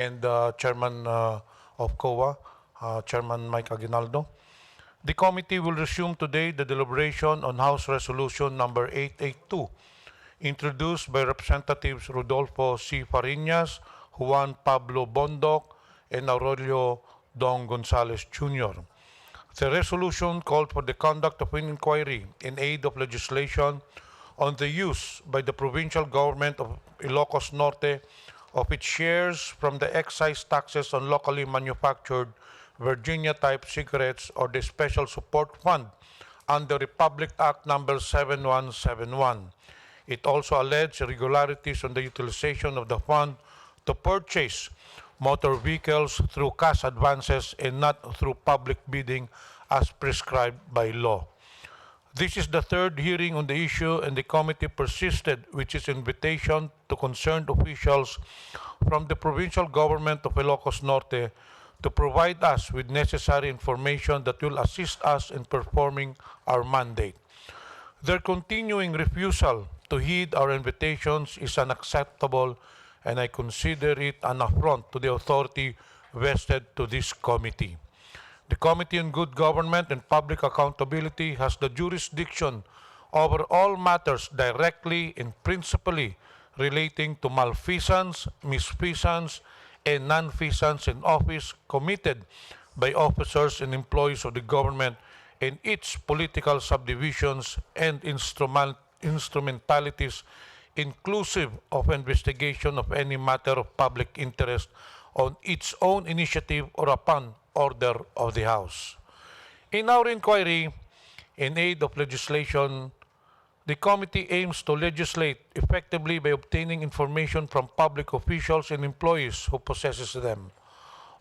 and Chairman of COA, Chairman Mike Aguinaldo. The committee will resume today the deliberation on House Resolution number 882, introduced by Representatives Rodolfo C. Fariñas, Juan Pablo Bondoc, and Aurelio Don Gonzalez Jr. The resolution called for the conduct of an inquiry in aid of legislation on the use by the provincial government of Ilocos Norte of its shares from the excise taxes on locally manufactured Virginia-type cigarettes or the Special Support Fund under Republic Act number 7171. It also alleged irregularities on the utilization of the fund to purchase motor vehicles through cash advances and not through public bidding as prescribed by law. This is the third hearing on the issue, and the committee persisted with its invitation to concerned officials from the provincial government of Ilocos Norte to provide us with necessary information that will assist us in performing our mandate. Their continuing refusal to heed our invitations is unacceptable, and I consider it an affront to the authority vested to this committee. The Committee on Good Government and Public Accountability has the jurisdiction over all matters directly and principally relating to malfeasance, misfeasance, and nonfeasance in office committed by officers and employees of the government and its political subdivisions and instrumentalities, inclusive of investigation of any matter of public interest on its own initiative or upon order of the House. In our inquiry in aid of legislation, the committee aims to legislate effectively by obtaining information from public officials and employees who possesses them.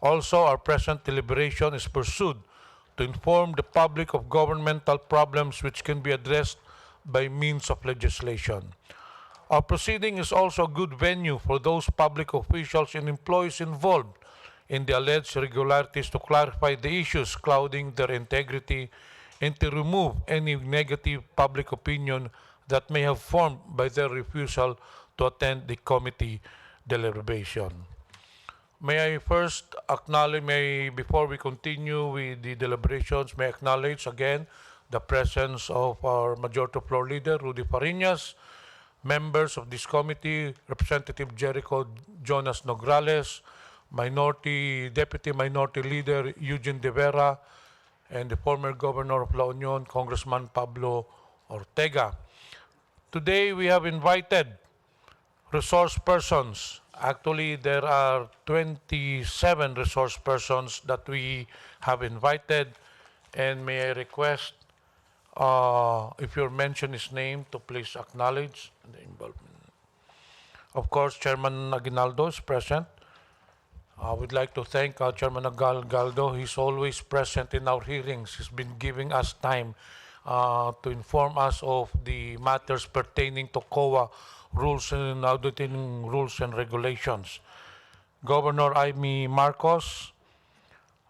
Also, our present deliberation is pursued to inform the public of governmental problems which can be addressed by means of legislation. Our proceeding is also a good venue for those public officials and employees involved in the alleged irregularities to clarify the issues clouding their integrity and to remove any negative public opinion that may have formed by their refusal to attend the committee deliberation. May I first acknowledge, before we continue with the deliberations, may I acknowledge again the presence of our Majority Floor Leader, Rudy Fariñas, members of this committee, Representative Jericho Jonas Nograles, Deputy Minority Leader Eugene De Vera, and the former Governor of La Union, Congressman Pablo Ortega. Today we have invited resource persons. Actually, there are 27 resource persons that we have invited, and may I request, if you mention his name, to please acknowledge the involvement. Of course, Chairman Aguinaldo is present. I would like to thank Chairman Aguinaldo. He's always present in our hearings. He's been giving us time to inform us of the matters pertaining to COA rules and auditing rules and regulations. Governor Amy Marcos,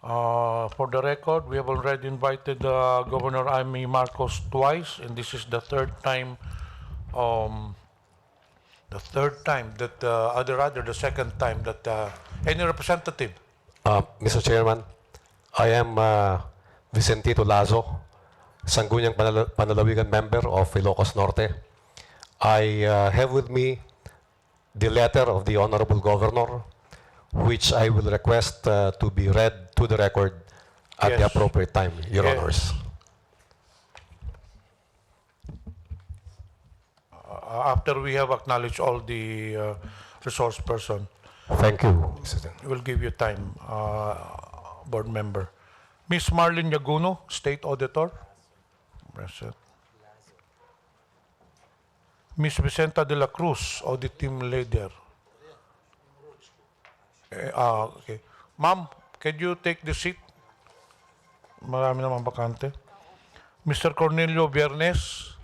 for the record, we have already invited Governor Amy Marcos twice, and this is the third time the second time that any representative. Mr. Chairman, I am Vicentito Lazo, Sangguniang Panalawigan member of Ilocos Norte. I have with me the letter of the Honorable Governor, which I will request to be read to the record at the appropriate time, Your Honors. After we have acknowledged all the resource person. Thank you, Mr. Chairman. We'll give you time, board member. Ms. Marlene Yaguno, State Auditor. Present. Ms. Vicenta de la Cruz, Audit Team Leader. Okay. Ma'am, can you take the seat? Marami naman bakante. Mr. Cornelio Viernes,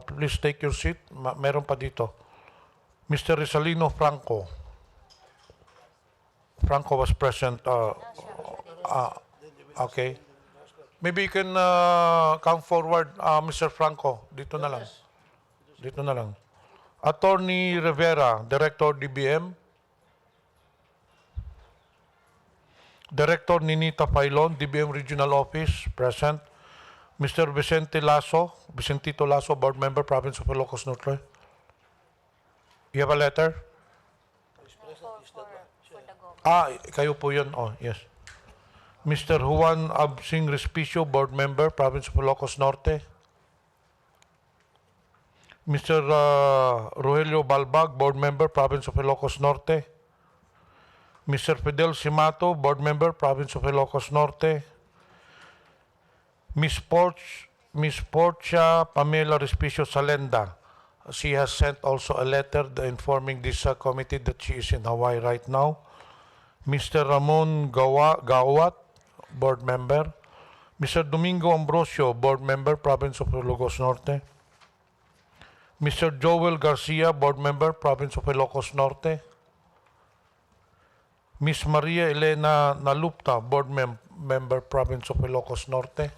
please take your seat. Meron pa dito. Mr. Risalino Franco. Franco was present. Okay. Maybe you can come forward, Mr. Franco. Dito na lang. Dito na lang. Attorney Rivera, Director DBM. Director Ninita Pailon, DBM Regional Office, present. Mr. Vicentito Lasso, Board Member, Province of Ilocos Norte. You have a letter? Kayo po yun. Oh, yes. Mr. Juan Absing Respicio, Board Member, Province of Ilocos Norte. Mr. Rogelio Balbag, Board Member, Province of Ilocos Norte. Mr. Fidel Simato, Board Member, Province of Ilocos Norte. Miss Portia Pamela Respicio Salenda. She has sent also a letter informing this committee that she is in Hawaii right now. Mr. Ramon Gawat, Board Member. Mr. Domingo Ambrosio, Board Member, Province of Ilocos Norte. Mr. Joel Garcia, Board Member, Province of Ilocos Norte. Miss Maria Elena Nalupta, Board Member, Province of Ilocos Norte.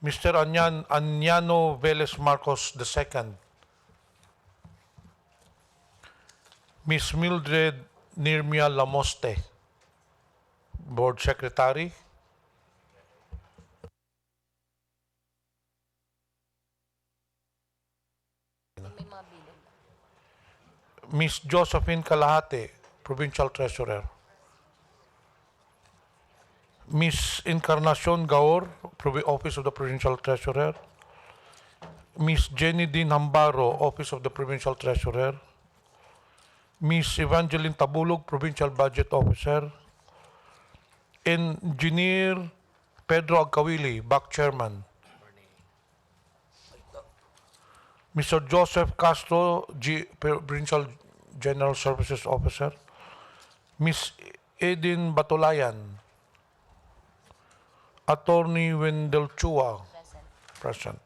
Mr. Anyano Velez Marcos II. Miss Mildred Nirmia Lamoste, Board Secretary. Miss Josephine Kalahate, Provincial Treasurer. Miss Encarnacion Gaor, Office of the Provincial Treasurer. Miss Jenny Dean Hambaro, Office of the Provincial Treasurer. Miss Evangeline Tabulog, Provincial Budget Officer. Engineer Pedro Agkawili, Back Chairman. Mr. Joseph Castro, Provincial General Services Officer. Miss Edin Batulayan. Attorney Wendell Chua, present.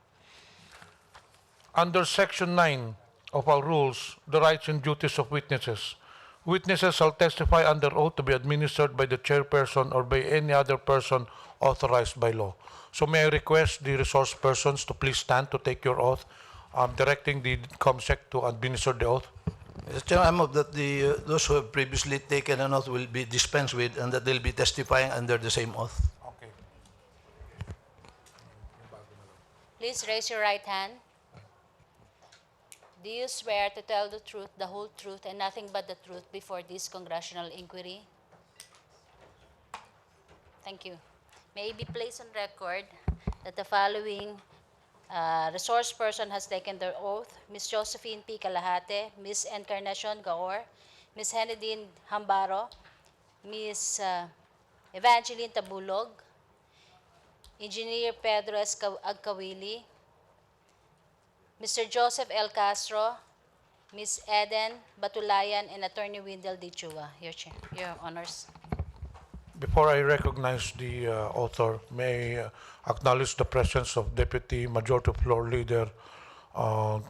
Under Section 9 of our rules, the rights and duties of witnesses. Witnesses shall testify under oath to be administered by the chairperson or by any other person authorized by law. So may I request the resource persons to please stand to take your oath, directing the COMSEC to administer the oath. Mr. Chairman, I move that those who have previously taken an oath will be dispensed with and that they'll be testifying under the same oath. Okay. Please raise your right hand. Do you swear to tell the truth, the whole truth, and nothing but the truth before this congressional inquiry? Thank you. May it be placed on record that the following resource person has taken their oath: Ms. Josephine P. Kalahate, Ms. Encarnacion Gaor, Ms. Henedine Hambaro, Ms. Evangeline Tabulog, Engineer Pedro S. Agkawili, Mr. Joseph L. Castro, Ms. Eden Batulayan, and Attorney Wendell D. Chua. Your honors. Before I recognize the author, may I acknowledge the presence of Deputy Majority Floor Leader Arthur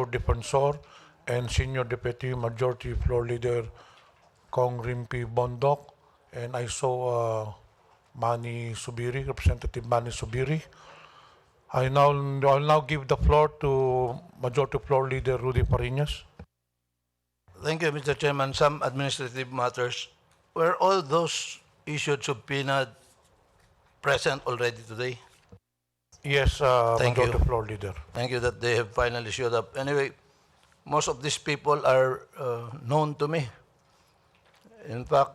Defensor and Senior Deputy Majority Floor Leader Kong Rimpi Bondok, and I saw Manny Subiri, Representative Manny Subiri. I'll now give the floor to Majority Floor Leader Rudy Parinas. Thank you, Mr. Chairman. Some administrative matters. Were all those issued subpoenaed present already today? Yes, Thank Majority you. Floor Leader. Thank you that they have finally showed up. Anyway, most of these people are known to me. In fact,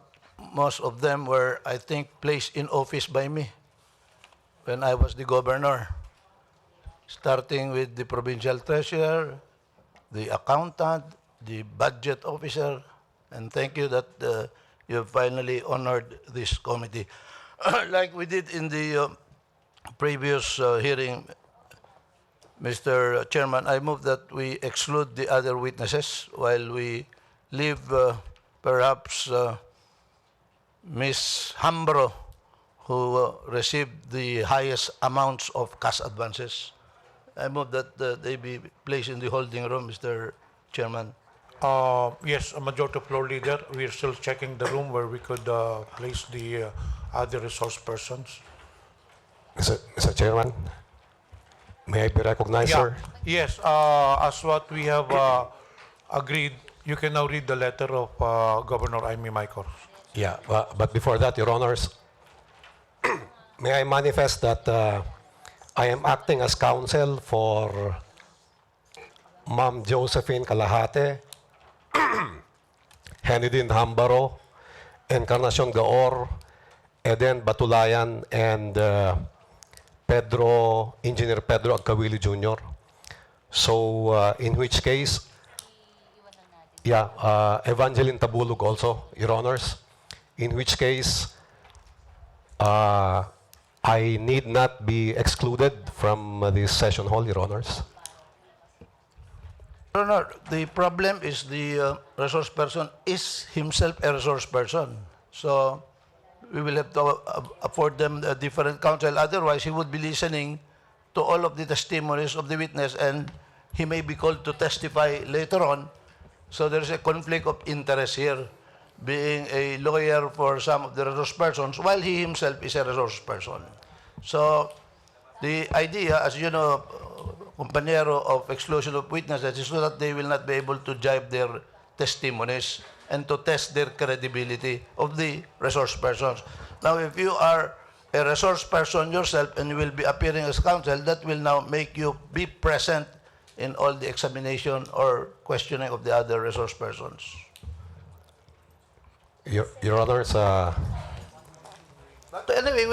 most of them were, I think, placed in office by me when I was the governor, starting with the provincial treasurer, the accountant, the budget officer, and thank you that you have finally honored this committee. Like we did in the previous hearing, Mr. Chairman, I move that we exclude the other witnesses while we leave perhaps Ms. Hambro, who received the highest amounts of cash advances. I move that they be placed in the holding room, Mr. Chairman. Yes, Majority Floor Leader, we're still checking the room where we could place the other resource persons. Mr. Chairman, may I be recognized, sir? Yes, as what we have agreed, you can now read the letter of Governor Amy Maicor. Yeah, but before that, Your Honors, may I manifest that I am acting as counsel for Ma'am Josephine Calahate, Henidin Hambaro, Encarnacion Gaor, Eden Batulayan, and Engineer Pedro Agkawili Jr. So, in which case, yeah, Evangeline Tabulog also, Your Honors. In which case, I need not be excluded from this session hall, Your Honors. No, the problem is the resource person is himself a resource person. So we will have to afford them a different counsel. Otherwise, he would be listening to all of the testimonies of the witness and he may be called to testify later on. So there's a conflict of interest here, being a lawyer for some of the resource persons while he himself is a resource person. So the idea, as you know, compañero, of exclusion of witnesses is so that they will not be able to jibe their testimonies and to test their credibility of the resource persons. Now, if you are a resource person yourself and you will be appearing as counsel, that will now make you be present in all the examination or questioning of the other resource persons. Your Honors, But anyway,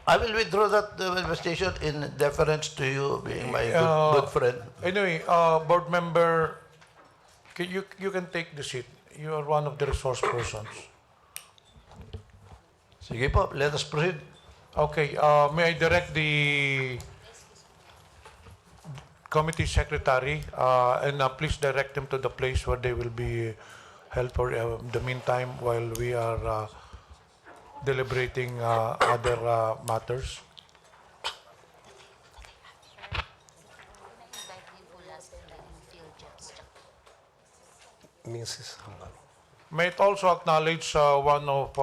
I will withdraw that manifestation in deference to you being my good friend. Anyway, board member, you can take the seat. You are one of the resource persons. Sige po, let us proceed. Okay, may I direct the committee secretary and please direct them to the place where they will be held for the meantime while we are deliberating other matters. Mrs. Hambaro. May it also acknowledge one of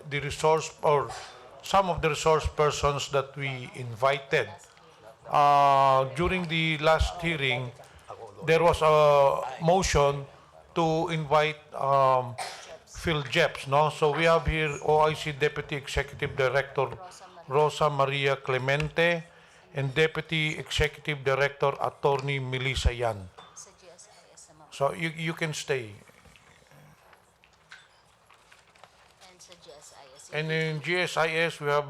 the resource or some of the resource persons that we invited. During the last hearing, there was a motion to invite Phil Jeps, no? So we have here OIC Deputy Executive Director Rosa Maria Clemente and Deputy Executive Director Attorney Melissa Yan. So you can stay. And in GSIS, we have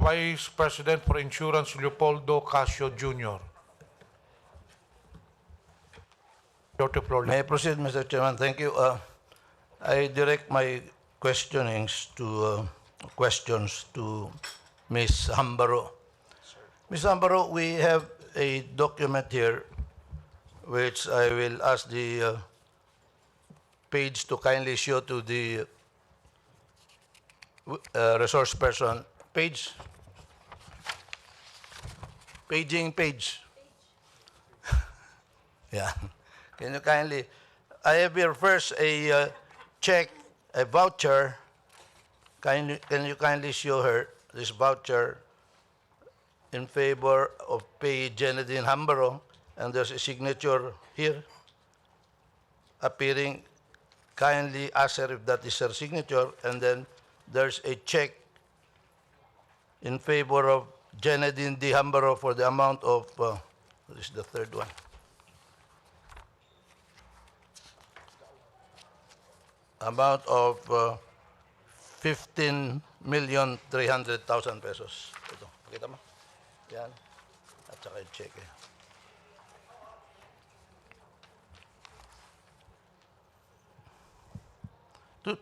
Vice President for Insurance Leopoldo Casio Jr. Dr. Flor. May I proceed, Mr. Chairman? Thank you. I direct my questions to Ms. Hambaro. Ms. Hambaro, we have a document here which I will ask the page to kindly show to the resource person. Page. Page. Yeah. Can you kindly, I have here first a check, a voucher. Can you kindly show her this voucher in favor of pay Jenadine Hambaro, and there's a signature here appearing. Kindly ask her if that is her signature, and then there's a check in favor of Jenadine D. Hambaro for the amount of, this is the third one. Amount of 15,300,000 pesos. Ito, pakita mo. Yan. At saka yung check. To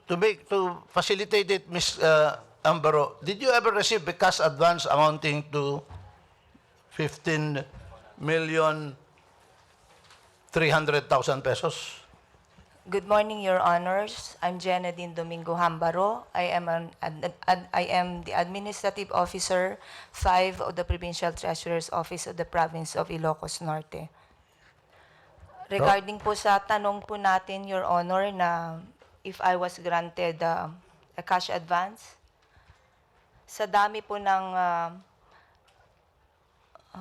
facilitate it, Ms. Ambaro, did you ever receive a cash advance amounting to 15,300,000 pesos? Good morning, Your Honors. I'm Jenadine Domingo Hambaro. I am the Administrative Officer 5 of the Provincial Treasurer's Office of the Province of Ilocos Norte. Regarding po sa tanong po natin, Your Honor, na if I was granted a cash advance, sa dami po ng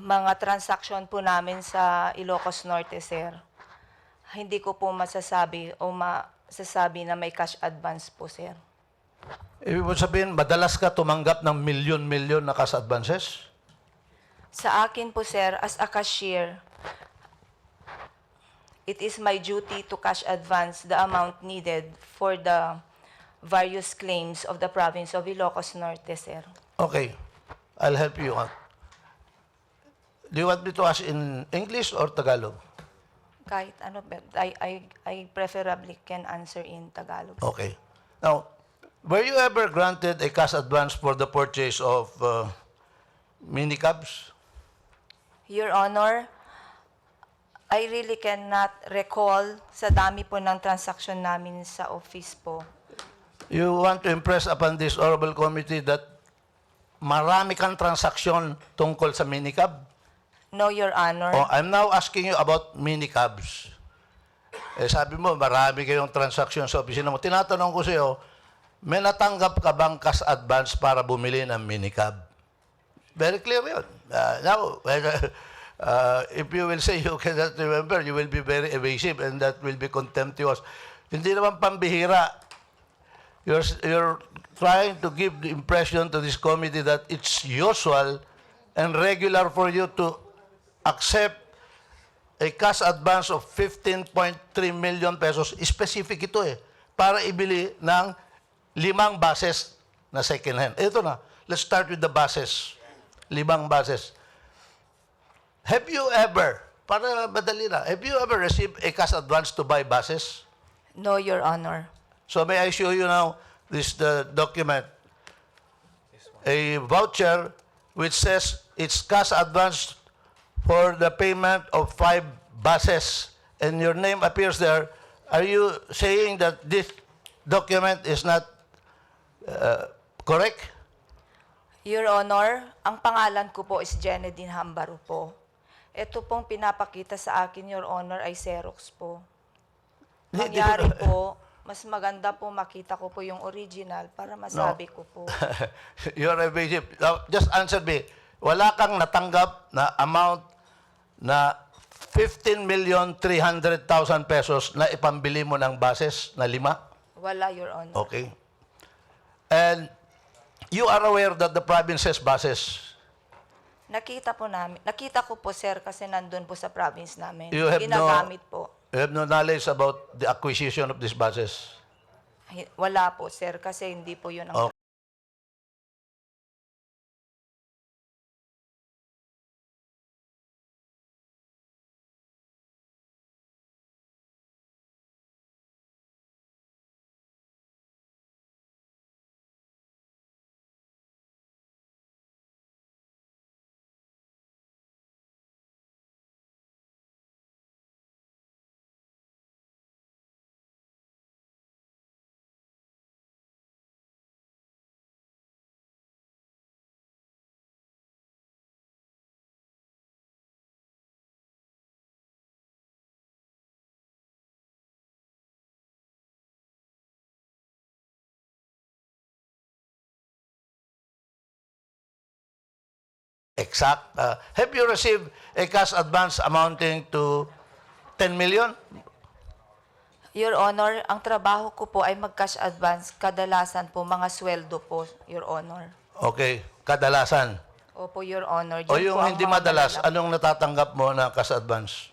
mga transaction po namin sa Ilocos Norte, sir, Hindi ko po masasabi o masasabi na may cash advance po, sir. Ibig sabihin, madalas ka tumanggap ng milyon-milyon na cash advances? Sa akin po, sir, as a cashier, it is my duty to cash advance the amount needed for the various claims of the province of Ilocos Norte, sir. Okay, I'll help you out. Do you want me to ask in English or Tagalog? Kahit ano, but I preferably can answer in Tagalog. Okay. Now, were you ever granted a cash advance for the purchase of minicabs? Your Honor, I really cannot recall sa dami po ng transaction namin sa office po. You want to impress upon this honorable committee that marami kang transaksyon tungkol sa minicab? No, Your Honor. Oh, I'm now asking you about minicabs. Eh, sabi mo, marami kayong transaksyon sa opisina mo. Tinatanong ko sa iyo, may natanggap ka bang cash advance para bumili ng minicab? Very clear yun. Now, if you will say you cannot remember, you will be very evasive and that will be contemptuous. Hindi naman pambihira. You're trying to give the impression to this committee that it's usual and regular for you to accept a cash advance of 15.3 million pesos. Specific ito para ibili ng 5 buses na second hand. Ito na. Let's start with the buses. 5 buses. Have you ever, para madali na, have you ever received a cash advance to buy buses? No, Your Honor. So may I show you now this document? A voucher which says it's cash advance for the payment of 5 buses, and your name appears there. Are you saying that this document is not correct? Your Honor, ang pangalan ko po is Jenedine Hambaro po. Ito pong pinapakita sa akin, Your Honor, ay Xerox po. Nangyari po, mas maganda po makita ko po yung original para masabi ko po. You're evasive. Now, just answer me. Wala kang natanggap na amount na 15,300,000 pesos na ipambili mo ng buses na 5? Wala, Your Honor. Okay. And you are aware that the province has buses. Nakita ko po, sir, kasi nandun po sa province namin. You have Ginagamit po. You have no knowledge about the acquisition of these buses? Wala po, sir, kasi hindi po yun ang... Okay. Exact. Have you received a cash advance amounting to 10 million? Your Honor, ang trabaho ko po ay mag-cash advance. Kadalasan po, mga sweldo po, Your Honor. Okay. Kadalasan. Opo, Your Honor. O Diyan yung po ang hindi mga madalas, malala- anong natatanggap mo na cash advance?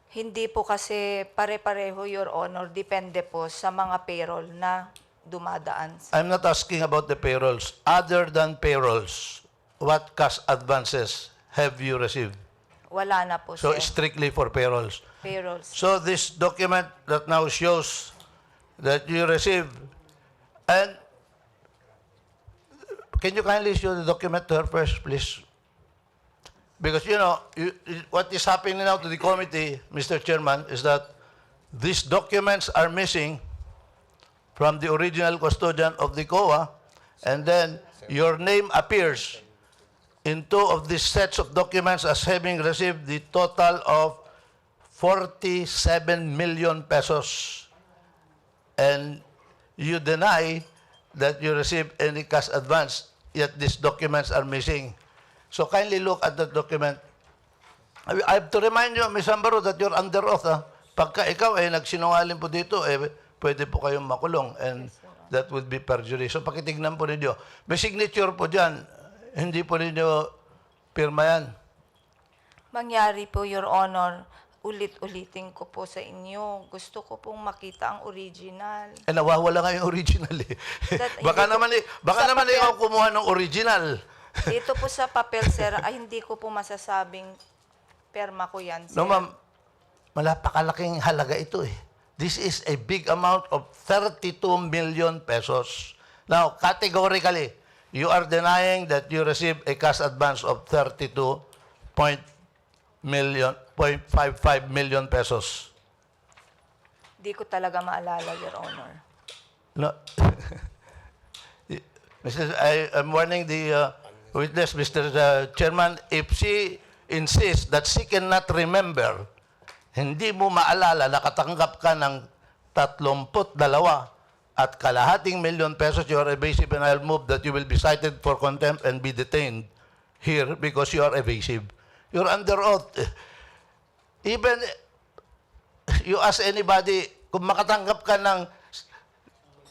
Hindi po kasi pare-pareho, Your Honor. Depende po sa mga payroll na dumadaan. I'm not asking about the payrolls. Other than payrolls, what cash advances have you received? Wala na po, So sir. strictly for payrolls. Payrolls. So this document that now shows that you received, and can you kindly show the document to her first, please? Because, you know, what is happening now to the committee, Mr. Chairman, is that these documents are missing from the original custodian of the COA, and then your name appears in 2 of these sets of documents as having received the total of 47 million pesos. And you deny that you received any cash advance, yet these documents are missing. So kindly look at the document. I have to remind you, Ms. Ambaro, that you're under oath. Pagka ikaw ay nagsinungaling po dito, pwede po kayong makulong and that would be perjury. So pakitignan po ninyo. May signature po dyan. Hindi po ninyo pirma yan. Mangyari po, Your Honor, ulit-ulitin ko po sa inyo. Gusto ko pong makita ang original. Nawawala nga yung original eh. That- baka hindi naman, sa papel. ikaw kumuha ng original. Dito po sa papel, sir, ay hindi ko po masasabing perma ko yan, sir. No, ma'am. Malapakalaking halaga ito eh. This is a big amount of 32 million pesos. Now, categorically, you are denying that you received a cash advance of 32.55 million pesos. Di ko talaga maalala, Your Honor. No. I'm warning the witness, Mr. Chairman, if she insists that she cannot remember, hindi mo maalala, nakatanggap ka ng 32 at kalahating million pesos, you are evasive and I'll move that you will be cited for contempt and be detained here because you are evasive. You're under oath. Even you ask anybody, kung makatanggap ka ng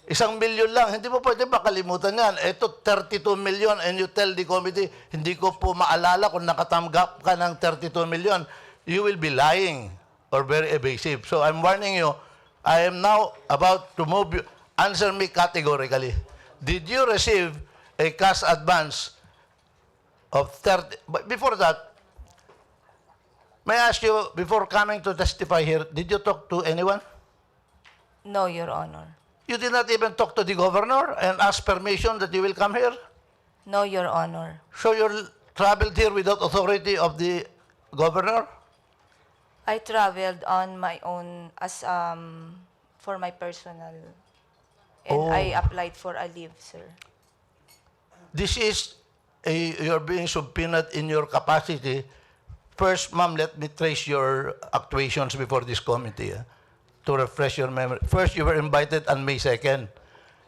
1 million lang, hindi mo pwede makalimutan yan. Ito, 32 million and you tell the committee, hindi ko po maalala kung nakatanggap ka ng 32 million. You will be lying or very evasive. So I'm warning you, I am now about to move you. Answer me categorically. Did you receive a cash advance of 30? But before that, may I ask you, before coming to testify here, did you talk to anyone? No, Your Honor. You did not even talk to the governor and ask permission that you will come here? No, Your Honor. So you traveled here without authority of the governor? I traveled on my own as for my personal, and I applied for a leave, sir. This is you're being subpoenaed in your capacity. First, ma'am, let me trace your actuations before this committee to refresh your memory. First, you were invited on May 2nd.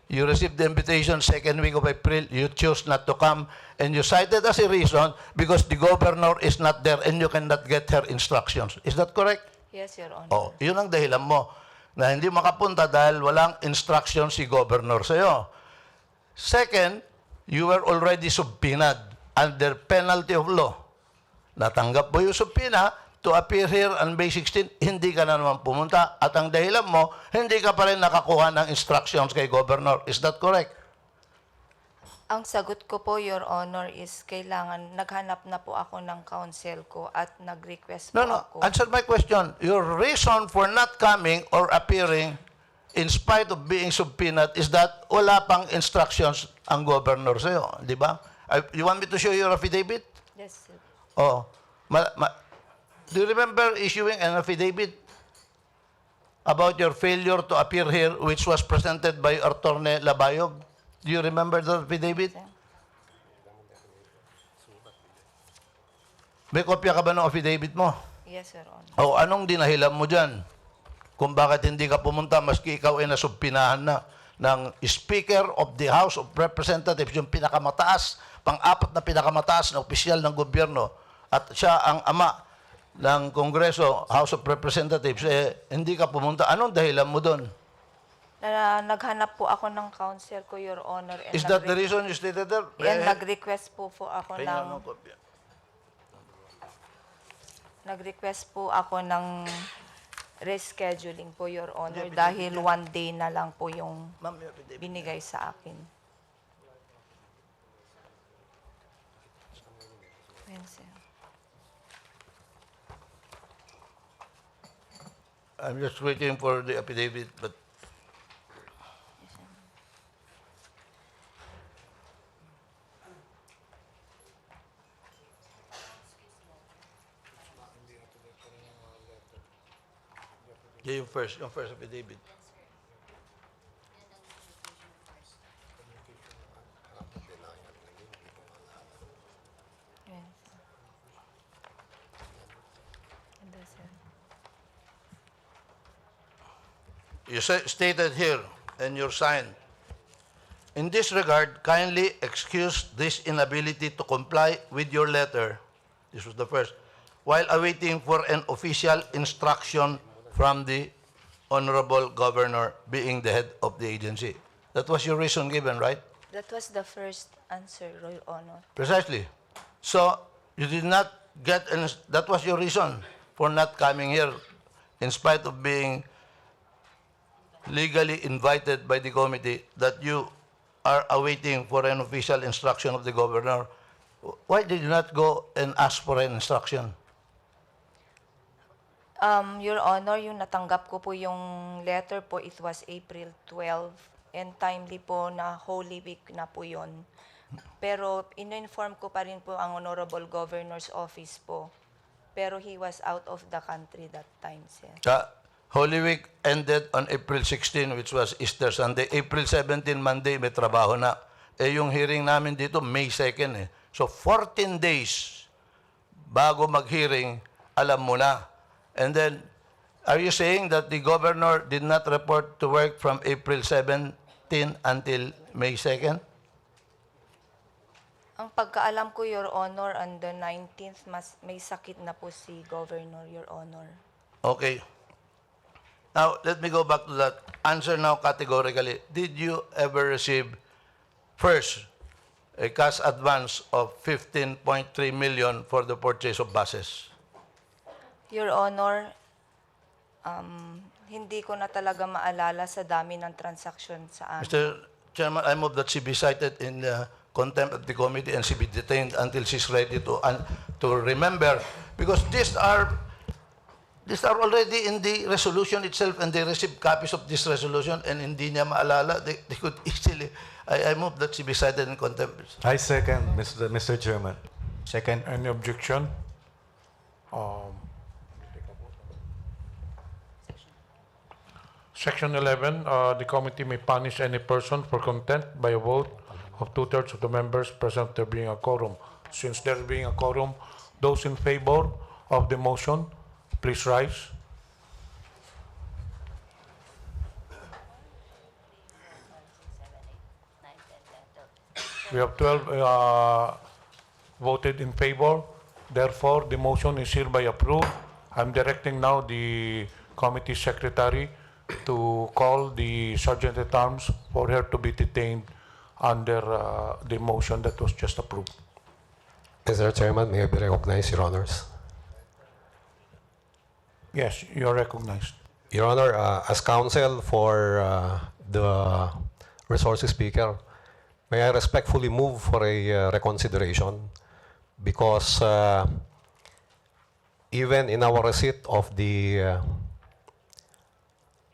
You received the invitation second week of April. You chose not to come, and you cited as a reason because the governor is not there and you cannot get her instructions. Is that correct? Yes, Your Honor. Oh, yun ang dahilan mo na hindi makapunta dahil walang instruction si governor sa'yo. Second, you were already subpoenaed under penalty of law. Natanggap mo yung subpoena to appear here on May 16, hindi ka na naman pumunta. At ang dahilan mo, hindi ka pa rin nakakuha ng instructions kay governor. Is that correct? Ang sagot ko po, Your Honor, is kailangan, naghanap na po ako ng counsel ko at nag-request po No. ako. Answer my question. Your reason for not coming or appearing in spite of being subpoenaed is that wala pang instructions ang governor sa'yo. Di ba? You want me to show you your affidavit? Yes, sir. Oh. Do you remember issuing an affidavit about your failure to appear here, which was presented by Attorney Labayog? Do you remember the affidavit? May kopya ka ba ng affidavit mo? Yes, Your Honor. O anong dinahilan mo dyan? Kung bakit hindi ka pumunta maski ikaw ay nasubpinahan na ng Speaker of the House of Representatives, yung pinakamataas, pang-apat na pinakamataas na opisyal ng gobyerno, at siya ang ama ng Kongreso, House of Representatives, hindi ka pumunta. Anong dahilan mo doon? Naghanap po ako ng counsel ko, Your Honor. And Is that the reason you stated there? And nag-request po ako Pahinga ng... ng kopya. Nag-request po ako ng rescheduling po, Your Honor, dahil 1 day na lang po yung Ma'am, your affidavit. binigay sa akin. Ayan, sir. I'm just waiting for the affidavit, but yeah, yung first affidavit. Ayan, sir. Ganda, sir. You stated here, and your sign. In this regard, kindly excuse this inability to comply with your letter. This was the first. While awaiting for an official instruction from the Honorable Governor being the head of the agency. That was your reason given, right? That was the first answer, Your Honor. Precisely. So you did not get, that was your reason for not coming here in spite of being legally invited by the committee that you are awaiting for an official instruction of the governor. Why did you not go and ask for an instruction? Your Honor, yung natanggap ko po yung letter po, it was April 12, and timely po na Holy Week na po yun. Pero in-inform ko pa rin po ang Honorable Governor's Office po. Pero he was out of the country that time, sir. Holy Week ended on April 16, which was Easter Sunday. April 17, Monday, may trabaho na. Eh, yung hearing namin dito, May 2 eh. So, 14 days bago mag-hearing, alam mo na. And then, are you saying that the governor did not report to work from April 17 until May 2? Ang pagkaalam ko, Your Honor, on the 19th, may sakit na po si Governor, Your Honor. Okay. Now, let me go back to that. Answer now categorically. Did you ever receive, first, a cash advance of 15.3 million for the purchase of buses? Your Honor, hindi ko na talaga maalala sa dami ng transaction sa amin. Mr. Chairman, I move that she be cited in contempt of the committee and she be detained until she's ready to remember, because these are already in the resolution itself and they received copies of this resolution and hindi niya maalala. They could easily, I move that she be cited in contempt. I second, Mr. Chairman. Second. Any objection? Section 11, the committee may punish any person for contempt by a vote of 2/3 of the members present, there being a quorum. Since there being a quorum, those in favor of the motion, please rise. We have 12 voted in favor. Therefore, the motion is hereby approved. I'm directing now the committee secretary to call the sergeant at arms for her to be detained under the motion that was just approved. Mr. Chairman, may I be recognized, Your Honors? Yes, you are recognized. Your Honor, as counsel for the resources speaker, may I respectfully move for a reconsideration, because even in our receipt of the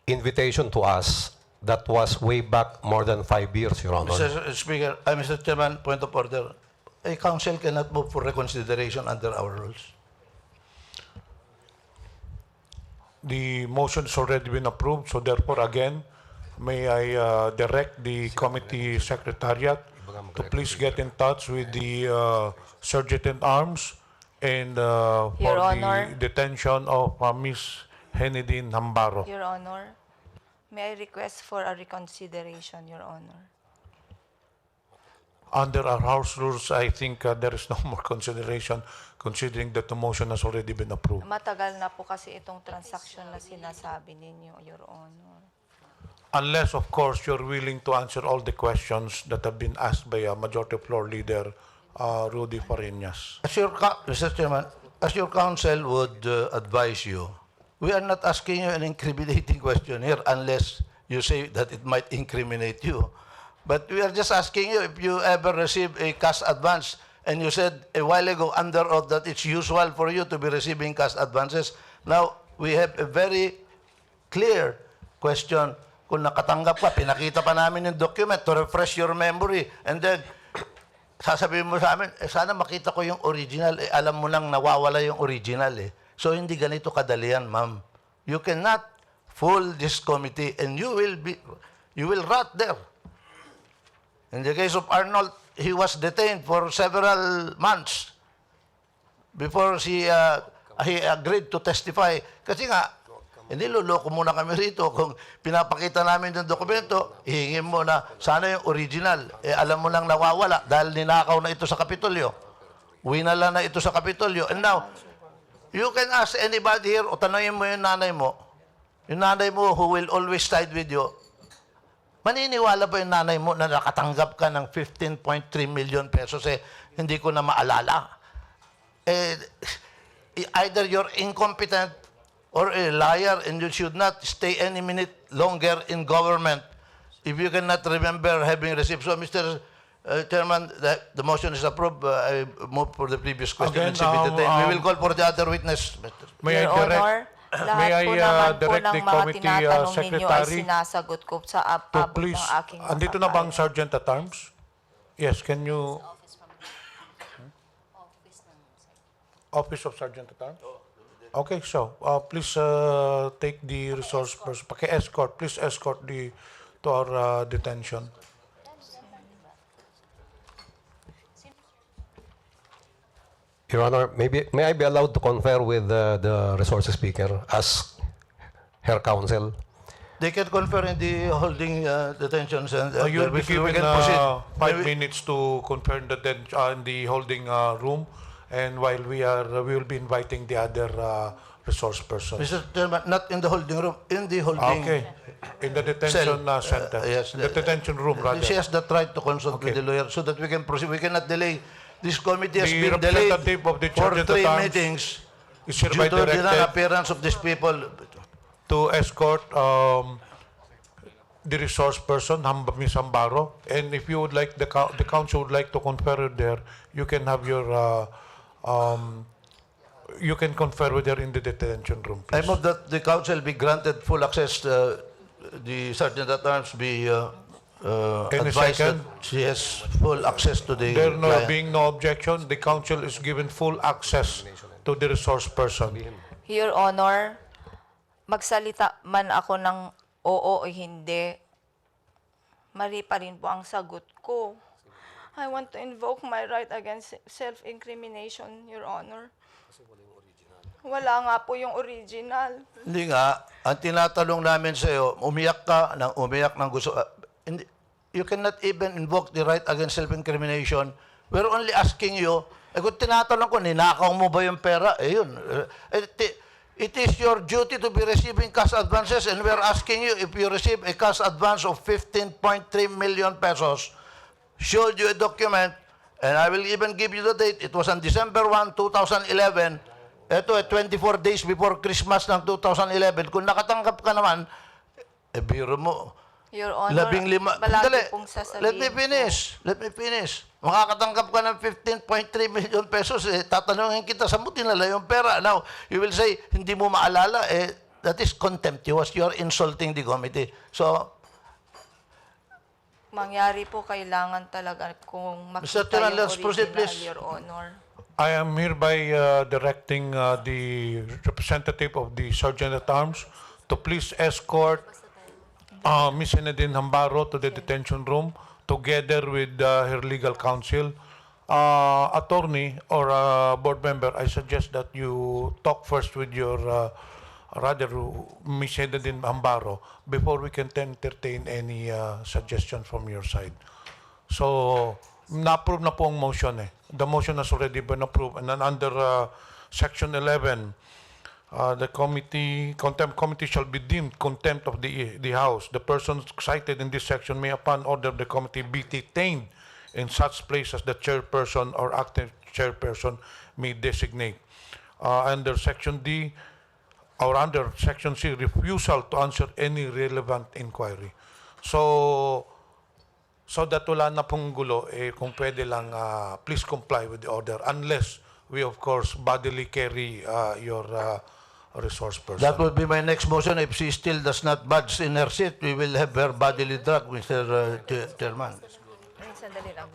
invitation to us, that was way back more than 5 years, Your Honor. Mr. Speaker, Mr. Chairman, point of order. A council cannot move for reconsideration under our rules. The motion has already been approved, so therefore, again, may I direct the committee secretariat to please get in touch with the sergeant at arms and for Your the Honor. detention of Miss Henidine Hambaro. Your Honor, may I request for a reconsideration, Your Honor? Under our house rules, I think there is no more consideration considering that the motion has already been approved. Matagal na po kasi itong transaction na sinasabi ninyo, Your Honor. Unless, of course, you're willing to answer all the questions that have been asked by Majority Floor Leader Rudy Fariñas. Mr. Chairman, as your counsel would advise you, we are not asking you an incriminating question here unless you say that it might incriminate you. But we are just asking you if you ever received a cash advance, and you said a while ago under oath that it's usual for you to be receiving cash advances. Now, we have a very clear question. Kung nakatanggap ka, pinakita pa namin yung document to refresh your memory. And then, sasabihin mo sa amin, sana makita ko yung original. Alam mo nang nawawala yung original eh. So, hindi ganito kadali yan, ma'am. You cannot fool this committee and you will rot there. In the case of Arnold, he was detained for several months before he agreed to testify. Kasi nga, niloloko muna kami rito. Kung pinapakita namin yung dokumento, hihingin mo na sana yung original. Eh, alam mo nang nawawala dahil ninakaw na ito sa Kapitolyo. Winala na ito sa Kapitolyo. And now, you can ask anybody here o tanongin mo yung nanay mo, yung nanay mo who will always side with you, maniniwala ba yung nanay mo na nakatanggap ka ng 15.3 million pesos hindi ko na maalala? Either you're incompetent or a liar and you should not stay any minute longer in government if you cannot remember having received. So, Mr. Chairman, the motion is approved. I move for the previous question. Again, we will call for the other witness. May I Your direct, Honor, may lahat I po naman po direct ng the mga committee tinatanong ninyo ay secretary sinasagot ko sa to abot please, ng aking andito na bang masakay. Sergeant at Arms? Yes, can you... Office of Sergeant at Arms? Okay, so please take the resource person. Paki-escort, please escort to our detention. Your Honor, may I be allowed to confer with the resources speaker as her counsel? They can confer in the holding detentions and You'll be we given can proceed. 5 minutes to confer in the holding room, and while we will be inviting the other resource persons. Mr. Chairman, not in the holding room, in the holding. Okay, in the detention center. yes, the detention room, rather. She has the right to consult Okay. with the lawyer so that we can proceed. We cannot delay. This committee has The been delayed representative of the for Sergeant 3 at Arms meetings is due hereby to the directed non-appearance of these people. to escort the resource person, Ms. Hambaro, and if you would like, the council would like to confer with her, you can have your, you can confer with her in the detention room, I please. move that the council be granted full access, the Sergeant at Arms be Any advised that second? she has full access to the There client. being no objection, the council is given full access to the resource person. Your Honor, magsalita man ako ng oo o hindi, mali pa rin po ang sagot ko. I want to invoke my right against self-incrimination, Your Honor. Wala nga po yung original. Hindi nga, ang tinatanong namin sa iyo, umiyak ka ng gusto. You cannot even invoke the right against self-incrimination. We're only asking you, kung tinatanong ko, ninakaw mo ba yung pera? Yun. It is your duty to be receiving cash advances and we're asking you if you receive a cash advance of 15.3 million pesos, showed you a document, and I will even give you the date. It was on December 1, 2011. Ito, 24 days before Christmas ng 2011. Kung nakatanggap ka naman, biro mo. Your Honor, 15. palagi Dali. pong sasabihin Let me finish. Makakatanggap ka ng 15.3 million pesos. Tatanungin kita, saan mo tinala yung pera? Now, you will say, hindi mo maalala. That is contemptuous. You are insulting the committee. So, mangyari po kailangan talaga kung Mr. makita Chairman, yung let's proceed, original, please. Your Honor. I am hereby directing the representative of the Sergeant at Arms to please escort Ms. Nadine Hambaro to the detention room together with her legal counsel. Attorney or board member, I suggest that you talk first with your, Ms. Nadine Hambaro before we can entertain any suggestions from your side. So, na-approve na po ang motion eh. The motion has already been approved. And then under Section 11, the contempt committee shall be deemed contempt of the House. The persons cited in this section may, upon order of the committee, be detained in such place as the chairperson or acting chairperson may designate. Under Section D, or under Section C, refusal to answer any relevant inquiry. So that wala na pong gulo, kung pwede lang, please comply with the order unless we, of course, bodily carry your resource person. that will be my next motion. If she still does not budge in her seat, we will have her bodily drug, Mr. Chairman. Ay, sandali lang.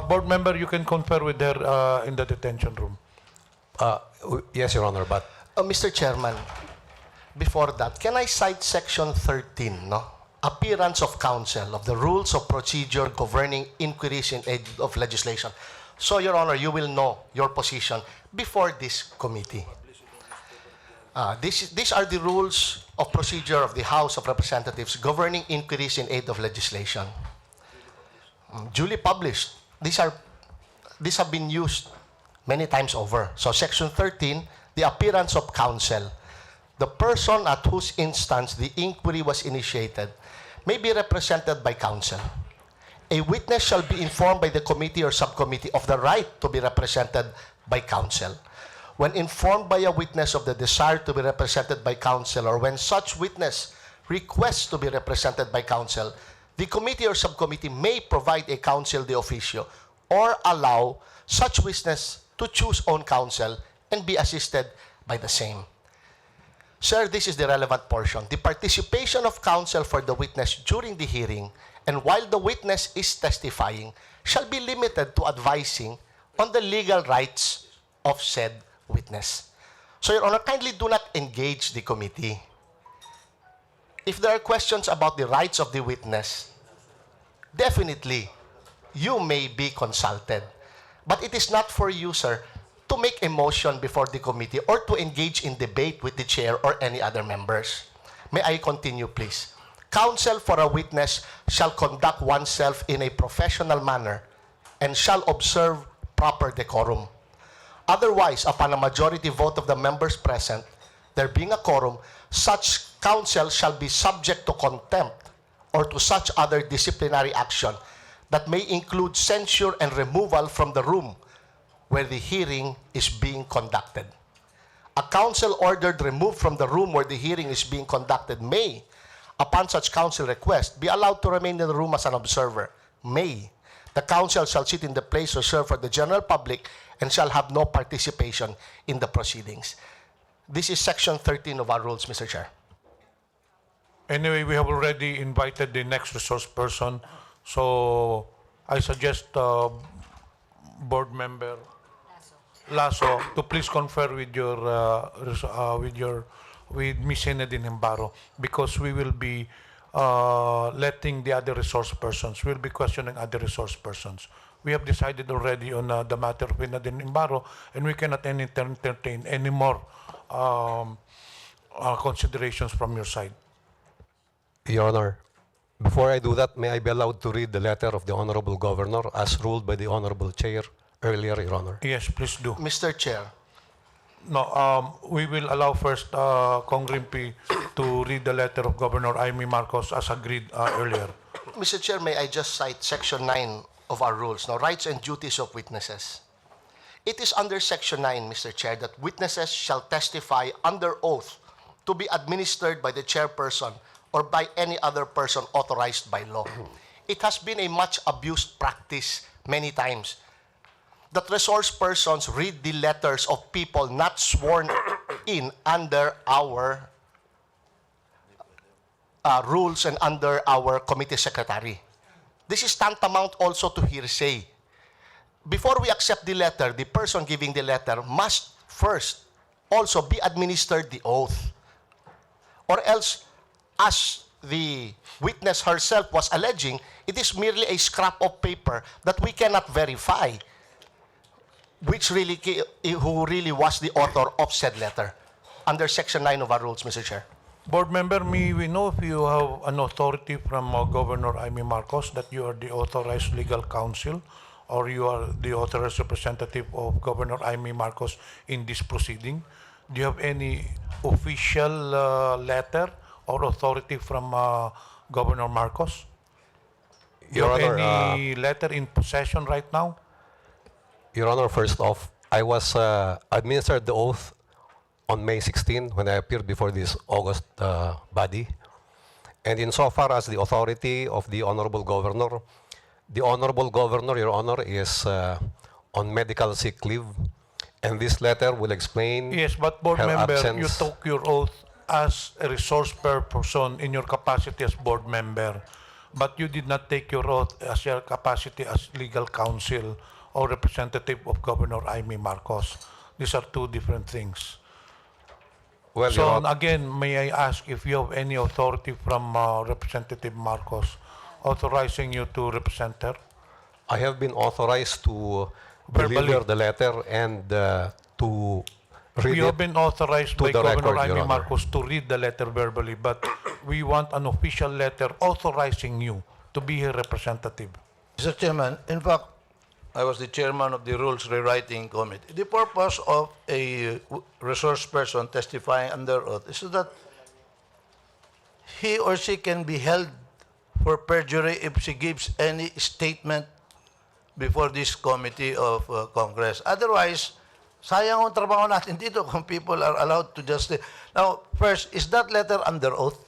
Board member, you can confer with her in the detention room. Yes, Your Honor, but Mr. Chairman, before that, can I cite Section 13, no? Appearance of counsel of the rules of procedure governing inquiries in aid of legislation. So, Your Honor, you will know your position before this committee. These are the rules of procedure of the House of Representatives governing inquiries in aid of legislation. Duly published. These have been used many times over. So, Section 13, the appearance of counsel. The person at whose instance the inquiry was initiated may be represented by counsel. A witness shall be informed by the committee or subcommittee of the right to be represented by counsel. When informed by a witness of the desire to be represented by counsel, or when such witness requests to be represented by counsel, the committee or subcommittee may provide a counsel de officio or allow such witness to choose own counsel and be assisted by the same. Sir, this is the relevant portion. The participation of counsel for the witness during the hearing and while the witness is testifying shall be limited to advising on the legal rights of said witness. So, Your Honor, kindly do not engage the committee. If there are questions about the rights of the witness, definitely, you may be consulted. But it is not for you, sir, to make a motion before the committee or to engage in debate with the chair or any other members. May I continue, please? Counsel for a witness shall conduct oneself in a professional manner and shall observe proper decorum. Otherwise, upon a majority vote of the members present, there being a quorum, such counsel shall be subject to contempt or to such other disciplinary action that may include censure and removal from the room where the hearing is being conducted. A counsel ordered removed from the room where the hearing is being conducted may, upon such counsel request, be allowed to remain in the room as an observer. May. The counsel shall sit in the place reserved for the general public and shall have no participation in the proceedings. This is Section 13 of our rules, Mr. Chair. Anyway, we have already invited the next resource person, so I suggest Board Member Lasso to please confer with with Ms. Senadine Hembaro, because we will be letting the other resource persons. We'll be questioning other resource persons. We have decided already on the matter of Senadine Hembaro, and we cannot entertain any more considerations from your side. Your Honor, before I do that, may I be allowed to read the letter of the Honorable Governor as ruled by the Honorable Chair earlier, Your Honor? Yes, please do. Mr. Chair, No, we will allow first Congrimpi to read the letter of Governor Amy Marcos as agreed earlier. Mr. Chair, may I just cite Section 9 of our rules, now, rights and duties of witnesses. It is under Section 9, Mr. Chair, that witnesses shall testify under oath to be administered by the chairperson or by any other person authorized by law. It has been a much abused practice many times that resource persons read the letters of people not sworn in under our rules and under our committee secretary. This is tantamount also to hearsay. Before we accept the letter, the person giving the letter must first also be administered the oath. Or else, as the witness herself was alleging, it is merely a scrap of paper that we cannot verify who really was the author of said letter. Under Section 9 of our rules, Mr. Chair. Board member, may we know if you have an authority from Governor Amy Marcos that you are the authorized legal counsel or you are the authorized representative of Governor Amy Marcos in this proceeding? Do you have any official letter or authority from Governor Marcos? Do you Your have Honor, any letter in possession right now? Your Honor, first off, I was administered the oath on May 16 when I appeared before this August body. And insofar as the authority of the Honorable Governor, the Honorable Governor, Your Honor, is on medical sick leave. And this letter will explain Yes, but board her member, absence. you took your oath as a resource person in your capacity as board member, but you did not take your oath as your capacity as legal counsel or representative of Governor Amy Marcos. These are two different things. Well, Your So Honor, again, may I ask if you have any authority from Representative Marcos authorizing you to represent her? I have been authorized to Verbally. deliver the letter and to read You have it. been authorized to by the Governor record, Your Amy Honor. Marcos to read the letter verbally, but we want an official letter authorizing you to be her representative. Mr. Chairman, in fact, I was the chairman of the Rules Rewriting Committee. The purpose of a resource person testifying under oath is so that he or she can be held for perjury if she gives any statement before this committee of Congress. Otherwise, sayang ang trabaho natin dito kung people are allowed to just... Now, first, is that letter under oath?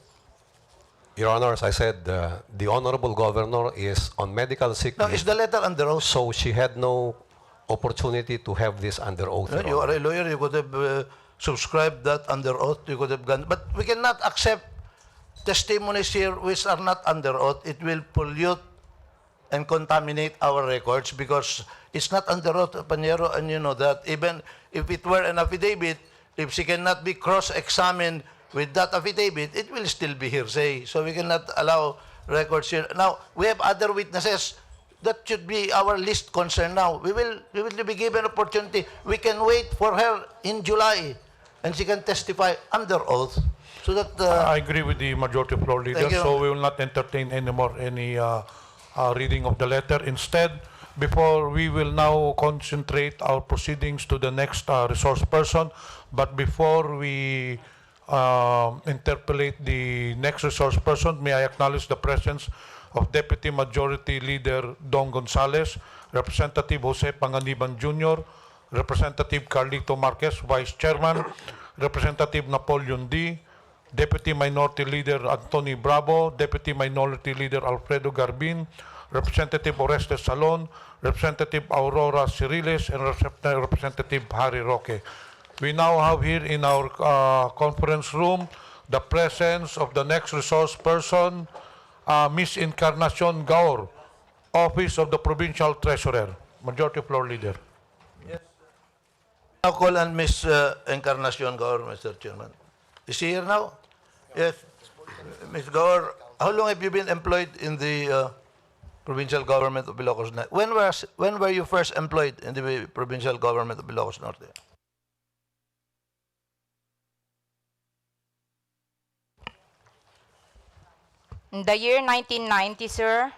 Your Honor, as I said, the Honorable Governor is on medical sick No, leave, is the letter under oath? so she had no opportunity to have this under oath. No, Your you Honor. are a lawyer, you could have subscribed that under oath, you could have gone... But we cannot accept testimonies here which are not under oath. It will pollute and contaminate our records because it's not under oath, Panyero, and you know that. Even if it were an affidavit, if she cannot be cross-examined with that affidavit, it will still be hearsay. So we cannot allow records here. Now, we have other witnesses. That should be our least concern now. We will be given opportunity. We can wait for her in July, and she can testify under oath. So that I agree with the majority floor leader, Thank you. so we will not entertain anymore any reading of the letter. Instead, before we will now concentrate our proceedings to the next resource person, but before we interpolate the next resource person, may I acknowledge the presence of Deputy Majority Leader Don Gonzales, Representative Jose Panganiban Jr., Representative Carlito Marquez, Vice Chairman, Representative Napoleon D., Deputy Minority Leader Anthony Bravo, Deputy Minority Leader Alfredo Garbin, Representative Orestes Salon, Representative Aurora Ciriles, and Representative Harry Roque. We now have here in our conference room the presence of the next resource person, Ms. Encarnacion Gaur, Office of the Provincial Treasurer. Majority Floor Leader. now call on Ms. Encarnacion Gaur, Mr. Chairman. Is she here now? Yes. Ms. Gaur, how long have you been employed in the provincial government of Ilocos Norte? When were you first employed in the provincial government of Ilocos Norte? In the year 1990, sir.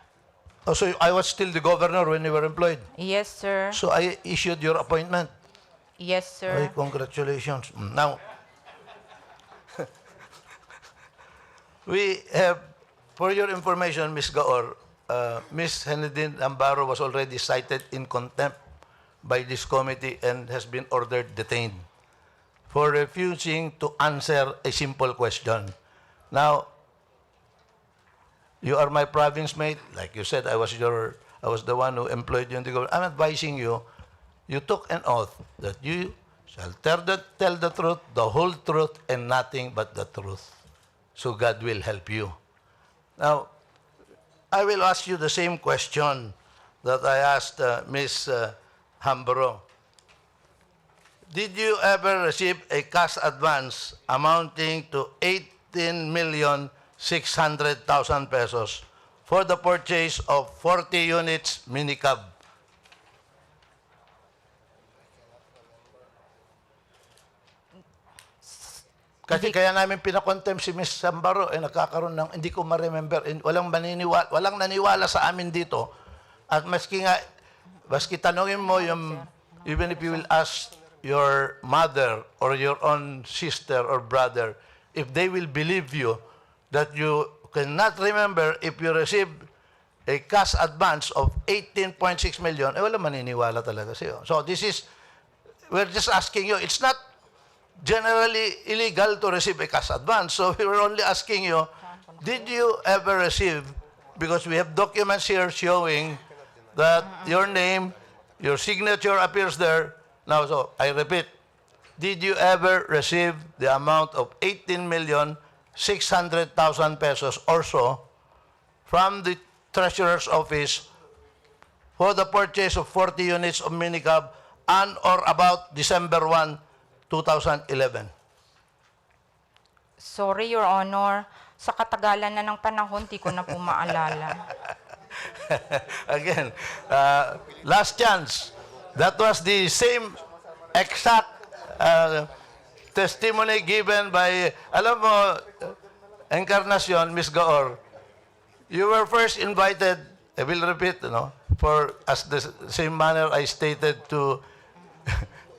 Oh, so I was still the governor when you were employed. Yes, sir. So I issued your appointment. Yes, Ay, sir. congratulations. Now, we have, for your information, Ms. Gaor, Ms. Henedin Ambaro was already cited in contempt by this committee and has been ordered detained for refusing to answer a simple question. Now, you are my province mate. Like you said, I was the one who employed you in the government. I'm advising you, you took an oath that you shall tell the truth, the whole truth, and nothing but the truth. So God will help you. Now, I will ask you the same question that I asked Ms. Hambro. Did you ever receive a cash advance amounting to 18,600,000 pesos for the purchase of 40 units minicab? Kasi kaya namin pinakontem si Ms. Sambaro, nagkakaroon ng, hindi ko ma-remember, walang naniwala sa amin dito. At maski tanongin mo yung, even if you will ask your mother or your own sister or brother, if they will believe you that you cannot remember if you received a cash advance of 18.6 million, wala maniniwala talaga sa'yo. So this is, we're just asking you, it's not generally illegal to receive a cash advance. So we were only asking you, did you ever receive, because we have documents here showing that your name, your signature appears there. Now, so I repeat, did you ever receive the amount of 18,600,000 pesos or so from the Treasurer's Office for the purchase of 40 units of minicab on or about December 1, 2011? Sorry, Your Honor. Sa katagalan na ng panahon, di ko na po maalala. Again, last chance. That was the same exact testimony given by, alam mo, Encarnacion, Ms. Gaor, you were first invited I will repeat, for as the same manner I stated to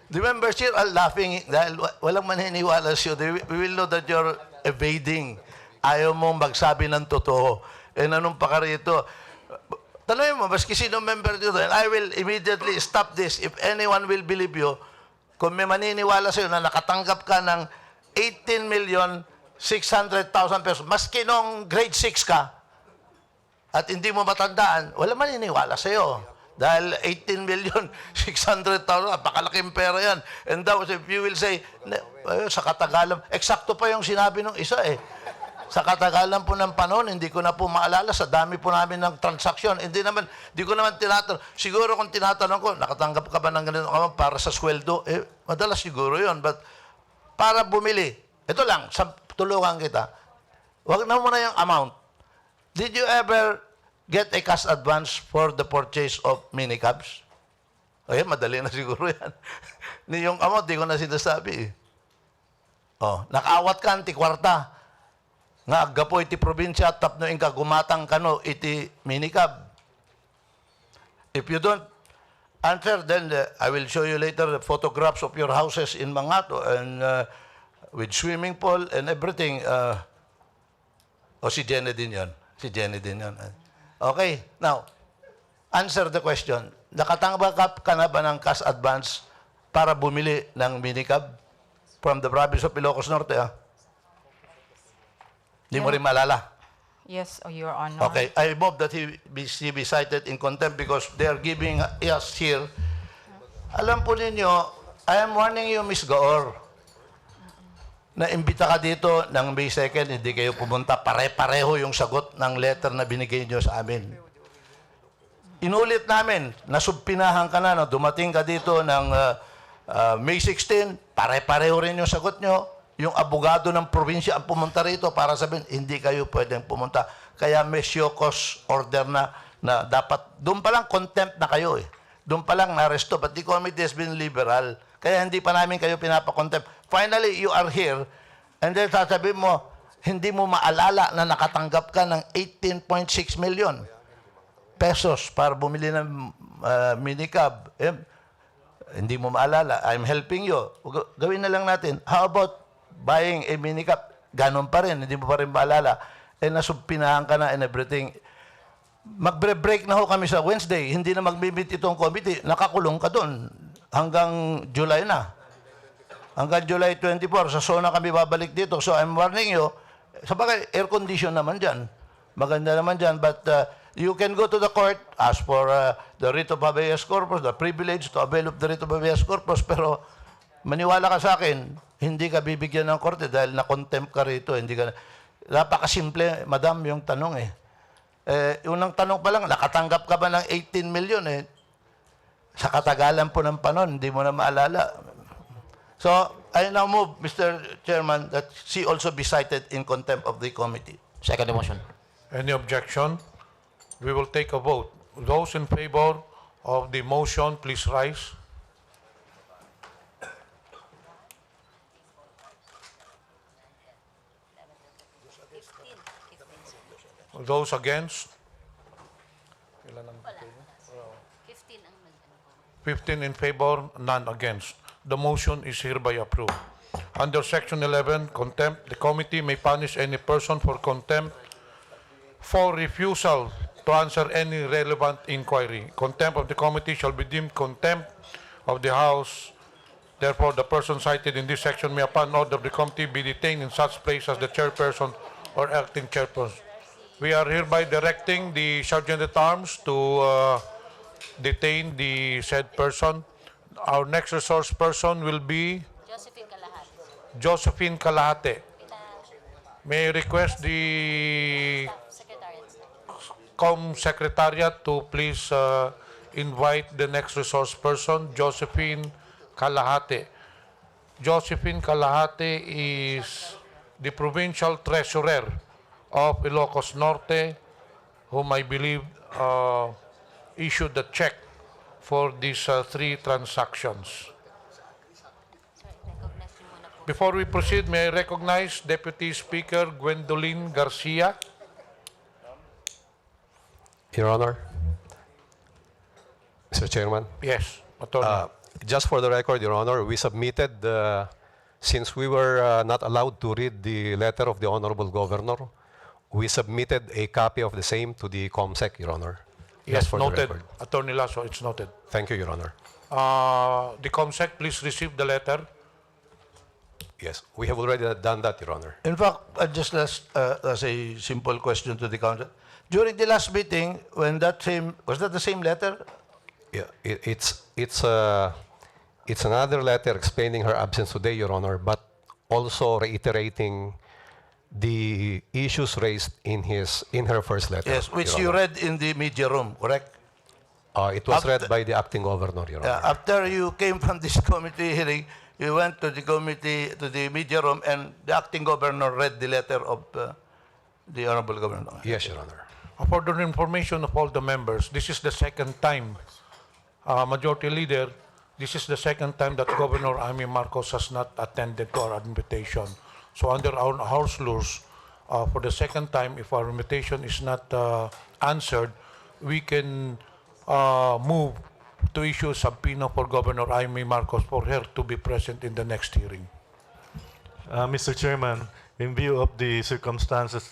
the members here are laughing dahil walang maniniwala sa'yo. We will know that you're evading. Ayaw mong magsabi ng totoo. Anong pa ka rito? Tanongin mo, maski sino member dito, and I will immediately stop this. If anyone will believe you, kung may maniniwala sa'yo na nakatanggap ka ng 18,600,000 pesos, maski nung grade 6 ka, at hindi mo matandaan, wala maniniwala sa'yo. Dahil 18,600,000, napakalaking pera yan. And that was if you will say, sa katagalan, eksakto pa yung sinabi ng isa eh. Sa katagalan po ng panahon, hindi ko na po maalala, sa dami po namin ng transaksyon. Hindi ko naman tinatanong. Siguro kung tinatanong ko, nakatanggap ka ba ng ganito para sa sweldo? Madalas siguro yun. But para bumili, ito lang, tulungan kita. Huwag na muna yung amount. Did you ever get a cash advance for the purchase of minicabs? Ay, madali na siguro yan. Yung amount, di ko na sinasabi. Nakaawat ka, antikwarta. Nga aggapo iti probinsya, tapno inka gumatang kano iti minicab. If you don't answer, then I will show you later the photographs of your houses in Mangato and with swimming pool and everything. Si Jenny din yun. Si Jenny din yun. Okay, now, answer the question. Nakatanggap ka na ba ng cash advance para bumili ng minicab from the province of Ilocos Norte? Hindi mo rin malala. Yes, Your Honor. Okay, I move that he be cited in contempt because they are giving us here. Alam po ninyo, I am warning you, Ms. Gaor, na imbita ka dito ng May 2nd, hindi kayo pumunta, pare-pareho yung sagot ng letter na binigay nyo sa amin. Inulit namin, nasubpinahan ka na, dumating ka dito ng May 16, pare-pareho rin yung sagot nyo. Yung abogado ng probinsya ang pumunta rito para sabihin, hindi kayo pwedeng pumunta. Kaya may Ilocos order na dapat, doon pa lang contempt na kayo eh. Doon pa lang na-arresto, but the committee has been liberal. Kaya hindi pa namin kayo pinapakontempt. Finally, you are here, and then sasabihin mo, hindi mo maalala na nakatanggap ka ng 18.6 million pesos para bumili ng minicab. Hindi mo maalala. I'm helping you. Gawin na lang natin. How about buying a minicab? Ganon pa rin. Hindi mo pa rin maalala. Nasubpinahan ka na and everything. Magbre-break na ho kami sa Wednesday. Hindi na mag-meet itong committee. Nakakulong ka doon. Hanggang July na. Hanggang July 24. Sa SONA kami babalik dito. So I'm warning you. Sabagay, air condition naman dyan. Maganda naman dyan. But you can go to the court, ask for the writ of habeas corpus, the privilege to avail of the writ of habeas corpus. Pero maniwala ka sa akin, hindi ka bibigyan ng korte dahil na-contempt ka rito. Napakasimple, madam, yung tanong eh. Unang tanong pa lang, nakatanggap ka ba ng 18 million eh? Sa katagalan po ng panon, hindi mo na maalala. So, I now move, Mr. Chairman, that she also be cited in contempt of the committee. Second motion. Any objection? We will take a vote. Those in favor of the motion, please rise. Those against? 15 ang 15 in favor, none against. The motion is hereby approved. Under Section 11, contempt, the committee may punish any person for contempt for refusal to answer any relevant inquiry. Contempt of the committee shall be deemed contempt of the House. Therefore, the person cited in this section may, upon order of the committee, be detained in such place as the chairperson or acting chairperson. We are hereby directing the Sergeant-at-Arms to detain the said person. Our next resource person will be Josephine Kalahati. Josephine Kalahate. May I request the Secretariat to please invite the next resource person, Josephine Kalahate. Josephine Kalahate is the Provincial Treasurer of Ilocos Norte, whom I believe issued the check for these 3 transactions. Before we proceed, may I recognize Deputy Speaker Gwendolyn Garcia. Your Honor, Mr. Chairman, Yes, Attorney. just for the record, Your Honor, we submitted, since we were not allowed to read the letter of the Honorable Governor, we submitted a copy of the same to the COMSEC, Your Honor. Yes, Just for the noted. record. Attorney Lasso, it's noted. Thank you, Your Honor. The COMSEC, please receive the letter. Yes, we have already done that, Your Honor. In fact, just as a simple question to the council. During the last meeting, when was that the same letter? Yeah, it's another letter explaining her absence today, Your Honor, but also reiterating the issues raised in her first letter. Yes, which Your you Honor. read in the media room, correct? It was read After- by the acting governor, Your Honor. After you came from this committee hearing, you went to the media room, and the acting governor read the letter of the honorable governor. Yes, Your Honor. For the information of all the members, this is the second time, Majority Leader, this is the second time that Governor Amy Marcos has not attended to our invitation. So under our House rules, for the second time, if our invitation is not answered, we can move to issue a subpoena for Governor Amy Marcos for her to be present in the next hearing. Mr. Chairman, in view of the circumstances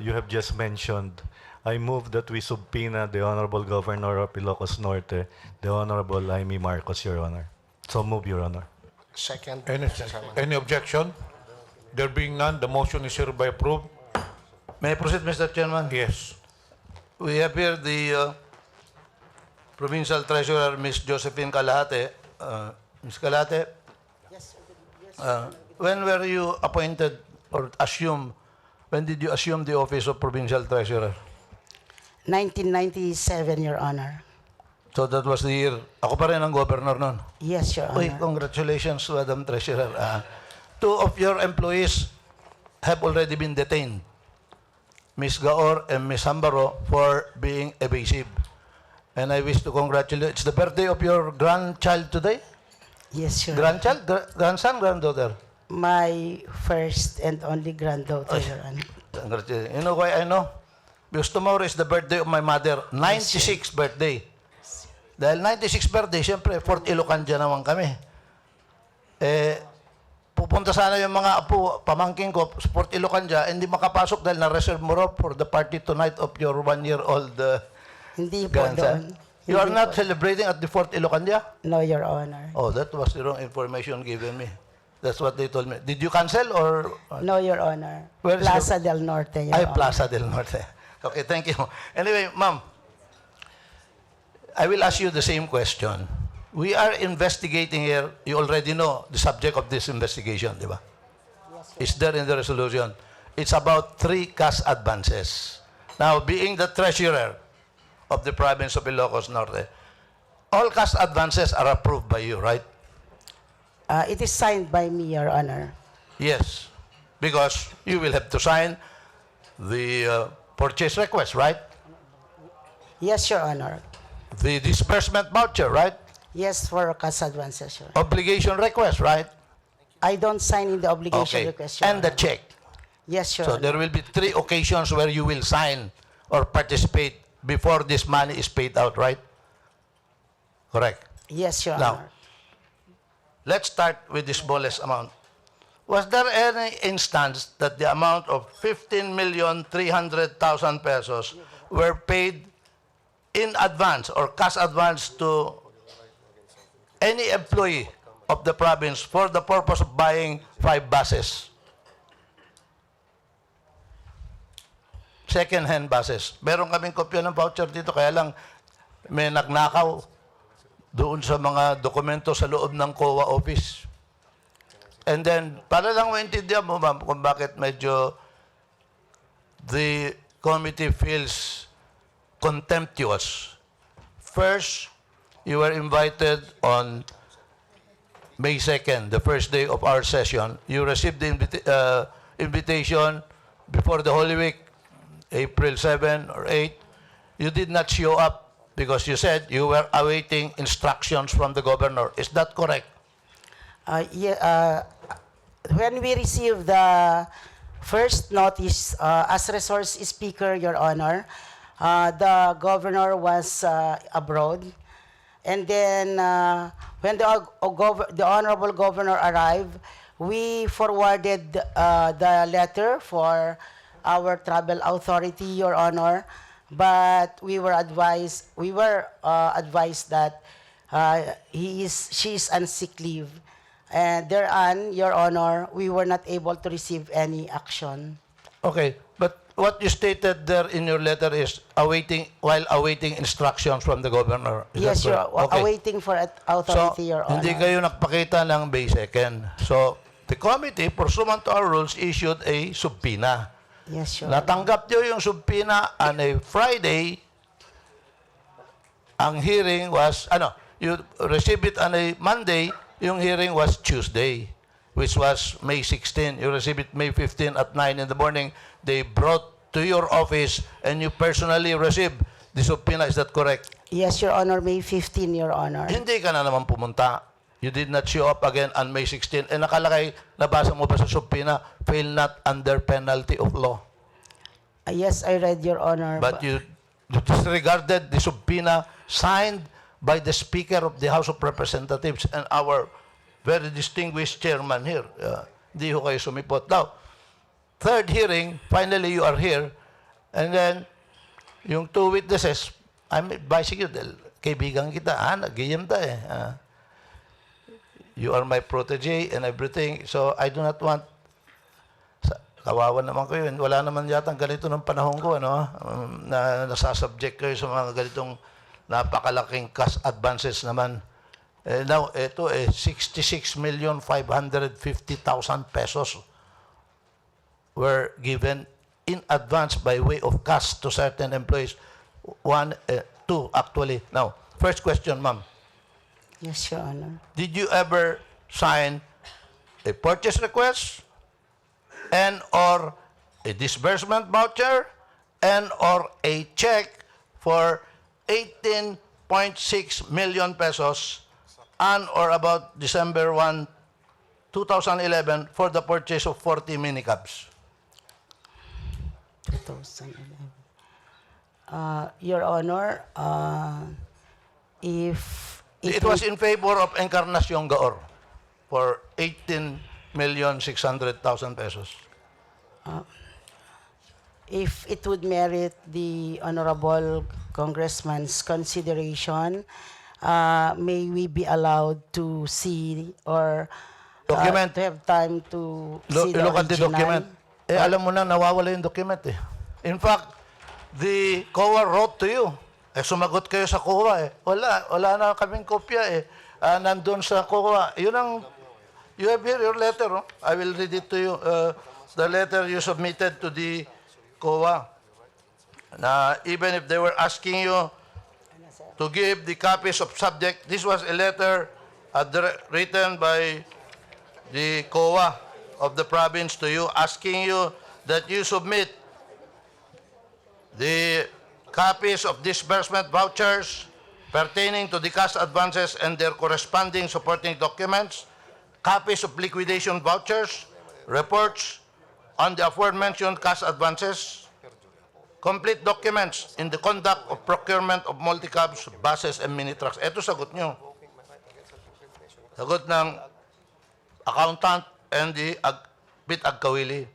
you have just mentioned, I move that we subpoena the Honorable Governor of Ilocos Norte, the Honorable Jaime Marcos, Your Honor. So move, Your Honor. Second, Any, Mr. Chairman. any objection? There being none, the motion is hereby approved. May I proceed, Mr. Chairman? Yes. We have here the Provincial Treasurer, Ms. Josephine Calahate. Ms. Calahate? Yes. When were you appointed or when did you assume the office of Provincial Treasurer? 1997, Your Honor. So that was the year, ako pa rin ang governor nun. Yes, Your Uy, Honor. congratulations, Madam Treasurer. Two of your employees have already been detained, Ms. Gaor and Ms. Hambaro, for being evasive. And I wish to congratulate. It's the birthday of your grandchild today? Yes, Your Honor. Grandchild? Grandson? Granddaughter? My first and only granddaughter, Your Honor. Congratulations. You know why I know? Because tomorrow is the birthday of my mother. 96th birthday. Dahil 96th birthday, siyempre, Fort Ilocos naman kami. Pupunta sana yung mga apo, pamangking ko, sa Fort Ilocos, hindi makapasok dahil na-reserve mo raw for the party tonight of your 1-year-old Hindi po doon. grandson. You are Hindi not po. celebrating at the Fort Ilocos? No, Your Honor. Oh, that was the wrong information given me. That's what they told me. Did you cancel or? No, Your Honor. Where is Plaza del Norte, Your Ay, Honor. Plaza del Norte. Okay, thank you. Anyway, ma'am, I will ask you the same question. We are investigating here. You already know the subject of this investigation, di ba? It's there in the resolution. It's about 3 cash advances. Now, being the treasurer of the province of Ilocos Norte, all cash advances are approved by you, right? It is signed by me, Your Honor. Yes, because you will have to sign the purchase request, right? Yes, Your Honor. The disbursement voucher, right? Yes, for cash advances, Your Honor. Obligation request, right? I don't sign in the obligation Okay. request, Your And the Honor. check. Yes, Your So Honor. there will be 3 occasions where you will sign or participate before this money is paid out, right? Correct. Yes, Your Now, Honor. let's start with the smallest amount. Was there any instance that the amount of 15,300,000 pesos were paid in advance or cash advance to any employee of the province for the purpose of buying 5 buses? Second-hand buses. Meron kaming kopya ng voucher dito, kaya lang may nagnakaw doon sa mga dokumento sa loob ng COA office. And then, para lang maintindihan mo, ma'am, kung bakit medyo the committee feels contemptuous. First, you were invited on May 2nd, the first day of our session. You received the invitation before the Holy Week, April 7 or 8. You did not show up because you said you were awaiting instructions from the governor. Is that correct? When we received the First notice, as resource speaker, Your Honor, the governor was abroad. And then when the honorable governor arrived, we forwarded the letter for our travel authority, Your Honor. But we were advised that she is on sick leave. And thereon, Your Honor, we were not able to receive any action. Okay, but what you stated there in your letter is while awaiting instructions from the governor. Is Yes, that Your correct? Okay. awaiting for authority, Your Honor. Hindi kayo nagpakita ng May 2nd. So, the committee, pursuant to our rules, issued a subpoena. Yes, Your Honor. Natanggap nyo yung subpoena on a Friday. Ang hearing was, you received it on a Monday, yung hearing was Tuesday, which was May 16. You received it May 15 at 9 in the morning. They brought to your office and you personally received the subpoena. Is that correct? Yes, Your Honor, May 15, Your Honor. Hindi ka na naman pumunta. You did not show up again on May 16. And nakalagay, nabasa mo ba sa subpoena, fail not under penalty of law. Yes, I read, Your Honor. But you disregarded the subpoena signed by the Speaker of the House of Representatives and our very distinguished chairman here. Hindi ho kayo sumipot. Now, third hearing, finally you are here, and then yung two witnesses, I'm advising you, dahil kaibigan kita, nag-iyam ta eh. You are my protege and everything, so I do not want, kawawa naman kayo, wala naman yata ganito ng panahon ko, na nasasubject kayo sa mga ganitong napakalaking cash advances naman. Now, ito 66,550,000 pesos were given in advance by way of cash to certain employees. Two actually. Now, first question, ma'am. Yes, Your Honor. Did you ever sign a purchase request and or a disbursement voucher and or a check for 18.6 million pesos on or about December 1, 2011 for the purchase of 40 minicabs? 2011. Your Honor, if It was in favor of Encarnacion Gaor for 18,600,000 pesos. If it would merit the honorable congressman's consideration, may we be allowed to see or Document. to have time to see the Look at the original? document. Alam mo na, nawawala yung document eh. In fact, the COA wrote to you. Sumagot kayo sa COA eh. Wala na kaming kopya eh. Nandun sa COA. Yun ang, you have here your letter. Oh? I will read it to you. The letter you submitted to the COA. Na even if they were asking you to give the copies of subject, this was a letter written by the COA of the province to you, asking you that you submit the copies of disbursement vouchers pertaining to the cash advances and their corresponding supporting documents, copies of liquidation vouchers, reports on the aforementioned cash advances, complete documents in the conduct of procurement of multi-cabs, buses, and mini-trucks. Ito sagot nyo. Sagot ng accountant and the Bit Agkawili.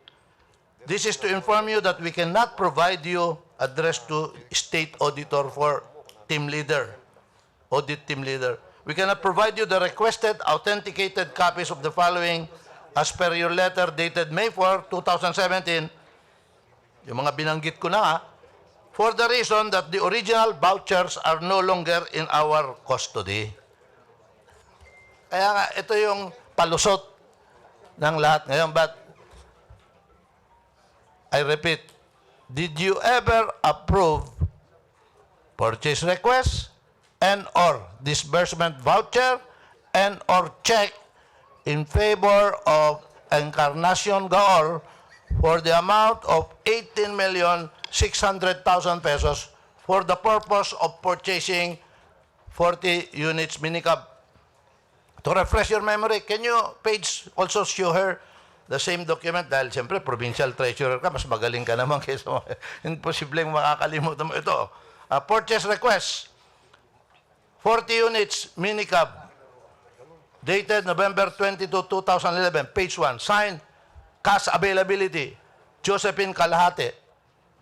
This is to inform you that we cannot provide you address to state auditor for team leader, audit team leader. We cannot provide you the requested authenticated copies of the following as per your letter dated May 4, 2017. Yung mga binanggit ko na for the reason that the original vouchers are no longer in our custody. Kaya nga, ito yung palusot ng lahat ngayon. But, I repeat, did you ever approve purchase request and or disbursement voucher and or check in favor of Encarnacion Gaor for the amount of 18,600,000 pesos for the purpose of purchasing 40 units minicab? To refresh your memory, can you, Paige, also show her the same document dahil siyempre provincial treasurer ka, mas magaling ka naman kaysa imposibleng makakalimutan mo ito. Purchase request, 40 units, minicab, dated November 22, 2011, page 1, signed, cash availability, Josephine Kalahate,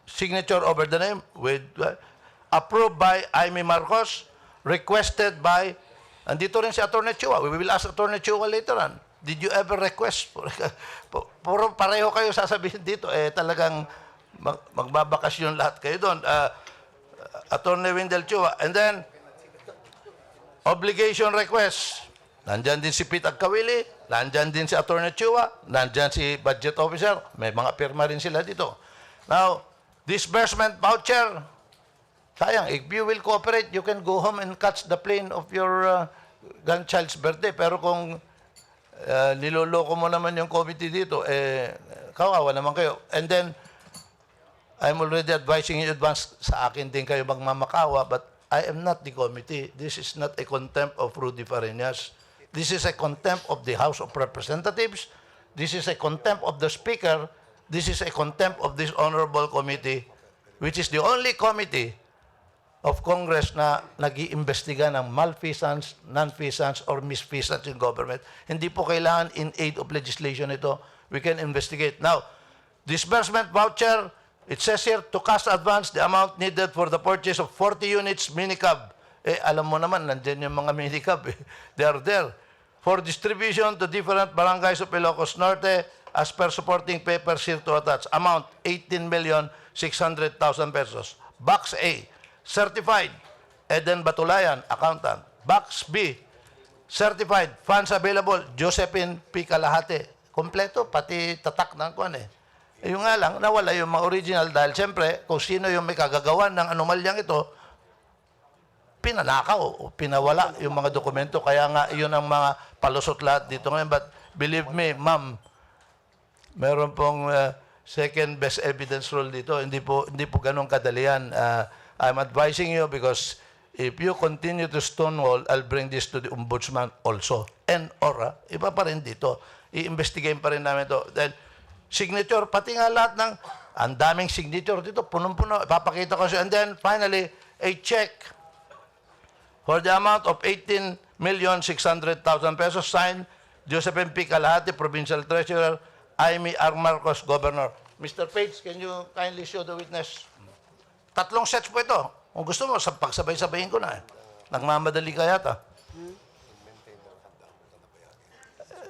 signature over the name, with approved by Amy Marcos, requested by, andito rin si Attorney Chua. We will ask Attorney Chua later on. Did you ever request? Puro pareho kayo sasabihin dito. Talagang magbabakasyon lahat kayo doon. Attorney Wendell Chua. And then, obligation request. Nandyan din si Pete Agkawili. Nandyan din si Attorney Chua. Nandyan si Budget Officer. May mga pirma rin sila dito. Now, disbursement voucher. Sayang, if you will cooperate, you can go home and catch the plane of your grandchild's birthday. Pero kung niloloko mo naman yung committee dito, kawawa naman kayo. And then, I'm already advising you in advance, sa akin din kayo magmamakawa, but I am not the committee. This is not a contempt of Rudy Fariñas. This is a contempt of the House of Representatives. This is a contempt of the Speaker. This is a contempt of this honorable committee, which is the only committee of Congress na nag-iimbestiga ng malfeasance, non-feasance, or misfeasance in government. Hindi po kailangan in aid of legislation ito. We can investigate. Now, disbursement voucher, it says here, to cash advance the amount needed for the purchase of 40 units minicab. Alam mo naman, nandiyan yung mga minicab. They are there. For distribution to different barangays of Ilocos Norte, as per supporting papers here to attach. Amount, 18,600,000 pesos. Box A, certified, Eden Batulayan, accountant. Box B, certified, funds available, Josephine P. Kalahate. Kompleto, pati tatak ng kuwan yung nga lang, nawala yung mga original dahil siyempre, kung sino yung may kagagawan ng anomalyang ito, pinanakaw o pinawala yung mga dokumento. Kaya nga, yun ang mga palusot lahat dito ngayon. But believe me, ma'am, meron pong second best evidence rule dito. Hindi po ganun kadalian. I'm advising you because if you continue to stonewall, I'll bring this to the ombudsman also. And or, iba pa rin dito. I-investigate pa rin namin ito. Then, signature, pati nga lahat ng, ang daming signature dito, punong-puno. Ipapakita ko siya. And then, finally, a check for the amount of 18,600,000 pesos signed, Josephine P. Kalahati, Provincial Treasurer, Amy R. Marcos, Governor. Mr. Page, can you kindly show the witness? 3 sets po ito. Kung gusto mo, pagsabay-sabayin ko na. Nagmamadali ka yata.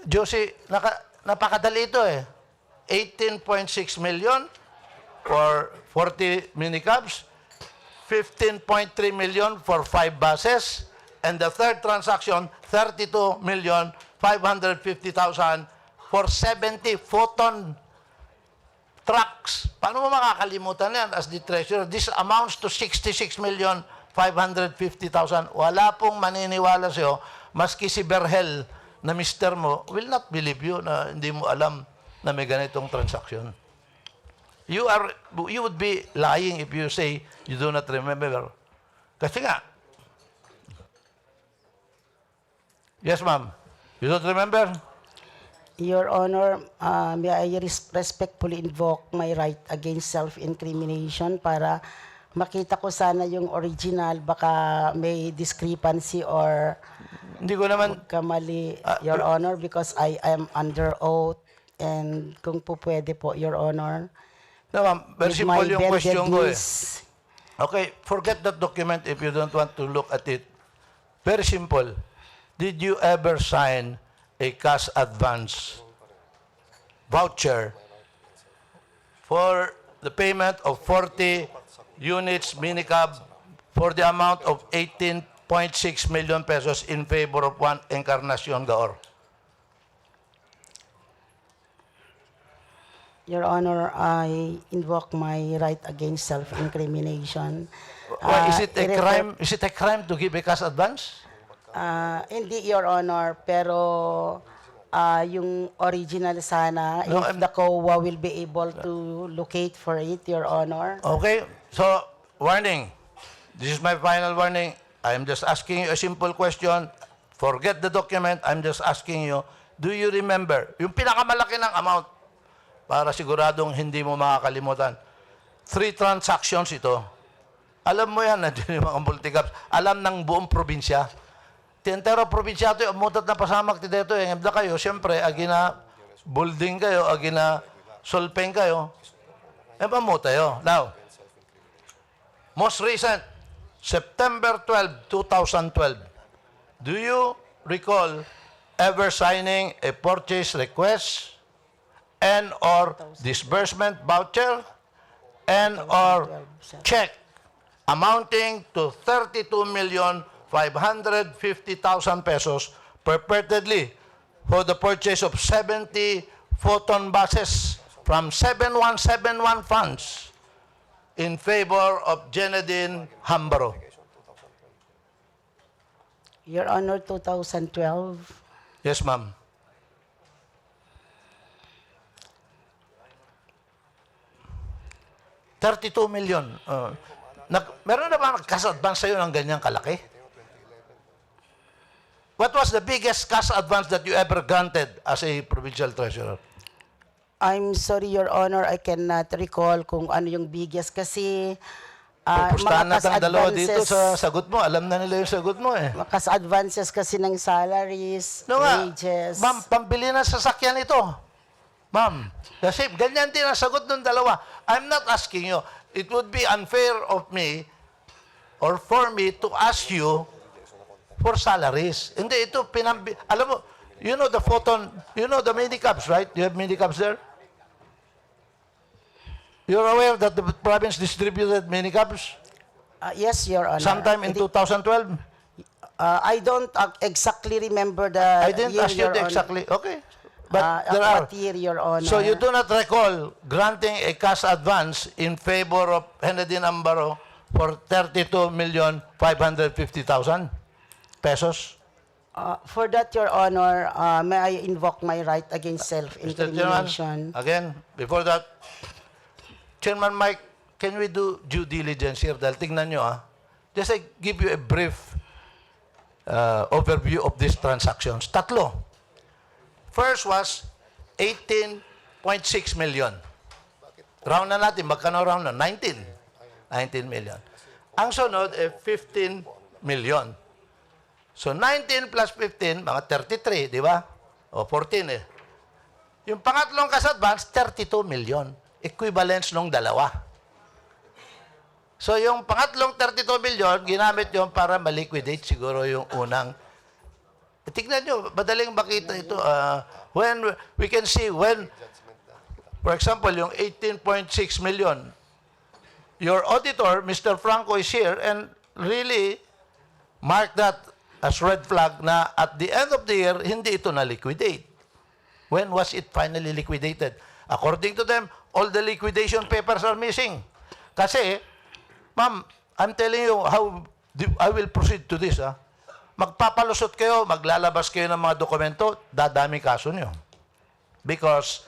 Josie, napakadali ito 18.6 million for 40 minicabs, 15.3 million for 5 buses, and the third transaction, 32,550,000 for 70 photon trucks. Paano mo makakalimutan yan as the treasurer? This amounts to 66,550,000. Wala pong maniniwala sa'yo, maski si Berhel na mister mo, will not believe you na hindi mo alam na may ganitong transaction. You would be lying if you say you do not remember. Kasi nga, yes ma'am, you don't remember? Your Honor, may I respectfully invoke my right against self-incrimination para makita ko sana yung original, baka may discrepancy or Hindi ko naman, kamali, Your Honor, because I am under oath and kung po pwede po, Your Honor. no ma'am, very with my simple yung question ko bendedness. Okay, forget that document if you don't want to look at it. Very simple. Did you ever sign a cash advance voucher for the payment of 40 units minicab for the amount of 18.6 million pesos in favor of one Encarnacion Gaor? Your Honor, I invoke my right against self-incrimination. Why, is it a I refer- crime? Is it a crime to give a cash advance? Hindi, Your Honor, pero yung original sana, No, if the COA will be able to locate for it, Your Honor. Okay, so warning. This is my final warning. I am just asking you a simple question. Forget the document. I'm just asking you, Do you remember? Yung pinakamalaki ng amount, para siguradong hindi mo makakalimutan. 3 transactions ito. Alam mo yan, nandiyan yung mga multi-caps. Alam ng buong probinsya. Tiyentero probinsya ito, umutot na pasamak ti dito. Yung ebda kayo, siyempre, agina building kayo, agina solpeng kayo. Mamuta yun. Now, most recent, September 12, 2012. Do you recall ever signing a purchase request and or disbursement voucher and or check amounting to 32,550,000 pesos purportedly for the purchase of 70 photon buses from 7171 funds in favor of Jenedine Hambaro? Your Honor, 2012. Yes, ma'am. $32 million. Meron na ba cash advance sa'yo ng ganyang kalaki? What was the biggest cash advance that you ever granted as a provincial treasurer? I'm sorry, Your Honor, I cannot recall kung ano yung biggest kasi Pupustahan mga natin ang dalawa dito advances, sa sagot mo. Alam na nila yung sagot mo eh. Makas advances kasi ng salaries, No nga, wages. ma'am, pambili ng sasakyan ito. Ma'am, kasi ganyan din ang sagot ng dalawa. I'm not asking you. It would be unfair of me or for me to ask you for salaries. Hindi, ito alam mo, you know the photon, you know the minicabs, right? You have minicabs there? You're aware that the province distributed minicabs Yes, Your Honor. sometime in 2012? I don't exactly remember the I didn't year, ask you Your Honor. exactly. Okay. But there are. What year, Your Honor? So you do not recall granting a cash advance in favor of Jenedine Hambaro for 32,550,000 pesos? For that, Your Honor, may I invoke my right against Mr. Chairman, self-incrimination? again, before that, Chairman Mike, can we do due diligence here? Dahil tingnan nyo just I give you a brief overview of these transactions. Tatlo. First was 18.6 million. Round na natin. Magkano round na? 19 million. Ang sunod, 15 million. So, 19 plus 15, mga 33, di ba? O, 14 eh. Yung pangatlong cash advance, 32 million. Equivalence nung dalawa. So, yung pangatlong 32 million, ginamit yung para maliquidate siguro yung unang. Tignan nyo, madaling makita ito. When we can see when, for example, yung 18.6 million, your auditor, Mr. Franco, is here and really mark that as red flag na at the end of the year, hindi ito na-liquidate. When was it finally liquidated? According to them, all the liquidation papers are missing. Kasi, ma'am, I'm telling you how I will proceed to this. Magpapalusot kayo, maglalabas kayo ng mga dokumento, dadami kaso nyo. Because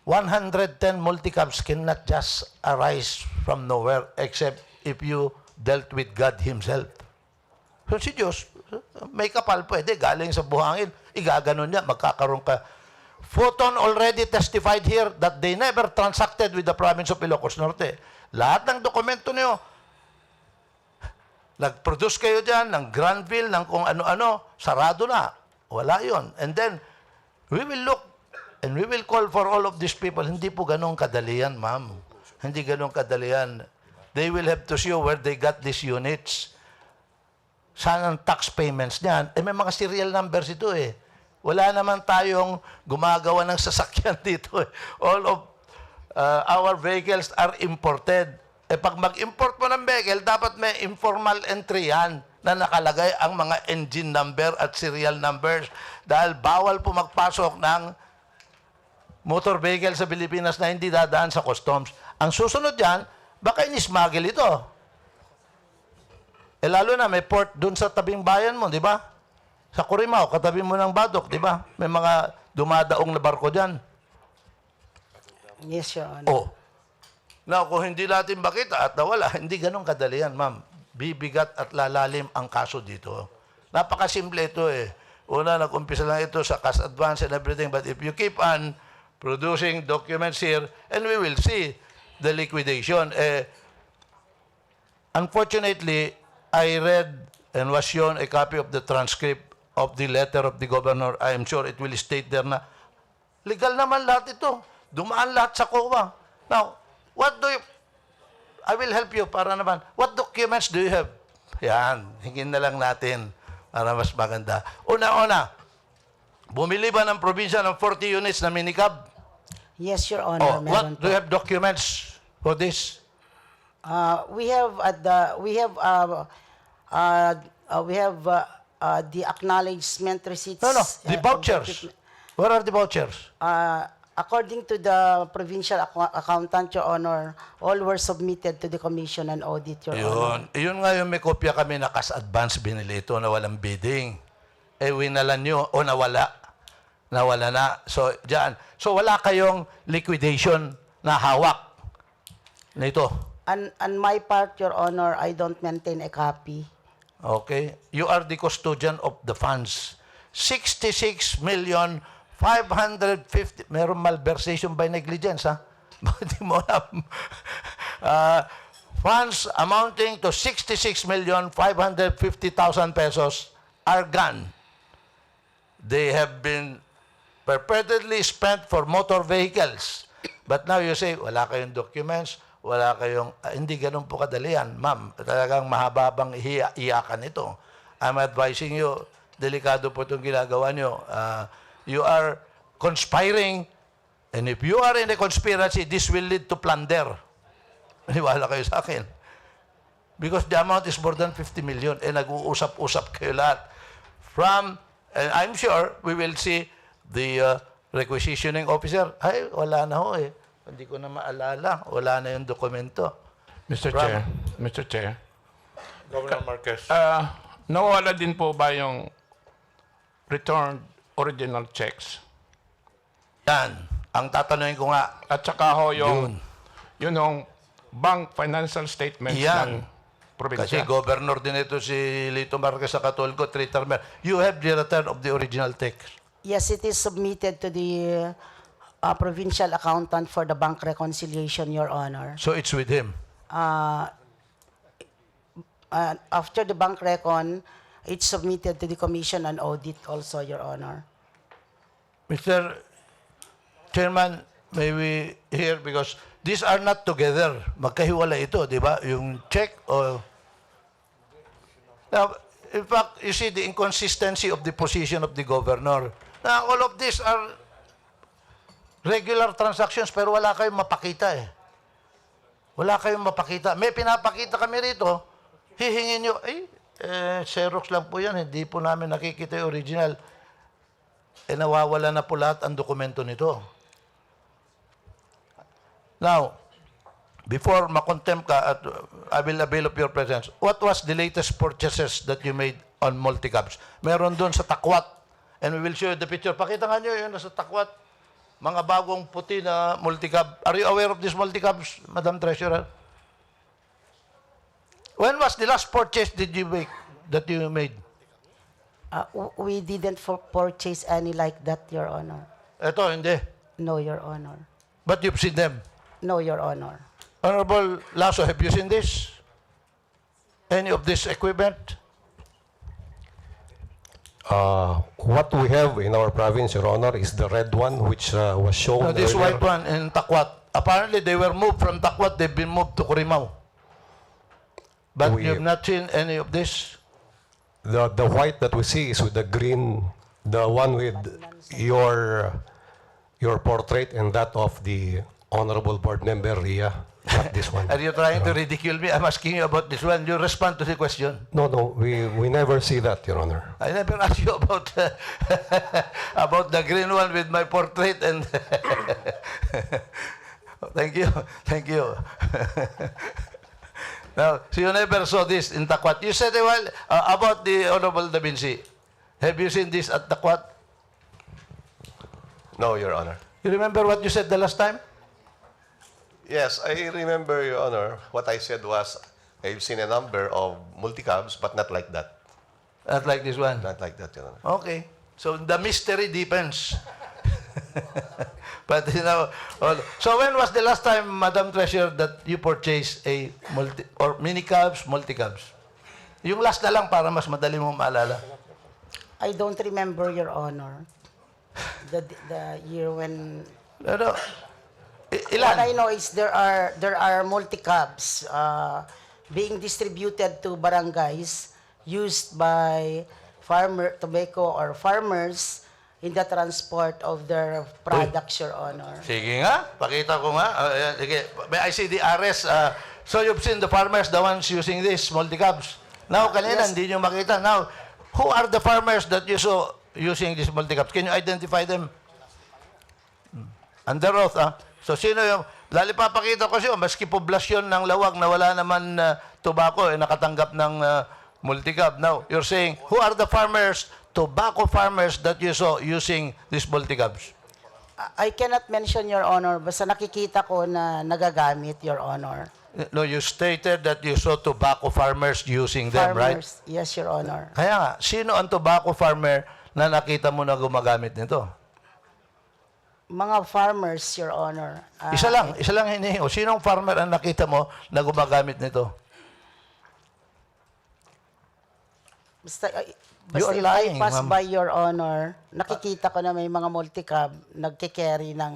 110 multicabs cannot just arise from nowhere except if you dealt with God Himself. So si Diyos, may kapal pwede, galing sa buhangin, igaganon niya, magkakaroon ka. Photon already testified here that they never transacted with the province of Ilocos Norte. Lahat ng dokumento niyo, nag-produce kayo dyan ng Granville, ng kung ano-ano, sarado na. Wala yon. And then, we will look and we will call for all of these people. Hindi po ganun kadalian, ma'am. Hindi ganun kadalian. They will have to show where they got these units. Saan ang tax payments niyan? May mga serial numbers ito eh. Wala naman tayong gumagawa ng sasakyan dito eh. All of our vehicles are imported. Pag mag-import mo ng vehicle, dapat may informal entry yan na nakalagay ang mga engine number at serial numbers. Dahil bawal po magpasok ng motor vehicle sa Pilipinas na hindi dadaan sa customs. Ang susunod yan, baka in-smuggle ito. Lalo na may port dun sa tabing bayan mo, di ba? Sa Corimao, katabi mo ng Badok, di ba? May mga dumadaong na barko dyan. Yes, Your Honor. Oh. Now, kung hindi natin makita at nawala, hindi ganun kadali yan, ma'am. Bibigat at lalalim ang kaso dito. Napakasimple ito eh. Una, nag-umpisa lang ito sa cash advance and everything. But if you keep on producing documents here, and we will see the liquidation. Unfortunately, I read and was shown a copy of the transcript of the letter of the governor. I am sure it will state there na legal naman lahat ito. Dumaan lahat sa COA. Now, what do you... I will help you para naman. What documents do you have? Yan, hingin na lang natin para mas maganda. Una-una, bumili ba ng probinsya ng 40 units na minicab? Yes, Your Honor. Oh, meron what do you po. have documents for this? We have the acknowledgement receipts. No, the of vouchers. Where are the vouchers? According to the provincial accountant, Your Honor, all were submitted to the Commission on Audit, Your Honor. Yun nga yung may kopya kami na cash advance binili ito na walang bidding. Winalan nyo o nawala. Nawala na. So, dyan. So, wala kayong liquidation na hawak nito. On my part, Your Honor, I don't maintain a copy. Okay? You are the custodian of the funds. 66,550,000. Meron malversation by negligence, ha? Hindi mo alam. Funds amounting to 66,550,000 pesos are gone. They have been perpetually spent for motor vehicles. But now you say, wala kayong documents, wala kayong... hindi ganun po kadali yan, ma'am. Talagang mahababang iyakan ito. I'm advising you, delikado po itong ginagawa nyo. You are conspiring, and if you are in a conspiracy, this will lead to plunder. Maniwala kayo sa akin. Because the amount is more than 50 million, nag-uusap-usap kayo lahat. And I'm sure we will see the requisitioning officer. Ay, wala na ho eh. Hindi ko na maalala. Wala na yung dokumento. Mr. Chair, Governor Marquez. nawawala din po ba yung returned original checks? Yan. Ang tatanungin ko nga, At saka ho yung bank financial statements Yan. ng probinsya. kasi governor din ito si Lito Marquez sa Katolco, 3-termer. You have the return of the original text. Yes, it is submitted to the provincial accountant for the bank reconciliation, Your Honor. So it's with him. After the bank recon, it's submitted to the Commission on Audit also, Your Honor. Mr. Chairman, may we hear, because these are not together. Magkahiwala ito, di ba? Yung check o... Now, in fact, you see the inconsistency of the position of the governor. Now, all of these are regular transactions pero wala kayong mapakita eh. Wala kayong mapakita. May pinapakita kami rito, hihingin nyo, Xerox lang po yan, hindi po namin nakikita yung original. Nawawala na po lahat ang dokumento nito. Now, before makontempt ka, at I will avail of your presence, what was the latest purchases that you made on multicabs? Meron doon sa Takwat. And we will show you the picture. Pakita nga nyo yun sa Takwat. Mga bagong puti na multicab. Are you aware of these multicabs, Madam Treasurer? When was the last purchase that you made? We didn't purchase any like that, Your Honor. Ito, hindi. No, Your Honor. But you've seen them. No, Your Honor. Honorable Lasso, have you seen this? Any of this equipment? What we have in our province, Your Honor, is the red one, which was shown No, this earlier. white one in Takwat. Apparently, they were moved from Takwat. They've been moved to Corimao. But We- you've not seen any of this? The white that we see is with the green, the one with your portrait and that of the Honorable Board Member Ria, not this one. Are you trying to ridicule me? I'm asking you about this one. You respond to the question. No, we never see that, Your Honor. I never asked you about about the green one with my portrait and thank you. Now, so you never saw this in Takwat. You said a while about the Honorable Da Vinci. Have you seen this at Takwat? No, Your Honor. You remember what you said the last time? Yes, I remember, Your Honor. What I said was, I've seen a number of multicabs, but not like that. Not like this one. Not like that, Your Honor. Okay. So the mystery deepens. But you know, so when was the last time, Madam Treasurer, that you purchased a mini cabs, multi cabs? Yung last na lang para mas madali mo maalala. I don't remember, Your Honor, the year when... Pero, What ilan? I know is there are multi-cabs being distributed to barangays used by tobacco or farmers in the transport of their products, Your Honor. Sige nga, pakita ko nga. Ayan, sige. May I see the RS. So you've seen the farmers, the ones using this multi-cabs. Now, kanina, Yes. hindi nyo makita. Now, who are the farmers that you saw using these multi-cabs? Can you identify them? Under oath, So, sino yung... Lali papakita ko siya, maski poblasyon ng lawag na wala naman tobacco, nakatanggap ng multi-cab. Now, you're saying, who are the farmers, tobacco farmers that you saw using these multi-cabs? I cannot mention, Your Honor, basta nakikita ko na nagagamit, Your Honor. No, you stated that you saw tobacco farmers using them, right? Farmers, yes, Your Honor. Kaya nga, sino ang tobacco farmer na nakita mo na gumagamit nito? Mga farmers, Your Honor. Isa lang hinihingi. O sinong farmer ang nakita mo na gumagamit nito? Basta, You are if lying, I pass ma'am. by, Your Honor, nakikita ko na may mga multi-cab nagkikerry ng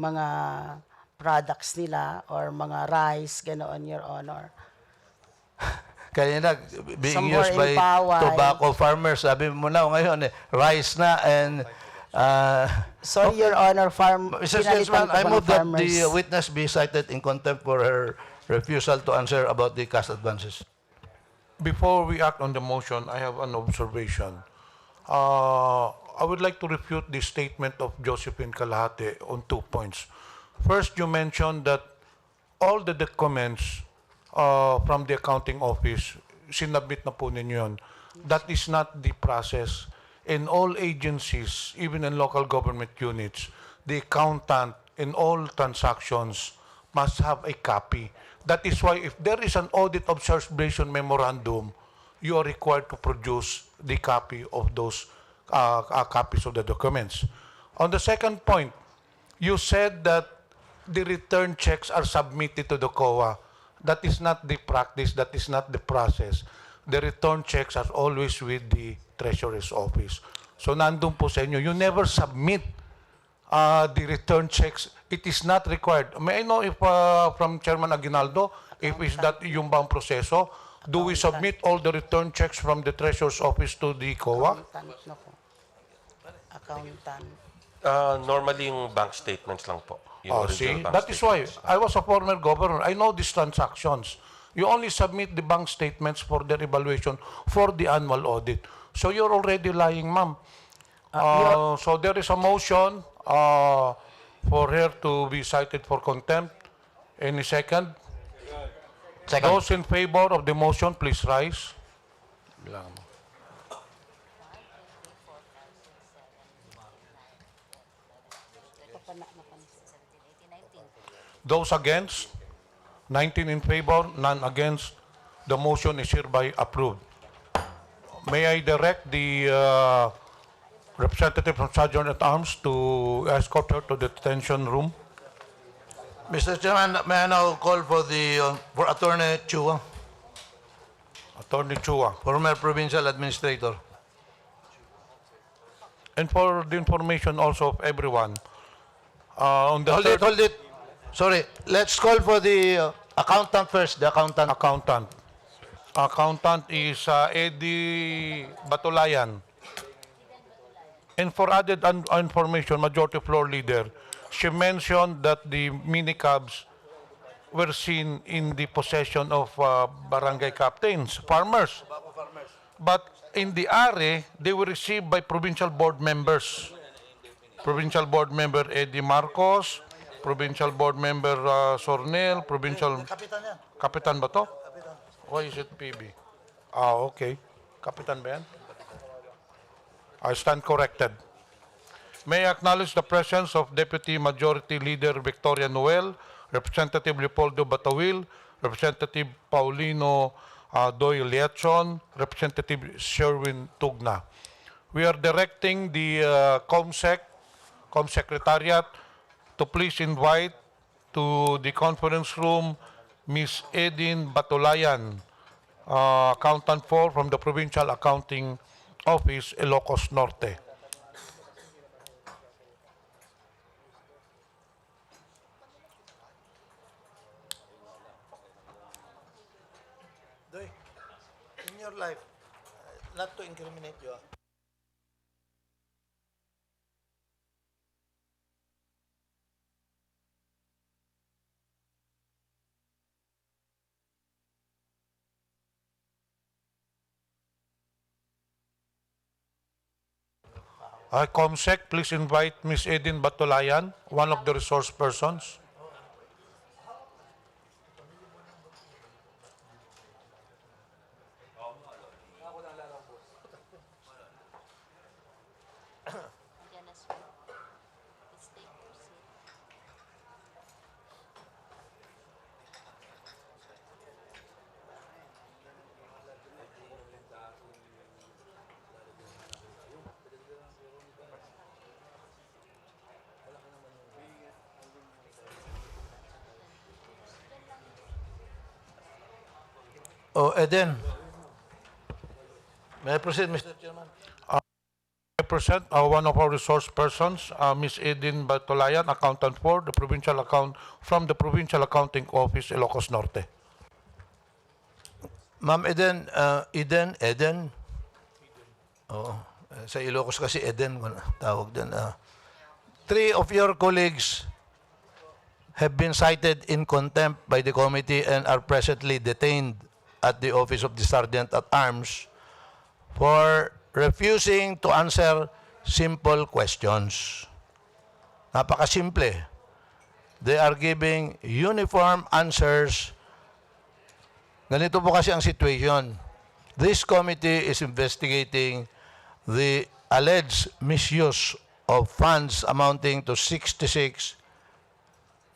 mga products nila or mga rice, ganoon, Your Honor. Kanina, being Somewhere used in by Paway. tobacco farmers, sabi mo na ngayon, rice na and... Sorry, Your Honor, Mr. Spokesman, I move that the witness be cited in contempt for her refusal to answer about the cash advances. Before we act on the motion, I have an observation. I would like to refute the statement of Josephine Calahate on 2 points. First, you mentioned that all the documents from the accounting office, sinabit na po ninyo yun. That is not the process. In all agencies, even in local government units, the accountant in all transactions must have a copy. That is why if there is an audit observation memorandum, you are required to produce the copy of those copies of the documents. On the second point, you said that the return checks are submitted to the COA. That is not the practice, that is not the process. The return checks are always with the Treasurer's Office. So nandun po sa inyo, you never submit the return checks. It is not required. May I know if from Chairman Aguinaldo, if is that yung bang proseso? Do we submit all the return checks from the Treasurer's Office to the COA? Accountant. Normally yung bank statements lang po. Yung Oh, original see, bank that is why statements. I was a former governor. I know these transactions. You only submit the bank statements for their evaluation for the annual audit. So you're already lying, ma'am. So there is a motion for her to be cited for contempt. Any second? Second. Those in favor of the motion, please rise. Those against? 19 in favor, none against. The motion is hereby approved. May I direct the representative from Sergeant at Arms to escort her to the detention room? Mr. Chairman, may I now call for the for Attorney Chua, Attorney Chua. former provincial administrator. And for the information also of everyone, on the Hold it. Sorry, let's call for the accountant first, the accountant. accountant. Accountant is Eddie Batulayan. And for added information, Majority Floor Leader, she mentioned that the minicabs were seen in the possession of barangay captains, farmers. But in the ARE, they were received by provincial board members. Provincial board member Eddie Marcos, provincial board member Sornel, provincial... Kapitan ba to? Why is it PB? Okay. Kapitan ba yan? I stand corrected. May I acknowledge the presence of Deputy Majority Leader Victoria Noel, Representative Leopoldo Batawil, Representative Paulino Doy Liachon, Representative Sherwin Tugna. we are directing the Com Secretariat to please invite to the conference room Ms. Edin Batulayan, Accountant 4 from the Provincial Accounting Office, Ilocos Norte. In your life, not to incriminate you. Comsec, please invite Ms. Edin Batulayan, one of the resource persons. Oh, Eden. May I proceed, Mr. Chairman? Present one of our resource persons, Ms. Edin Batulayan, Accountant 4, the Provincial Account from the Provincial Accounting Office, Ilocos Norte. Ma'am Eden, Eden. Oo. Sa Ilocos kasi Eden, tawag din. Three of your colleagues have been cited in contempt by the committee and are presently detained at the Office of the Sergeant at Arms for refusing to answer simple questions. Napakasimple. They are giving uniform answers. Ganito po kasi ang situation. This committee is investigating the alleged misuse of funds amounting to 66,550,000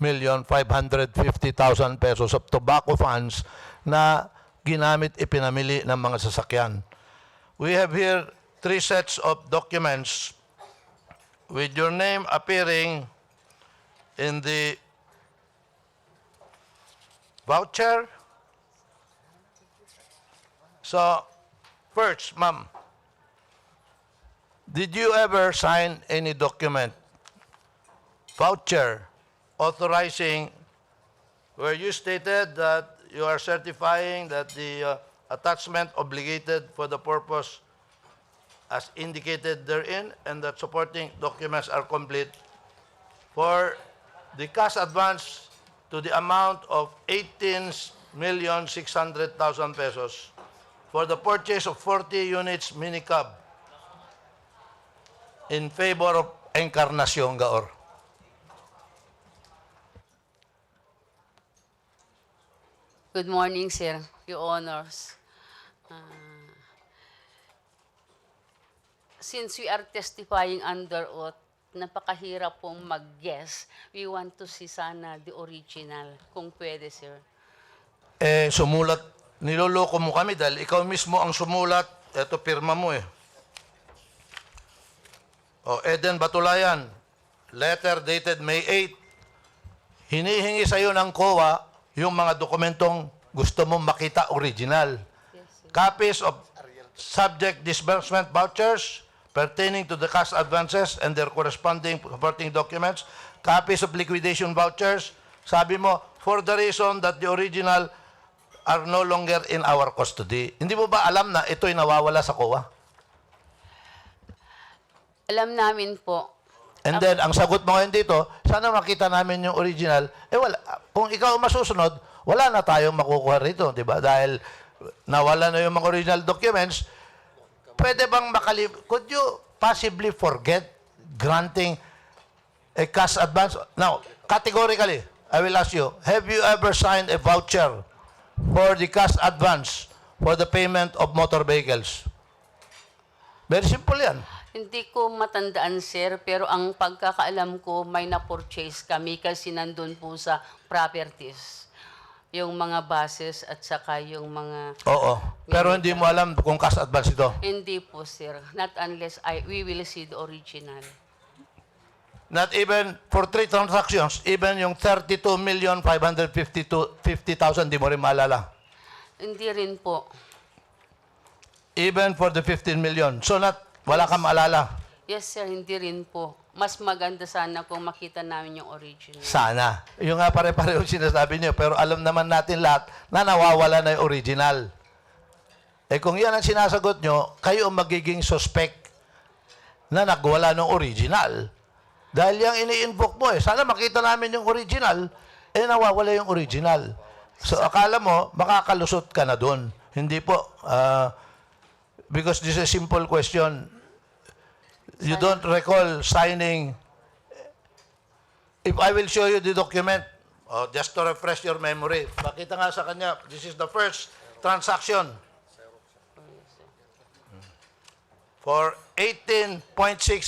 pesos of tobacco funds na ginamit ipinamili ng mga sasakyan. We have here 3 sets of documents with your name appearing in the voucher. So, first, ma'am, did you ever sign any document, voucher, authorizing where you stated that you are certifying that the attachment obligated for the purpose as indicated therein and that supporting documents are complete for the cash advance to the amount of 18,600,000 pesos for the purchase of 40 units minicab in favor of Encarnacion Gaor. Good morning, sir, Your Honors. Since we are testifying under oath, napakahirap pong mag-guess. We want to see sana the original, kung pwede, sir. Sumulat, niloloko mo kami dahil ikaw mismo ang sumulat. Ito, pirma mo eh. Eden Batulayan, letter dated May 8. Hinihingi sa'yo ng COA yung mga dokumentong gusto mong makita original. Copies of subject disbursement vouchers pertaining to the cash advances and their corresponding supporting documents, copies of liquidation vouchers. Sabi mo, for the reason that the original are no longer in our custody. Hindi mo ba alam na ito'y nawawala sa COA? Alam namin po. And then, ang sagot mo ngayon dito, sana makita namin yung original. Wala. Kung ikaw masusunod, wala na tayong makukuha rito, di ba? Dahil nawala na yung mga original documents. Pwede bang could you possibly forget granting a cash advance? Now, categorically, I will ask you, have you ever signed a voucher for the cash advance for the payment of motor vehicles? Very simple yan. Hindi ko matandaan, sir, pero ang pagkakaalam ko, may na-purchase kami kasi nandun po sa properties. yung mga buses at saka yung mga... Oo. Pero hindi mo alam kung cash advance ito. Hindi po, sir. Not unless we will see the original. Not even for 3 transactions, even yung 32,550,000, di mo rin maalala. Hindi rin po. Even for the 15 million. So wala kang maalala. Yes, sir. Hindi rin po. Mas maganda sana kung makita namin yung original. Sana. Yung nga pare-pareho sinasabi niyo, pero alam naman natin lahat na nawawala na yung original. Eh kung yan ang sinasagot nyo, kayo ang magiging suspect na nagwala ng original. Dahil yung ini-invoke mo sana makita namin yung original, nawawala yung original. So akala mo, makakalusot ka na doon. Hindi po. Because this is a simple question. You don't recall signing. If I will show you the document, just to refresh your memory, pakita nga sa kanya, this is the first transaction for 18.6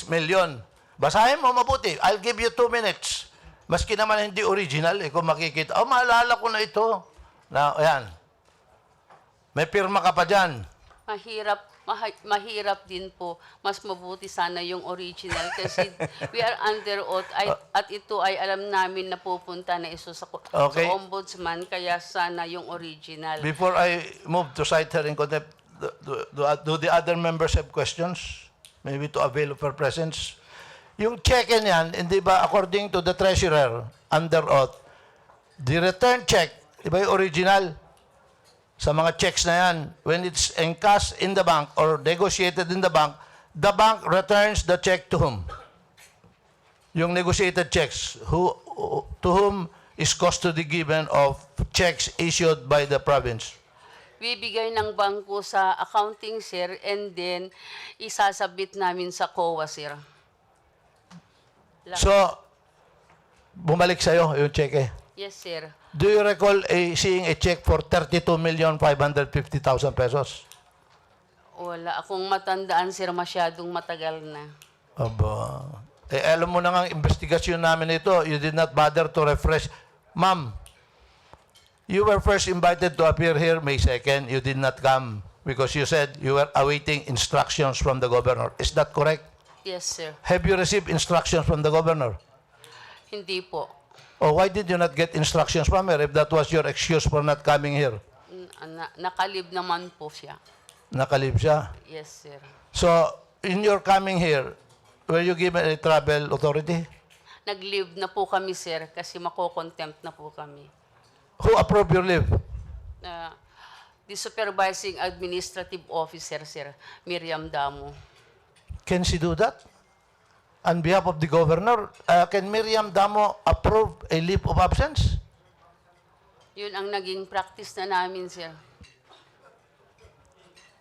million. Basahin mo mabuti. I'll give you 2 minutes. Maski naman hindi original, kung makikita, maalala ko na ito. Na, ayan. May pirma ka pa dyan. Mahirap din po. Mas mabuti sana yung original kasi we are under oath at ito ay alam namin na pupunta na iso sa ombudsman kaya sana yung original. Before I move to cite her in contempt, do the other members have questions? Maybe to avail of her presence? Yung check niyan, hindi ba according to the treasurer under oath, the return check, di ba yung original? Sa mga checks na yan, when it's encashed in the bank or negotiated in the bank returns the check to whom? Yung negotiated checks, to whom is custody given of checks issued by the province? Bibigay ng bangko sa accounting, sir, and then isasabit namin sa COA, sir. So, bumalik sa'yo yung check Yes, sir. Do you recall seeing a check for 32,550,000 pesos? Wala akong matandaan, sir. Masyadong matagal na. Aba. Alam mo na nga ang investigasyon namin ito. You did not bother to refresh. Ma'am, you were first invited to appear here May 2nd. You did not come because you said you were awaiting instructions from the governor. Is that correct? Yes, sir. Have you received instructions from the governor? Hindi po. Or why did you not get instructions from her if that was your excuse for not coming here? Nakalib naman po siya. Nakalib siya? Yes, sir. So, in your coming here, were you given a travel authority? Nag-leave na po kami, sir, kasi mako-contempt na po kami. Who approved your leave? The supervising administrative officer, sir, Miriam Damo. Can she do that? On behalf of the governor, can Miriam Damo approve a leave of absence? Yun ang naging practice na namin, sir.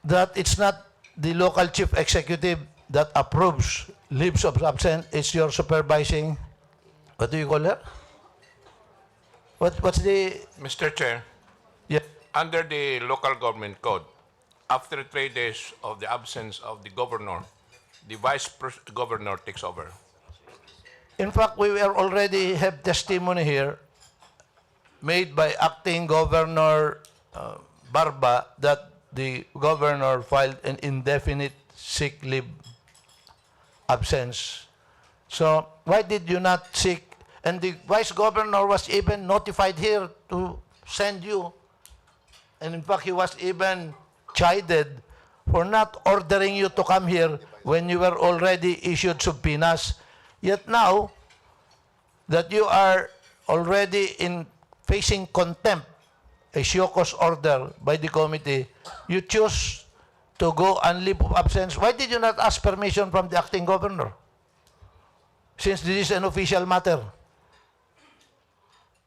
That it's not the local chief executive that approves leaves of absence, it's your supervising, what do you call her? What's the... Mr. Chair, Yeah. under the local government code, after 3 days of the absence of the governor, the governor takes over. In fact, we were already have testimony here made by acting Governor Barba that the governor filed an indefinite sick leave absence. So why did you not seek? And the vice governor was even notified here to send you. And in fact, he was even chided for not ordering you to come here when you were already issued subpoenas. Yet now that you are already facing contempt, a Ilocos order by the committee, you choose to go on leave of absence. Why did you not ask permission from the acting governor? Since this is an official matter.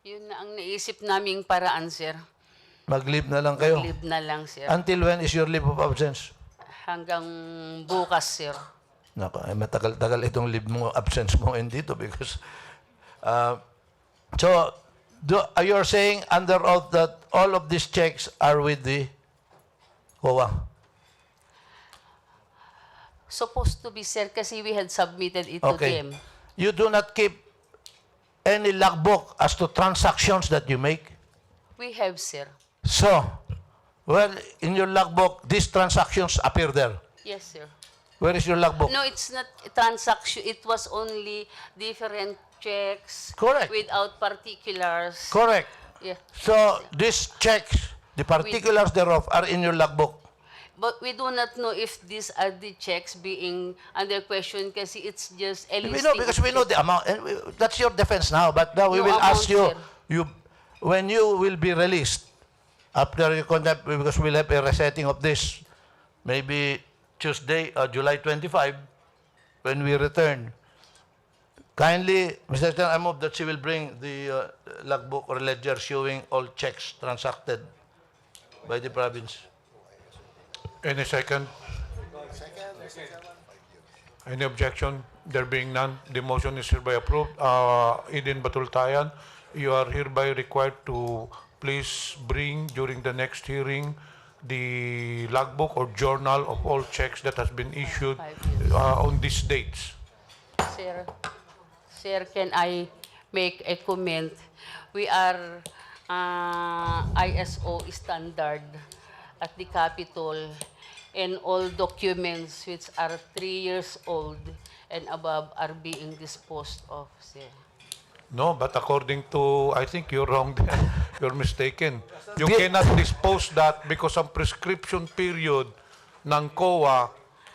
Yun na ang naisip naming paraan, sir. Mag-leave na lang kayo. Leave na lang, sir. Until when is your leave of absence? Hanggang bukas, sir. Naka, matagal-tagal itong leave mo, absence mo dito because so you're saying under oath that all of these checks are with the COA? Supposed to be, sir, kasi we had submitted it to them. You do not keep any logbook as to transactions that you make? We have, sir. So, well, in your logbook, these transactions appear there. Yes, sir. Where is your logbook? No, it's not a transaction. It was only different checks. Correct. Without particulars. Correct. Yeah. So, these checks, the particulars thereof are in your logbook. But we do not know if these are the checks being under question kasi it's just a listing. We know because we know the amount. And that's your defense now. But now we No will ask amount, you, when you will be released after you conduct, because we'll have a resetting of this, maybe Tuesday, July 25, when we return. Kindly, Mr. Chairman, I move that she will bring the logbook or ledger showing all checks transacted by the province. Any second? Any objection? There being none, the motion is hereby approved. Eden Batultayan, you are hereby required to please bring during the next hearing the logbook or journal of all checks that has been issued on these dates. Sir, can I make a comment? We are ISO standard at the Capitol, and all documents which are 3 years old and above are being disposed of, sir. No, but according to, I think you're wrong there. You're mistaken. You cannot dispose that because ang prescription period ng COA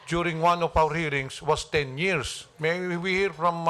during one of our hearings was 10 years. May we hear from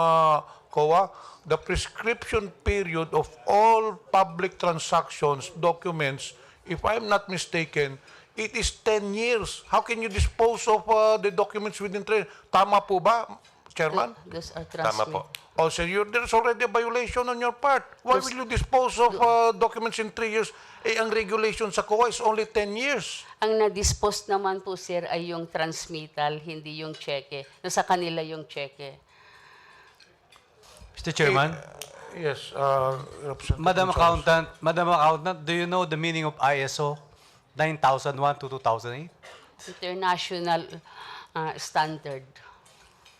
COA? The prescription period of all public transactions, documents, if I'm not mistaken, it is 10 years. How can you dispose of the documents within 3 years? Tama po ba, Chairman? Those are Tama po. Oh, so there's already a violation on your part. Why will you dispose of documents in 3 years? Eh, ang regulation sa COA is only 10 years. Ang na-dispose naman po, sir, ay yung transmittal, hindi yung cheque. Nasa kanila yung cheque. Mr. Chairman, Yes, Representative Madam Gonzales. Accountant, do you know the meaning of ISO 9001 to 2008? International standard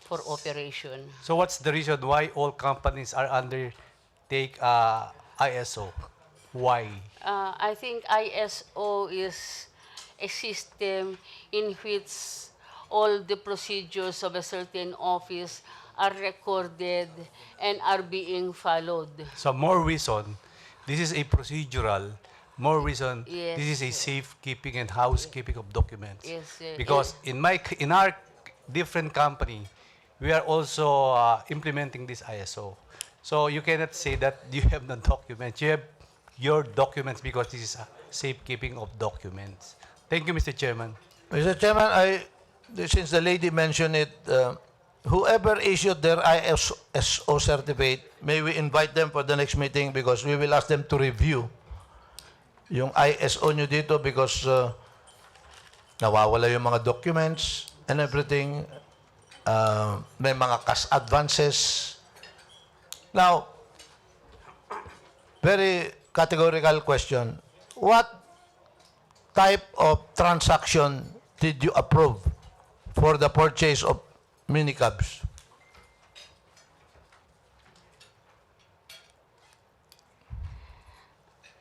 for operation. So what's the reason why all companies are undertake ISO? Why? I think ISO is a system in which all the procedures of a certain office are recorded and are being followed. So more reason, this is a procedural. More reason, Yes. this is a safekeeping and housekeeping of documents. Yes, sir. Because in our different company, we are also implementing this ISO. So you cannot say that you have no documents. You have your documents because this is a safekeeping of documents. Thank you, Mr. Chairman. Mr. Chairman, since the lady mentioned it, whoever issued their ISO certificate, may we invite them for the next meeting because we will ask them to review yung ISO nyo dito because nawawala yung mga documents and everything. May mga cash advances. Now, very categorical question. What type of transaction did you approve for the purchase of minicabs?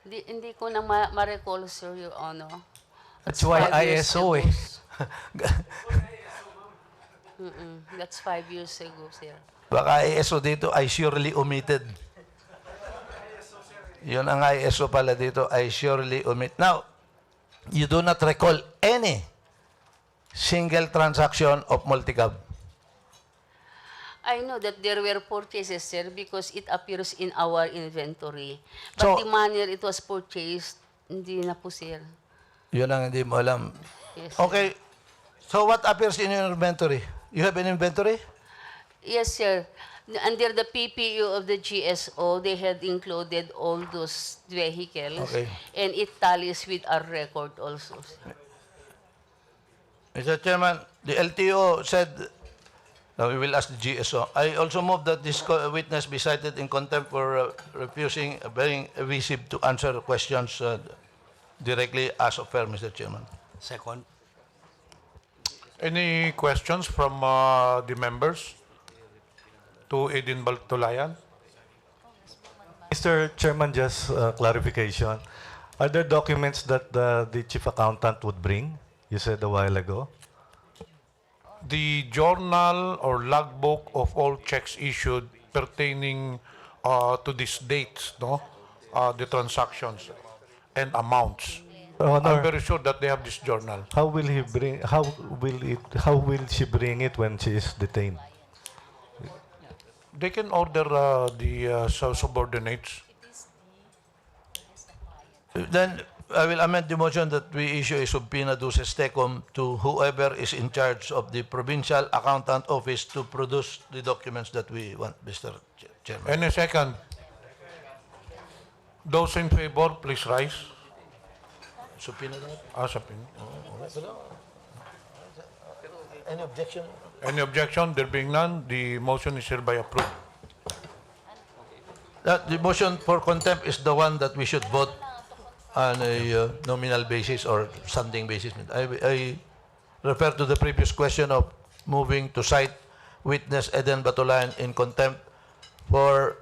Hindi ko na ma-recall, sir, Your Honor. That's why 5 years ISO ago. eh. That's 5 years ago, sir. Baka ISO dito, I surely omitted. Yun ang ISO pala dito, I surely omit. Now, you do not recall any single transaction of multicab. I know that there were purchases, sir, because it appears in our inventory. But So- the manner it was purchased, hindi na po, sir. Yun ang hindi mo alam. Yes, sir. Okay, so what appears in your inventory? You have an inventory? Yes, sir. Under the PPU of the GSO, they had included all those vehicles. Okay. And it tallies with our record also, sir. Mr. Chairman, the LTO said, we will ask the GSO. I also move that this witness be cited in contempt for refusing, being evasive to answer questions directly as of her, Mr. Chairman. Second. Any questions from the members to Eden Baltulayan? Mr. Chairman, just clarification. Are there documents that the chief accountant would bring? You said a while ago. The journal or logbook of all checks issued pertaining to these dates, no? The transactions and amounts. I'm Honor, very sure that they have this journal. how will he bring? How will she bring it when she is detained? They can order the subordinates. Then I will amend the motion that we issue a subpoena duces tecum to whoever is in charge of the provincial accountant office to produce the documents that we want, Mr. Chairman. Any second? Those in favor, please rise. Subpoena that? Sapin. Any objection? Any objection? There being none, the motion is hereby approved. The motion for contempt is the one that we should vote on a nominal basis or standing basis. I refer to the previous question of moving to cite witness Eden Batulan in contempt for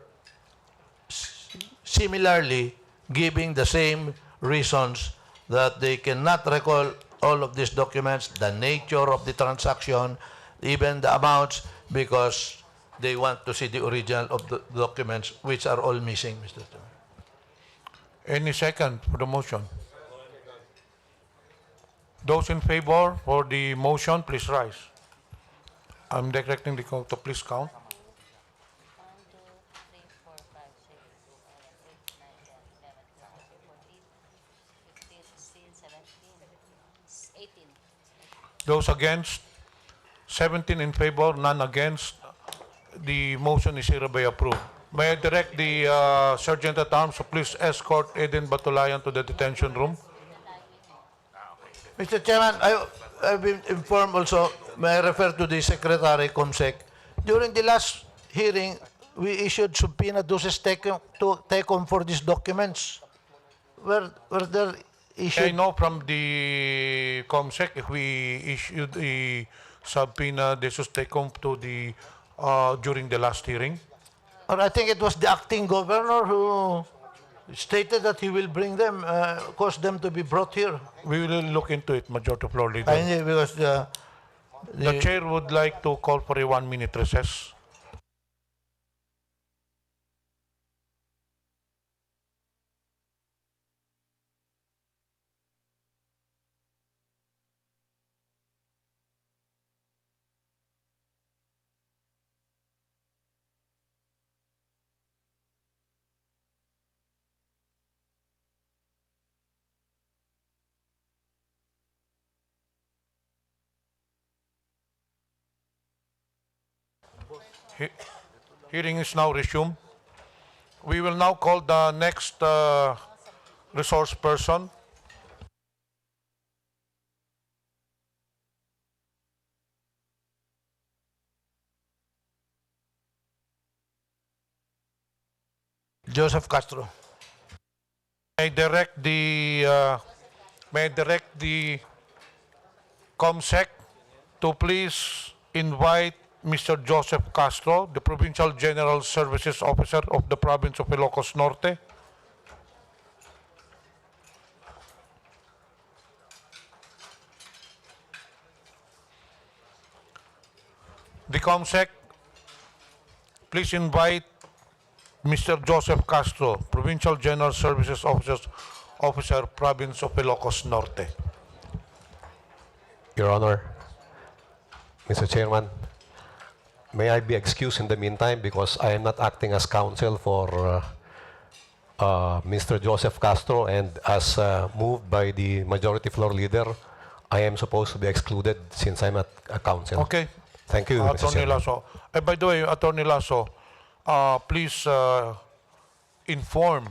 similarly giving the same reasons that they cannot recall all of these documents, the nature of the transaction, even the amounts, because they want to see the original of the documents, which are all missing, Mr. Chairman. Any second for the motion? Those in favor for the motion, please rise. I'm directing the count to please count. 18. Those against? 17 in favor, none against. The motion is hereby approved. May I direct the Sergeant at Arms to please escort Eden Batulayan to the detention room? Mr. Chairman, I've been informed also, may I refer to the Secretary Comsec. During the last hearing, we issued subpoena duces tecum for these documents. Were there I issued? know from the COMSEC if we issued a subpoena desus tecum to the during the last hearing. Or I think it was the acting governor who stated that he will bring them, cause them to be brought here. We will look into it, Majority Floor Leader. Because The chair would like to call for a 1-minute recess. Hearing is now resumed. We will now call the next resource person. Joseph Castro. May I direct the COMSEC to please invite Mr. Joseph Castro, the Provincial General Services Officer of the Province of Ilocos Norte. The COMSEC, please invite Mr. Joseph Castro, Provincial General Services Officer, Province of Ilocos Norte. Your Honor, Mr. Chairman, may I be excused in the meantime because I am not acting as counsel for Mr. Joseph Castro, and as moved by the Majority Floor Leader, I am supposed to be excluded since I'm not a counsel. Okay. Thank you, Mr. Attorney Chairman. Lasso. By the way, Attorney Lasso, please inform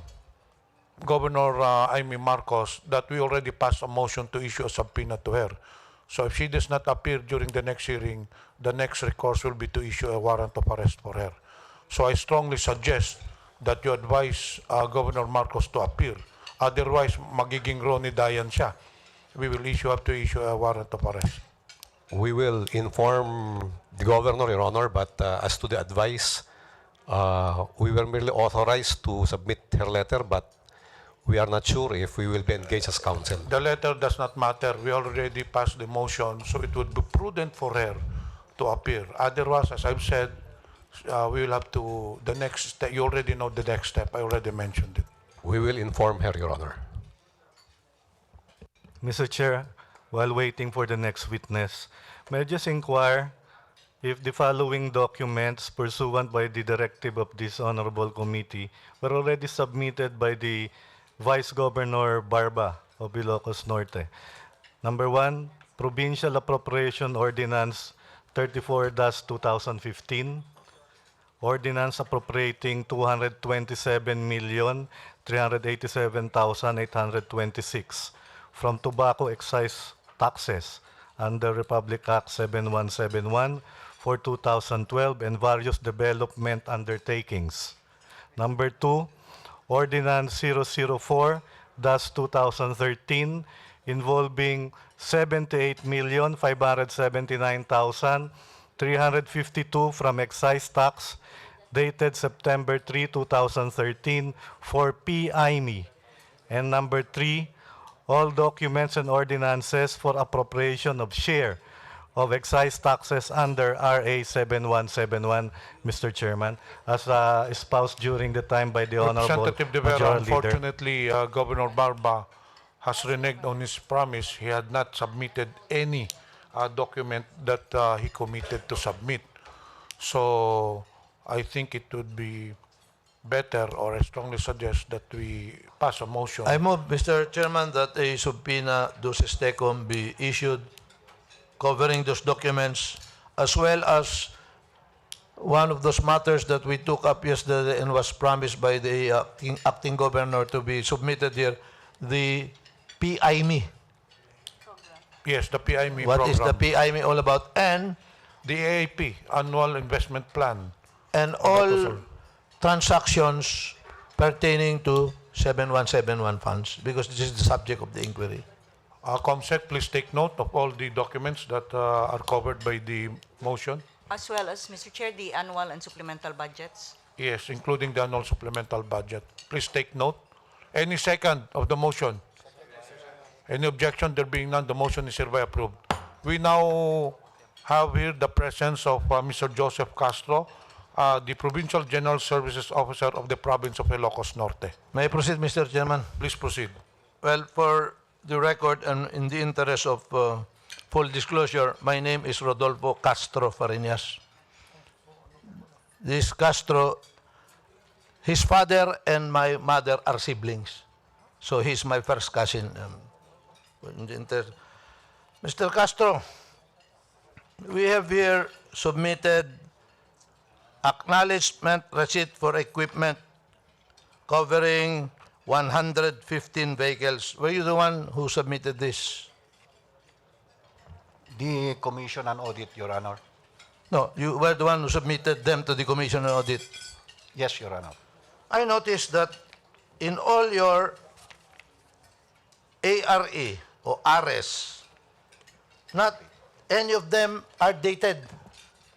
Governor Amy Marcos that we already passed a motion to issue a subpoena to her. So if she does not appear during the next hearing, the next recourse will be to issue a warrant of arrest for her. So I strongly suggest that you advise Governor Marcos to appear. Otherwise, magiging Ronnie Dayan siya. We will have to issue a warrant of arrest. We will inform the Governor, Your Honor, but as to the advice, we were merely authorized to submit her letter, but we are not sure if we will be engaged as counsel. The letter does not matter. We already passed the motion, so it would be prudent for her to appear. Otherwise, as I've said, we will have to, the next step, you already know the next step. I already mentioned it. We will inform her, Your Honor. Mr. Chair, while waiting for the next witness, may I just inquire if the following documents pursuant by the directive of this honorable committee were already submitted by the Vice Governor Barba of Ilocos Norte. Number one, Provincial Appropriation Ordinance 34-2015, Ordinance appropriating 227,387,826 from tobacco excise taxes under Republic Act 7171 for 2012 and various development undertakings. Number two, Ordinance 004-2013 involving 78,579,352 from excise tax dated September 3, 2013 for PIME. And number three, all documents and ordinances for appropriation of share of excise taxes under RA 7171, Mr. Chairman, as espoused during the time by the Honorable Representative De Vera, Majority Leader. unfortunately, Governor Barba has reneged on his promise. He had not submitted any document that he committed to submit. So I think it would be better, or I strongly suggest that we pass a motion. I move, Mr. Chairman, that a subpoena duces tecum be issued covering those documents, as well as one of those matters that we took up yesterday and was promised by the acting governor to be submitted here, the PIME. Yes, the PIME What program. is the PIME all about? And The AIP, Annual Investment Plan. all transactions pertaining to 7171 funds, because this is the subject of the inquiry. COMSEC, please take note of all the documents that are covered by the motion. As well as, Mr. Chair, the annual and supplemental budgets. Yes, including the annual supplemental budget. Please take note. Any second of the motion? Any objection? There being none, the motion is hereby approved. We now have here the presence of Mr. Joseph Castro, the Provincial General Services Officer of the Province of Ilocos Norte. May I proceed, Mr. Chairman? Please proceed. Well, for the record and in the interest of full disclosure, my name is Rodolfo Castro Fariñas. This Castro, his father and my mother are siblings. So he's my first cousin. Mr. Castro, we have here submitted acknowledgement receipt for equipment covering 115 vehicles. Were you the one who submitted this? The Commission on Audit, Your Honor. No, you were the one who submitted them to the Commission on Audit. Yes, Your Honor. I noticed that in all your ARE or RS, not any of them are dated.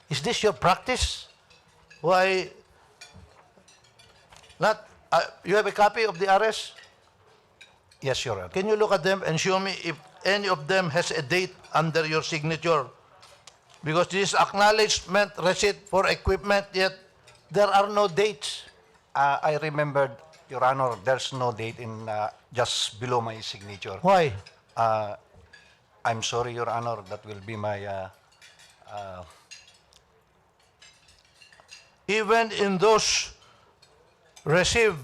Is this your practice? Why not? You have a copy of the RS? Yes, Your Honor. Can you look at them and show me if any of them has a date under your signature? Because this acknowledgement receipt for equipment, yet there are no dates. I remembered, Your Honor, there's no date in just below my signature. Why? I'm sorry, Your Honor, that will be my... Even in those received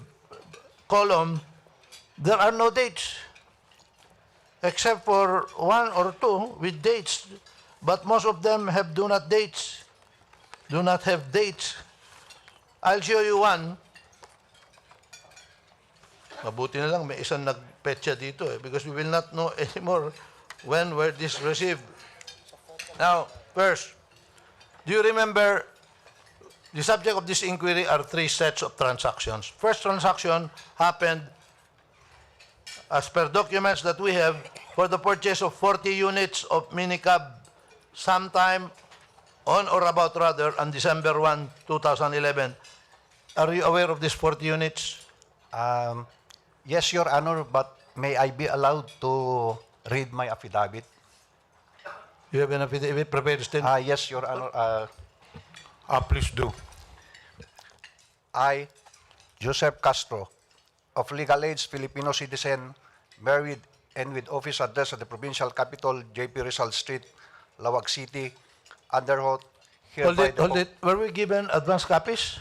column, there are no dates, except for one or two with dates. But most of them have do not have dates. I'll show you one. Mabuti na lang may isang nagpetsa dito because we will not know anymore when were this received. Now, first, do you remember the subject of this inquiry are three sets of transactions. First transaction happened as per documents that we have for the purchase of 40 units of minicab sometime on or about rather on December 1, 2011. Are you aware of these 40 units? Yes, Your Honor, but may I be allowed to read my affidavit? You have an affidavit prepared to stand? Yes, Your Honor. Please do. I, Joseph Castro, of legal age Filipino citizen, married and with office address at the provincial capital, JP Rizal Street, Lawag City, under oath, Hold hereby it, hold it. Were we given advance copies?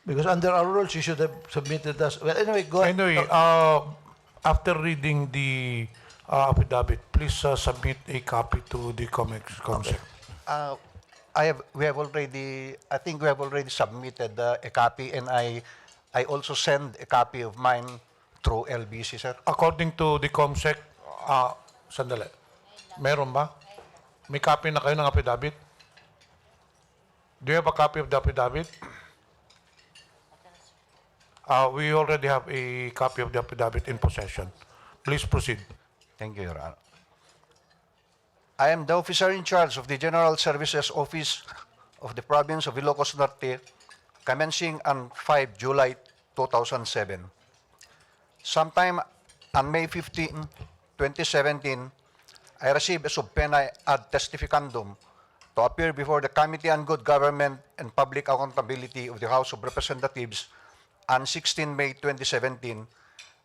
Because under our rules, you should have submitted us. Well, anyway, go ahead. Anyway, after reading the affidavit, please submit a copy to the COMSEC. I think we have already submitted a copy, and I also send a copy of mine through LBC, sir. According to the COMSEC, sandali. Meron ba? May copy na kayo ng affidavit? Do you have a copy of the affidavit? We already have a copy of the affidavit in possession. Please proceed. Thank you, Your Honor. I am the officer in charge of the General Services Office of the Province of Ilocos Norte, commencing on 5 July 2007. Sometime on May 15, 2017, I received a subpoena ad testificandum to appear before the Committee on Good Government and Public Accountability of the House of Representatives on 16 May 2017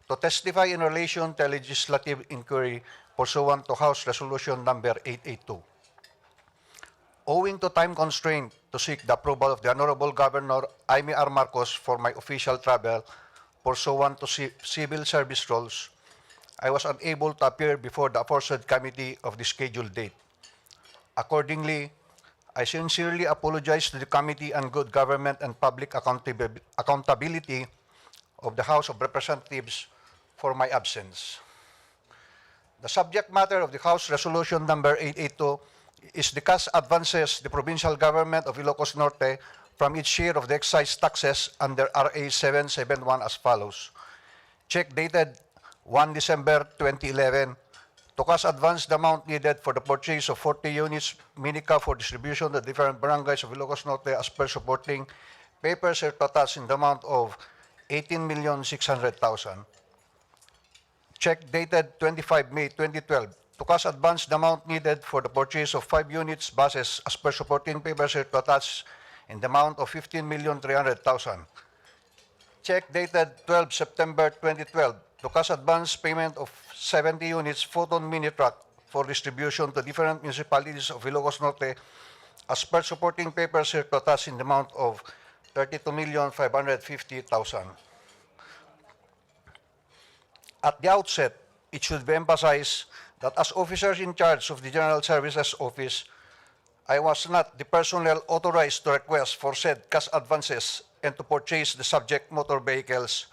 to testify in relation to a legislative inquiry pursuant to House Resolution Number 882. Owing to time constraint to seek the approval of the Honorable Governor Jaime R. Marcos for my official travel pursuant to civil service rules, I was unable to appear before the aforesaid committee of the scheduled date. Accordingly, I sincerely apologize to the Committee on Good Government and Public Accountability of the House of Representatives for my absence. The subject matter of the House Resolution Number 882 is the cash advances the provincial government of Ilocos Norte from its share of the excise taxes under RA 771 as follows. Check dated 1 December 2011 to cash advance the amount needed for the purchase of 40 units minica for distribution to different barangays of Ilocos Norte as per supporting paper surplus in the amount of 18,600,000. Check dated 25 May 2012 to cash advance the amount needed for the purchase of 5 units buses as per supporting paper surplus in the amount of 15,300,000. Check dated 12 September 2012 to cash advance payment of 70 units photon mini truck for distribution to different municipalities of Ilocos Norte as per supporting paper surplus in the amount of 32,550,000. At the outset, it should be emphasized that as officers in charge of the General Services Office, I was not the personnel authorized to request for said cash advances and to purchase the subject motor vehicles.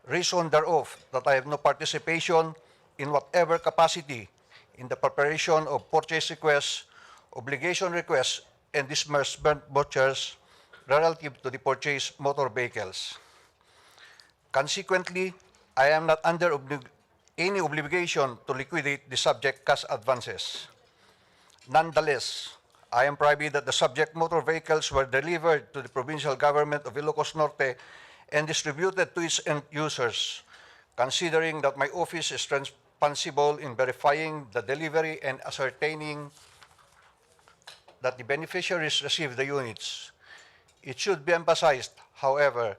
Reason thereof that I have no participation in whatever capacity in the preparation of purchase requests, obligation requests, and disbursement vouchers relative to the purchased motor vehicles. Consequently, I am not under any obligation to liquidate the subject cash advances. Nonetheless, I am privy that the subject motor vehicles were delivered to the provincial government of Ilocos Norte and distributed to its end users, considering that my office is responsible in verifying the delivery and ascertaining that the beneficiaries received the units. It should be emphasized, however,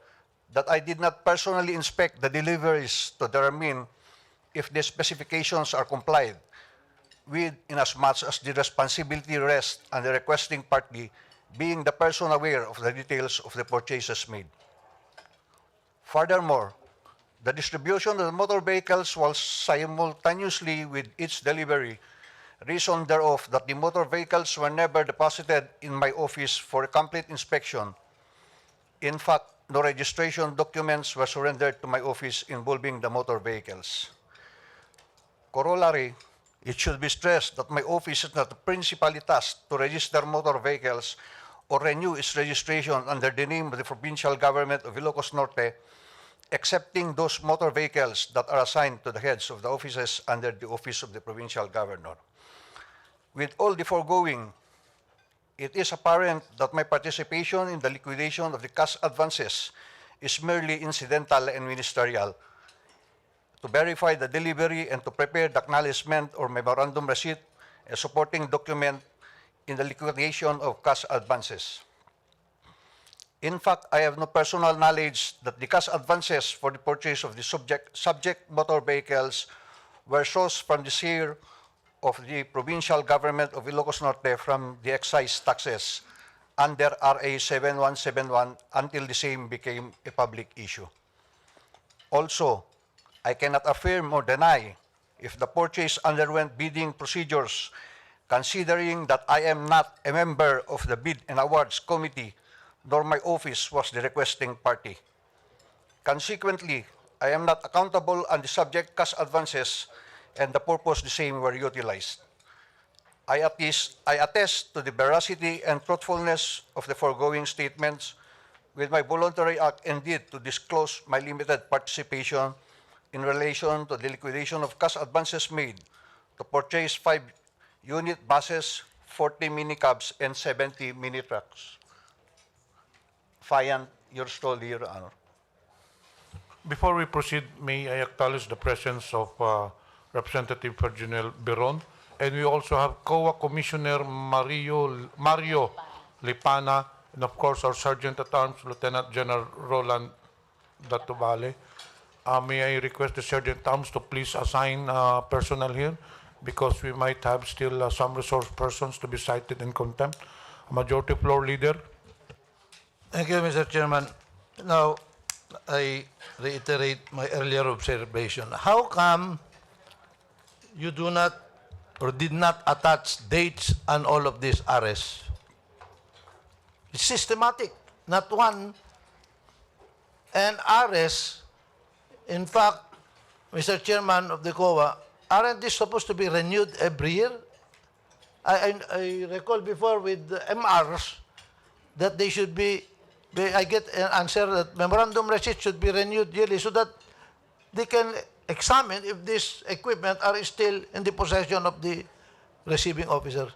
that I did not personally inspect the deliveries to determine if the specifications are complied with, inasmuch as the responsibility rests on the requesting party being the person aware of the details of the purchases made. Furthermore, the distribution of the motor vehicles was simultaneously with its delivery, reason thereof that the motor vehicles were never deposited in my office for a complete inspection. In fact, no registration documents were surrendered to my office involving the motor vehicles. Corollary, it should be stressed that my office is not principally tasked to register motor vehicles or renew its registration under the name of the provincial government of Ilocos Norte, excepting those motor vehicles that are assigned to the heads of the offices under the office of the provincial governor. With all the foregoing, it is apparent that my participation in the liquidation of the cash advances is merely incidental and ministerial, to verify the delivery and to prepare the acknowledgement or memorandum receipt, a supporting document in the liquidation of cash advances. In fact, I have no personal knowledge that the cash advances for the purchase of the subject motor vehicles were sourced from the share of the provincial government of Ilocos Norte from the excise taxes under RA 7171 until the same became a public issue. Also, I cannot affirm or deny if the purchase underwent bidding procedures, considering that I am not a member of the Bid and Awards Committee, nor my office was the requesting party. Consequently, I am not accountable on the subject cash advances and the purpose the same were utilized. I attest to the veracity and truthfulness of the foregoing statements with my voluntary act indeed to disclose my limited participation in relation to the liquidation of cash advances made to purchase 5 unit buses, 40 minicabs, and 70 mini trucks. Fayan, yours truly, Your Honor. Before we proceed, may I acknowledge the presence of Representative Virginel Biron, and we also have COA Commissioner Mario Lipana, and of course our Sergeant at Arms, Lieutenant General Roland Datubale. May I request the Sergeant at Arms to please assign personnel here, because we might have still some resource persons to be cited in contempt. Majority Floor Leader. Thank you, Mr. Chairman. Now, I reiterate my earlier observation. How come you do not or did not attach dates on all of these arrests? It's systematic, not one. And arrests, in fact, Mr. Chairman of the COA, aren't these supposed to be renewed every year? I recall before with the MRs that they should be, I get an answer that memorandum receipts should be renewed yearly so that they can examine if this equipment are still in the possession of the receiving officer.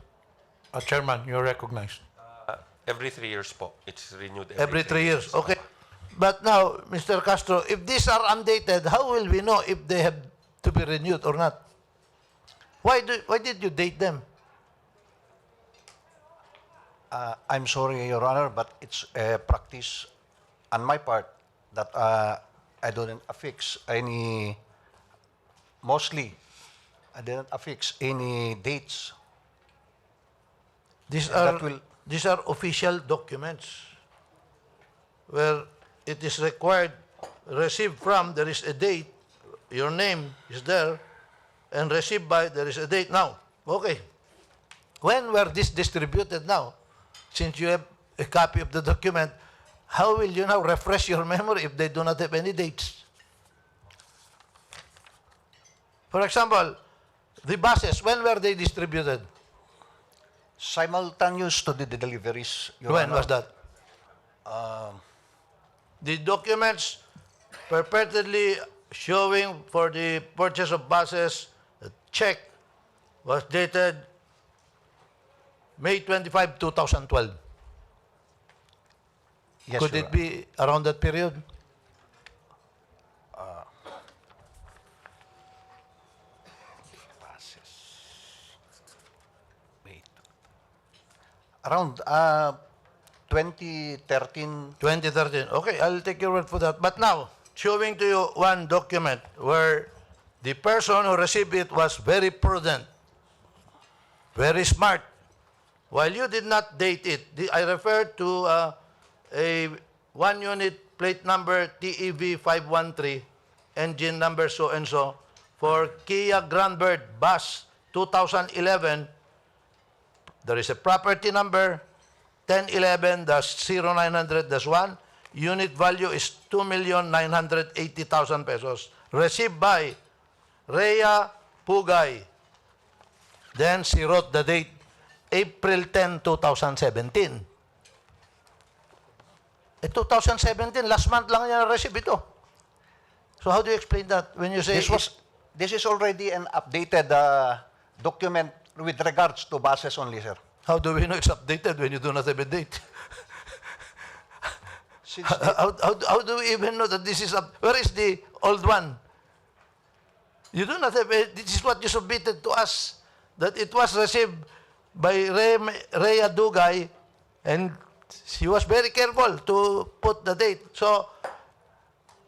Chairman, you're recognized. Every 3 years po. It's renewed Every 3 years. Okay. But now, Mr. Castro, if these are undated, how will we know if they have to be renewed or not? Why did you date them? I'm sorry, Your Honor, but it's a practice on my part that I didn't affix any, mostly, I didn't affix any dates. These That are official documents where it is required, received from, there is a date, your name is there, and received by, there is a date. Now, okay, when were these distributed now? Since you have a copy of the document, how will you now refresh your memory if they do not have any dates? For example, the buses, when were they distributed? Simultaneous to the deliveries, Your When Honor. was that? The documents perpetually showing for the purchase of buses, the check was dated May 25, 2012. Yes, Could Your it be around that period? Around 2013. 2013. Okay, I'll take your word for that. But now, showing to you one document where the person who received it was very prudent, very smart. While you did not date it, I refer to a one-unit plate number TEV 513, engine number so-and-so, for Kia Grandbird bus 2011. There is a property number 1011-0900-1. Unit value is 2,980,000 pesos. Received by Rhea Pugay. Then she wrote the date April 10, 2017. 2017, last month lang niya na-receive ito. So how do you explain that when you say... This is already an updated document with regards to buses only, sir. How do we know it's updated when you do not have a date? How do we even know that this is up? Where is the old one? You do not have, this is what you submitted to us, that it was received by Rhea Dugay, and she was very careful to put the date. So,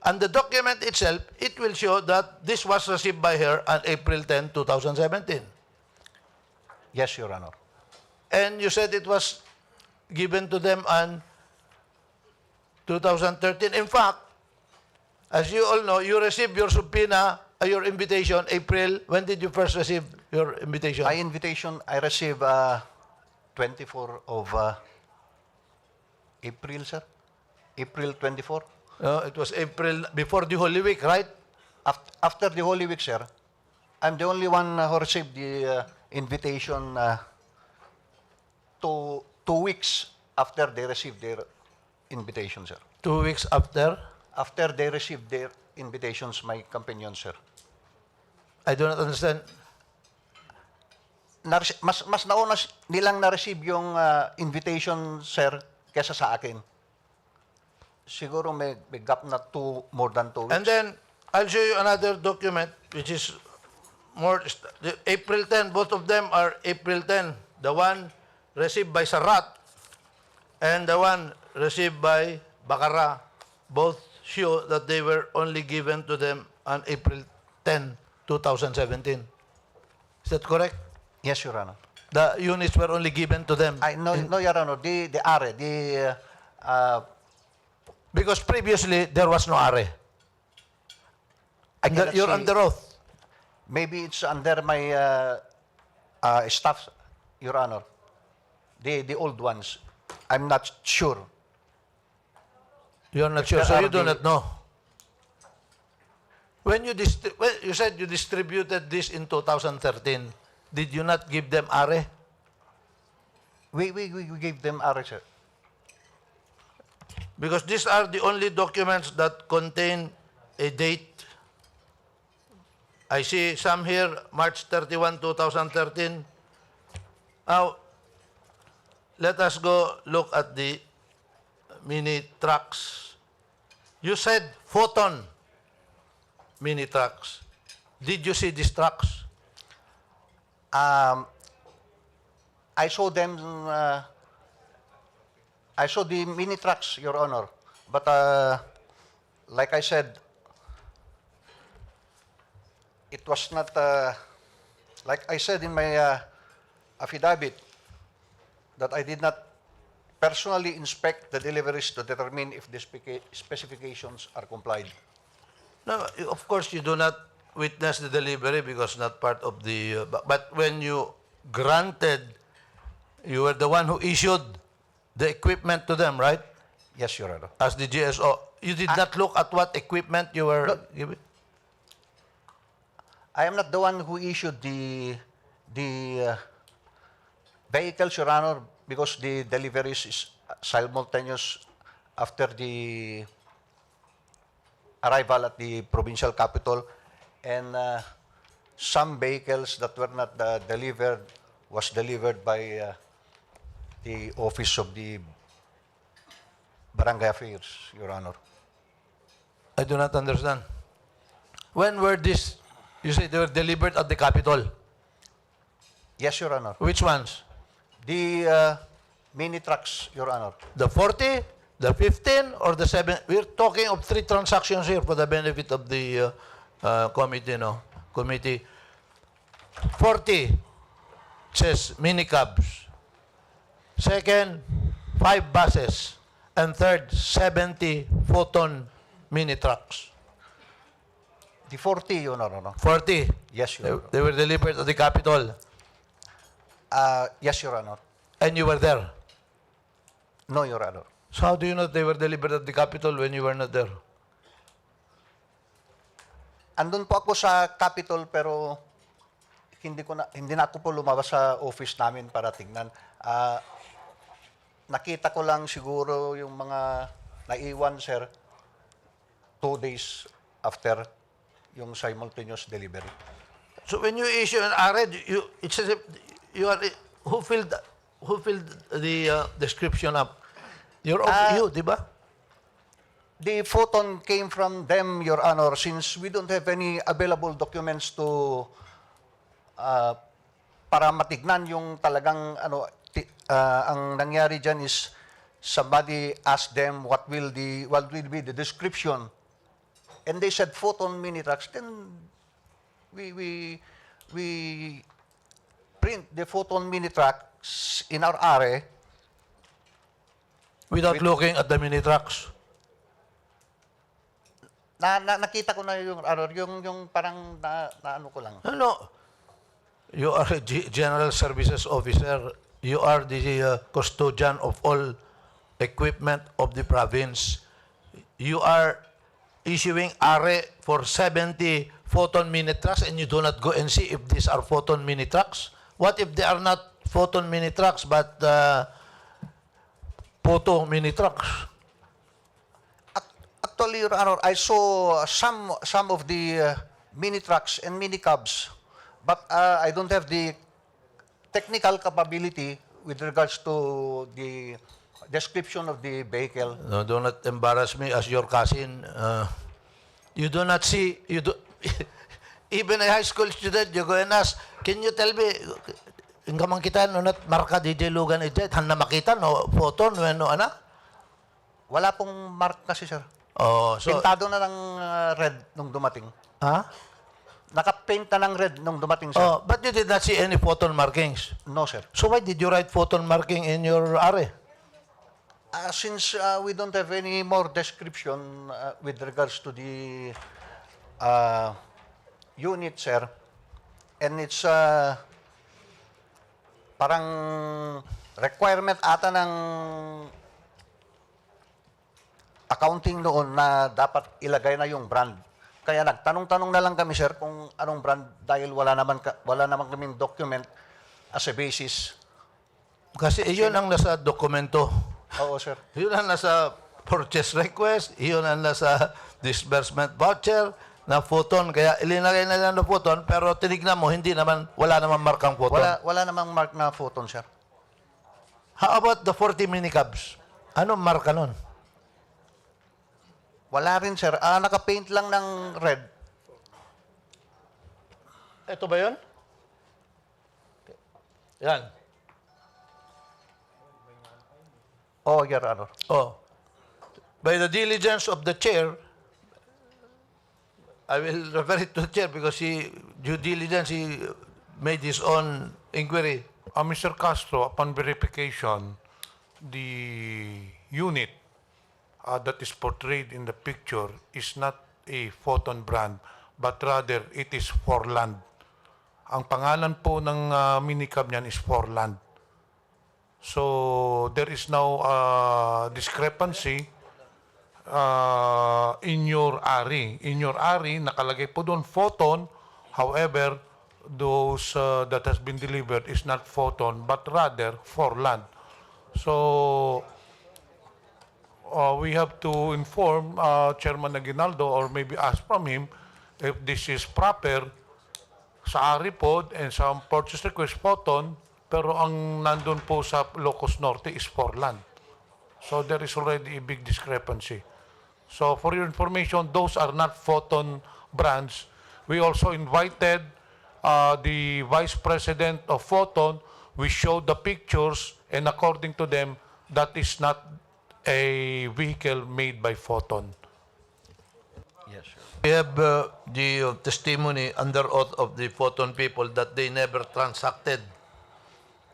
on the document itself, it will show that this was received by her on April 10, 2017. Yes, Your Honor. And you said it was given to them on 2013. In fact, as you all know, you received your subpoena, your invitation, April. When did you first receive your invitation? I received 24 of April, sir. April 24. It was April, before the Holy Week, right? After the Holy Week, sir. I'm the only one who received the invitation 2 weeks after they received their invitation, sir. 2 weeks after? After they received their invitations, my companion, sir. I do not understand. Mas nauna nilang na-receive yung invitation, sir, kesa sa akin. Siguro may gap na more than 2 weeks. And then, I'll show you another document, which is more, April 10, both of them are April 10. The one received by Sarat and the one received by Bacara. Both show that they were only given to them on April 10, 2017. Is that correct? Yes, Your Honor. The units were only given to them? No, Your Honor. Because previously, there was no are. You're under oath. Maybe it's under my staff, Your Honor. The old ones. I'm not sure. You're not sure, so you do not know. When you said you distributed this in 2013, did you not give them are? We gave them are, sir. Because these are the only documents that contain a date. I see some here, March 31, 2013. Now, let us go look at the mini trucks. You said photon mini trucks. Did you see these trucks? I saw them. I saw the mini trucks, Your Honor. But like I said, it was not, like I said in my affidavit, that I did not personally inspect the deliveries to determine if the specifications are complied. No, of course you do not witness the delivery because not part of the, but when you granted, you were the one who issued the equipment to them, right? Yes, Your Honor. As the GSO. You did not look at what equipment you were giving? I am not the one who issued the vehicles, Your Honor, because the deliveries is simultaneous after the arrival at the provincial capital, and some vehicles that were not delivered was delivered by the office of the Barangay Affairs, Your Honor. I do not understand. When were these, you say they were delivered at the Capitol? Yes, Your Honor. Which ones? The mini trucks, Your Honor. The 40, the 15, or the 7? We're talking of 3 transactions here for the benefit of the committee, no? Committee. 40 says mini cabs. Second, 5 buses. And third, 70 photon mini trucks. The 40, Your Honor. 40? Yes, Your Honor. They were delivered at the Capitol. Yes, Your Honor. And you were there? No, Your Honor. So how do you know they were delivered at the Capitol when you were not there? Andun po ako sa Capitol pero hindi na ako po lumabas sa office namin para tingnan. Nakita ko lang siguro yung mga naiwan, sir, 2 days after yung simultaneous delivery. So when you issue an arrest, it's as if you are who filled the description up? You, di ba? The photon came from them, Your Honor, since we don't have any available documents to para matignan yung talagang ano ang nangyari diyan is somebody asked them what will be the description, and they said photon mini trucks. Then we print the photon mini trucks in our array Without looking at the mini trucks. nakita ko na yung ano yung parang na ano ko lang. No. You are a General Services Officer. You are the custodian of all equipment of the province. You are issuing ARE for 70 photon mini trucks and you do not go and see if these are photon mini trucks? What if they are not photon mini trucks but photo mini trucks? Actually, Your Honor, I saw some of the mini trucks and mini cabs, but I don't have the technical capability with regards to the description of the vehicle. No, do not embarrass me as your cousin. You do not see, even a high school student, you go and ask, can you tell me, yung kamang kita, no, not marka DJ Lugan eject, han na makita, no, photon, no, ana? Wala pong mark kasi, sir. Oh, so, Pintado na ng red nung dumating. ha? Nakapaint na ng red nung dumating, sir. Oh, but you did not see any photon markings. No, sir. So why did you write photon marking in your ARE? Since we don't have any more description with regards to the unit, sir, and it's parang requirement ata ng accounting noon na dapat ilagay na yung brand. Kaya nagtanong-tanong na lang kami, sir, kung anong brand dahil wala naman kaming document as a basis. Kasi iyon ang nasa dokumento. Oo, sir. Yun ang nasa purchase request, yun ang nasa disbursement voucher na photon. Kaya ilinagay na lang na photon, pero tinignan mo, hindi naman, wala naman markang photon. Wala namang mark na photon, sir. How about the 40 minicabs? Anong marka nun? Wala rin, sir. Nakapaint lang ng red. Ito ba yun? Yan. Oh, Your Honor. Oh. By the diligence of the chair, I will refer it to the chair because due diligence, he made his own inquiry. Mr. Castro, upon verification, the unit that is portrayed in the picture is not a photon brand, but rather it is Forland. Ang pangalan po ng minicab niyan is Forland. So there is now discrepancy in your ARI. In your ARI, nakalagay po doon photon. However, those that has been delivered is not photon, but rather Forland. So we have to inform Chairman Aguinaldo or maybe ask from him if this is proper sa ARI po and sa purchase request photon, pero ang nandun po sa Ilocos Norte is Forland. So there is already a big discrepancy. So for your information, those are not photon brands. We also invited the Vice President of Photon. We showed the pictures, and according to them, that is not a vehicle made by Photon. Yes, sir. We have the testimony under oath of the Photon people that they never transacted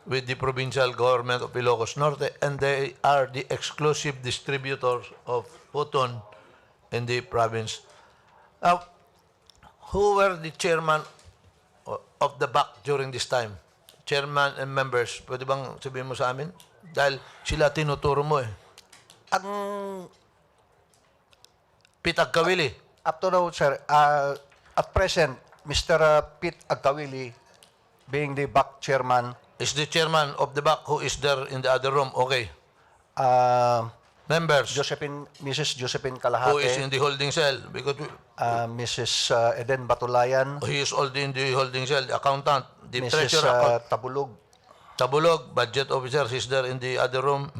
with the provincial government of Ilocos Norte, and they are the exclusive distributors of Photon in the province. Now, who were the chairman of the BAC during this time? Chairman and members, pwede bang sabihin mo sa amin? Dahil sila tinuturo mo eh. Ang Pete Agkawili. up to now, sir, at present, Mr. Pete Agkawili, being the BAC chairman, Is the chairman of the BAC who is there in the other room? Okay. Members, Mrs. Josephine Kalahate, who is in the holding cell? Because Mrs. Eden Batulayan, he is already in the holding cell, the accountant, the Mrs. treasurer, Tabulog, Tabulog, budget officer, is there in the other room.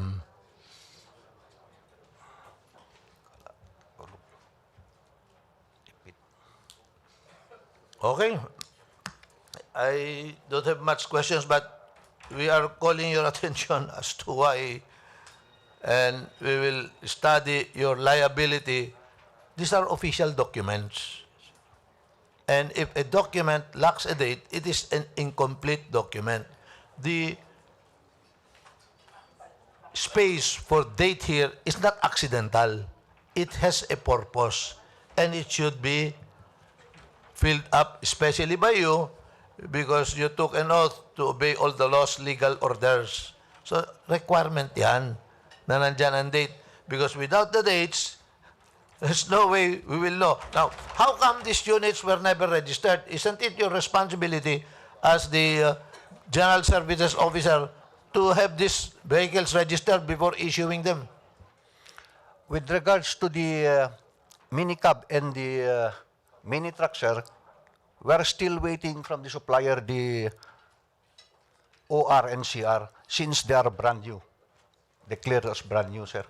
Okay. I don't have much questions, but we are calling your attention as to why, and we will study your liability. These are official documents. And if a document lacks a date, it is an incomplete document. The space for date here is not accidental. It has a purpose, and it should be filled up, especially by you, because you took an oath to obey all the laws, legal orders. So, requirement yan, na nandyan ang date. Because without the dates, there's no way we will know. Now, how come these units were never registered? Isn't it your responsibility as the General Services Officer to have these vehicles registered before issuing them? With regards to the mini cab and the mini truck, sir, we're still waiting from the supplier the OR and CR since they are brand new. They cleared as brand new, sir.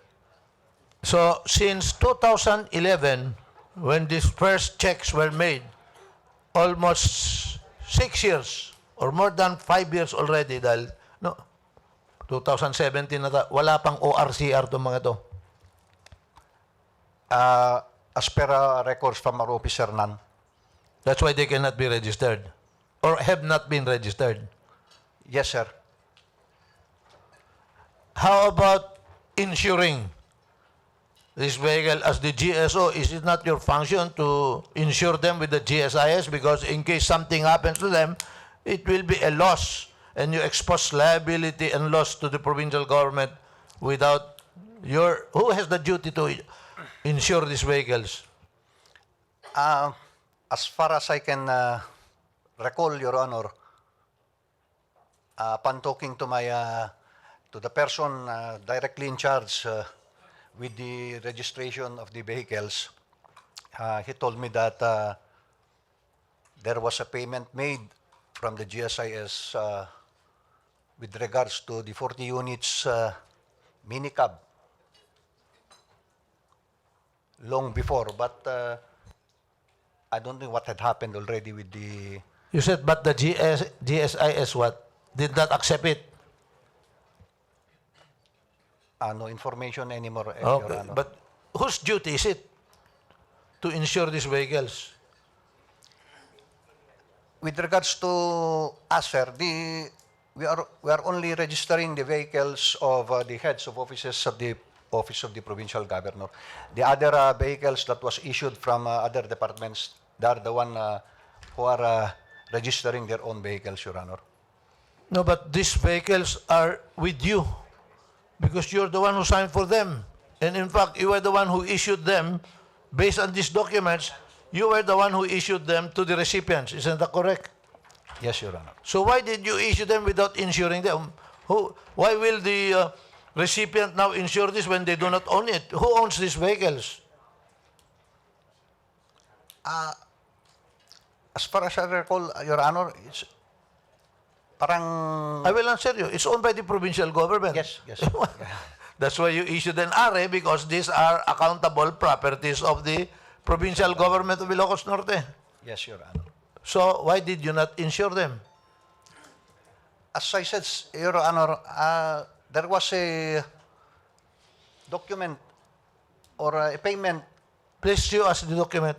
So, since 2011, when these first checks were made, almost 6 years or more than 5 years already dahil, no, 2017 na wala pang ORCR itong mga to. As per records from our officer, none. That's why they cannot be registered or have not been registered. Yes, sir. How about insuring this vehicle as the GSO? Is it not your function to insure them with the GSIS? Because in case something happens to them, it will be a loss, and you expose liability and loss to the provincial government without your... Who has the duty to insure these vehicles? As far as I can recall, Your Honor, upon talking to my to the person directly in charge with the registration of the vehicles, he told me that there was a payment made from the GSIS with regards to the 40 units mini cab long before, but I don't know what had happened already with the... You said, but the GSIS what? Did not accept it? No information anymore, Your Okay, Honor. but whose duty is it to insure these vehicles? With regards to us, sir, we are only registering the vehicles of the heads of offices of the Office of the Provincial Governor. The other vehicles that was issued from other departments, they are the one who are registering their own vehicles, Your Honor. No, but these vehicles are with you because you're the one who signed for them. And in fact, you were the one who issued them based on these documents. You were the one who issued them to the recipients. Isn't that correct? Yes, Your Honor. So why did you issue them without insuring them? Why will the recipient now insure this when they do not own it? Who owns these vehicles? As far as I recall, Your Honor, it's parang... I will answer you. It's owned by the provincial government. Yes, yes. That's why you issued an RA because these are accountable properties of the provincial government of Ilocos Norte. Yes, Your Honor. So why did you not insure them? As I said, Your Honor, there was a document or a payment. Please show us the document.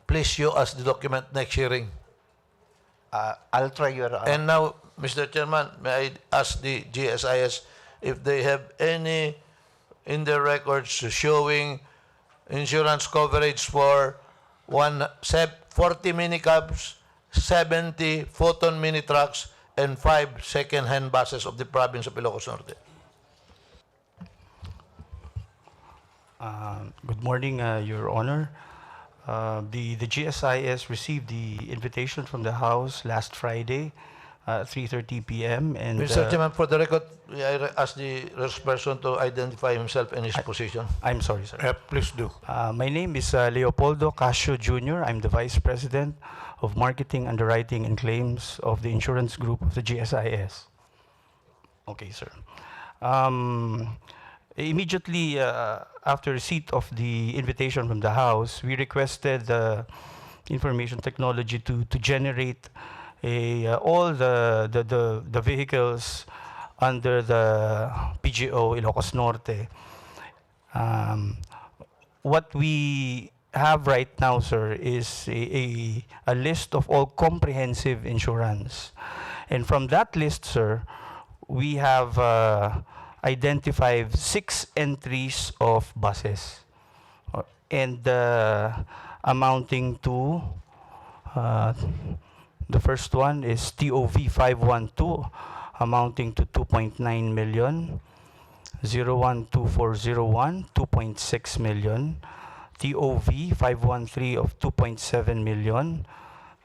Please show us the document next hearing. I'll try, Your Honor. And now, Mr. Chairman, may I ask the GSIS if they have any in their records showing insurance coverage for 40 minicabs, 70 photon mini trucks, and 5 second-hand buses of the province of Ilocos Norte. Good morning, Your Honor. The GSIS received the invitation from the House last Friday at 3:30 p.m. And Mr. Chairman, for the record, I ask the person to identify himself and his position. I'm sorry, sir. Please do. My name is Leopoldo Casio Jr. I'm the Vice President of Marketing, Underwriting, and Claims of the Insurance Group of the GSIS. Okay, sir. Immediately after receipt of the invitation from the House, we requested information technology to generate all the vehicles under the PGO Ilocos Norte. What we have right now, sir, is a list of all comprehensive insurance. And from that list, sir, we have identified 6 entries of buses. And amounting to, the first one is TOV 512, amounting to 2.9 million. 012401, 2.6 million. TOV 513 of 2.7 million.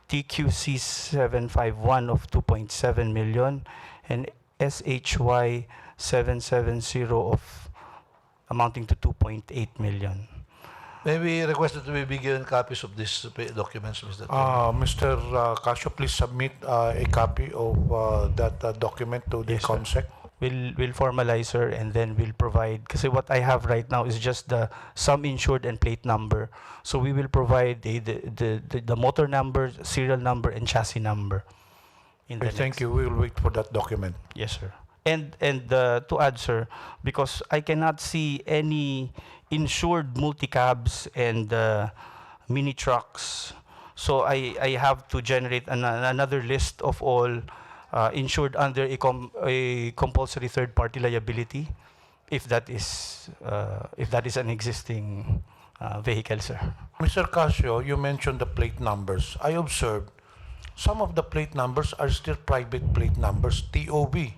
TQC 751 of 2.7 million. And SHY 770 of amounting to 2.8 million. May we request that we be given copies of these documents, Mr. Chairman? Mr. Casio, please submit a copy of that document to the Yes, sir. COMSEC. We'll formalize, sir, and then we'll provide, kasi what I have right now is just the sum insured and plate number. So we will provide the motor number, serial number, and chassis number. In the Thank next- you. We will wait for that document. Yes, sir. And to add, sir, because I cannot see any insured multi-cabs and mini trucks, so I have to generate another list of all insured under a compulsory third-party liability, if that is an existing vehicle, sir. Mr. Casio, you mentioned the plate numbers. I observed some of the plate numbers are still private plate numbers, TOV.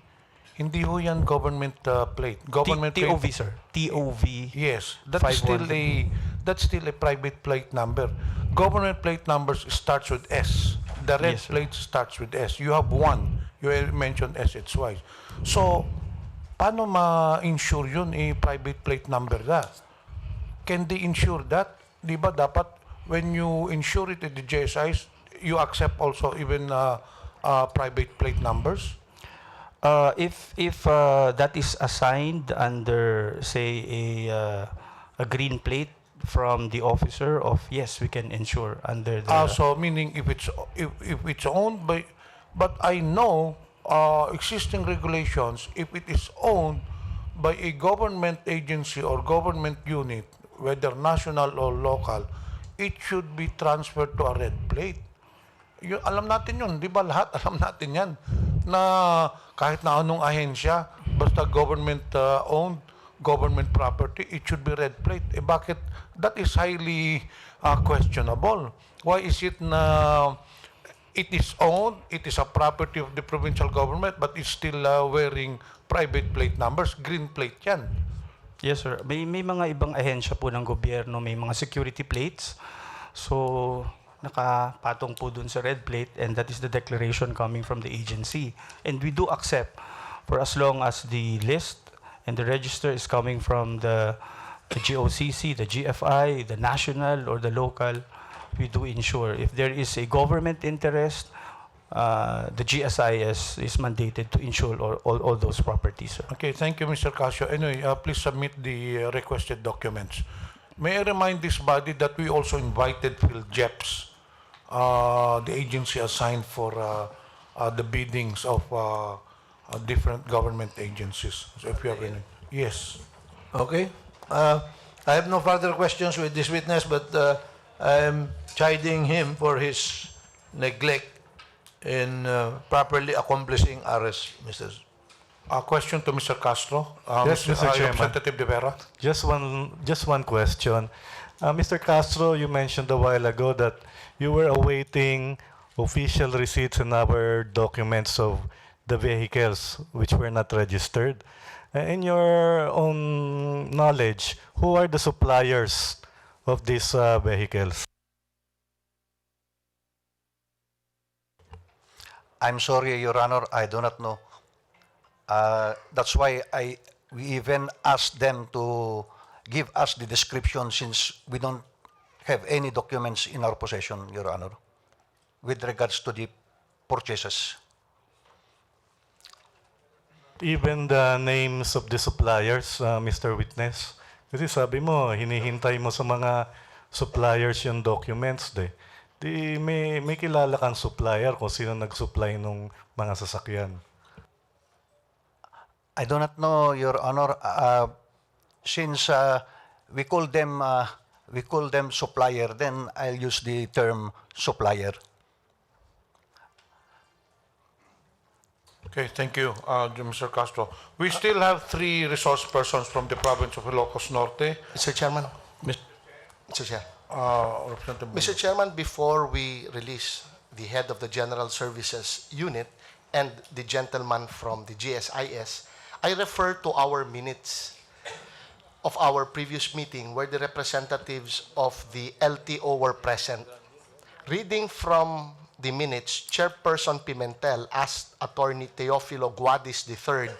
Hindi ho yan government plate. Government TOV, plate. sir. TOV. Yes, that's still a private plate number. Government plate numbers starts with S. The red Yes, sir. plate starts with S. You have one. You mentioned SHY. So, paano ma-insure yun? Private plate number that. Can they insure that? Di ba dapat when you insure it at the GSIs, you accept also even private plate numbers? If that is assigned under, say, a green plate from the officer of, yes, we can insure under the... So meaning if it's owned by, but I know existing regulations, if it is owned by a government agency or government unit, whether national or local, it should be transferred to a red plate. Alam natin yun, di ba lahat? Alam natin yan. Na kahit na anong ahensya, basta government owned, government property, it should be red plate. Bakit? That is highly questionable. Why is it na it is owned, it is a property of the provincial government, but it's still wearing private plate numbers, green plate yan? Yes, sir. May mga ibang ahensya po ng gobyerno, may mga security plates. So, nakapatong po dun sa red plate, and that is the declaration coming from the agency. And we do accept for as long as the list and the register is coming from the GOCC, the GFI, the national or the local, we do insure. If there is a government interest, the GSIS is mandated to insure all those properties, sir. Okay, thank you, Mr. Casio. Anyway, please submit the requested documents. May I remind this body that we also invited Phil Jeps, the agency assigned for the biddings of different government agencies. So if you have any... Yes. Okay. I have no further questions with this witness, but I am chiding him for his neglect in properly accomplishing arrest, Mr. A question to Mr. Castro. Yes, Mr. Chairman. Representative De Vera. Just one question. Mr. Castro, you mentioned a while ago that you were awaiting official receipts and other documents of the vehicles which were not registered. In your own knowledge, who are the suppliers of these vehicles? I'm sorry, Your Honor, I do not know. That's why we even asked them to give us the description, since we don't have any documents in our possession, Your Honor, with regards to the purchases. Even the names of the suppliers, Mr. Witness? Kasi sabi mo, hinihintay mo sa mga suppliers yung documents. May kilala kang supplier kung sino nag-supply nung mga sasakyan. I do not know, Your Honor, since we call them supplier, then I'll use the term supplier. Okay, thank you, Mr. Castro. We still have 3 resource persons from the province of Ilocos Norte. Mr. Chairman. Mis- Mr. Chair. Representative Mr. Chairman, before we release the head of the General Services Unit and the gentleman from the GSIS, I refer to our minutes of our previous meeting where the representatives of the LTO were present. Reading from the minutes, Chairperson Pimentel asked Attorney Teofilo Guadis III,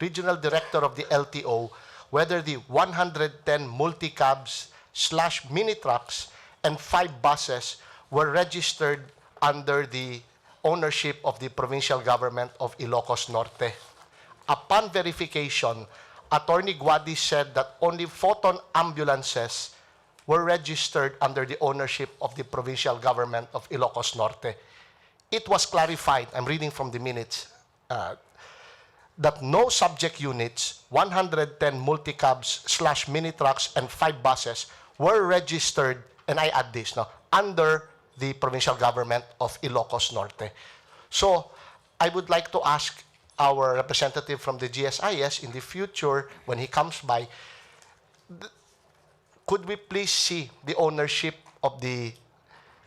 Regional Director of the LTO, whether the 110 multi-cabs / mini trucks and 5 buses were registered under the ownership of the provincial government of Ilocos Norte. Upon verification, Attorney Guadis said that only photon ambulances were registered under the ownership of the provincial government of Ilocos Norte. It was clarified, I'm reading from the minutes, that no subject units, 110 multi-cabs / mini trucks and 5 buses were registered, and I add this, no, under the provincial government of Ilocos Norte. So I would like to ask our representative from the GSIS in the future, when he comes by, could we please see the ownership of the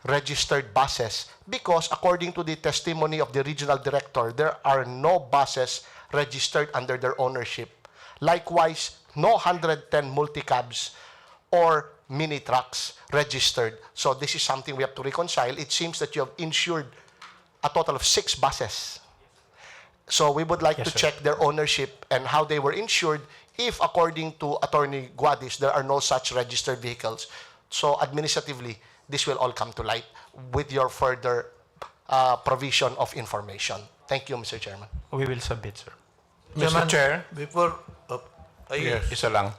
registered buses? Because according to the testimony of the regional director, there are no buses registered under their ownership. Likewise, no 110 multi-cabs or mini trucks registered. So this is something we have to reconcile. It seems that you have insured a total of 6 buses. So we would like to check their ownership and how they were insured if, according to Attorney Guadis, there are no such registered vehicles. So administratively, this will all come to light with your further provision of information. Thank you, Mr. Chairman. We will submit, sir. Mr. Chair, Before, isa lang.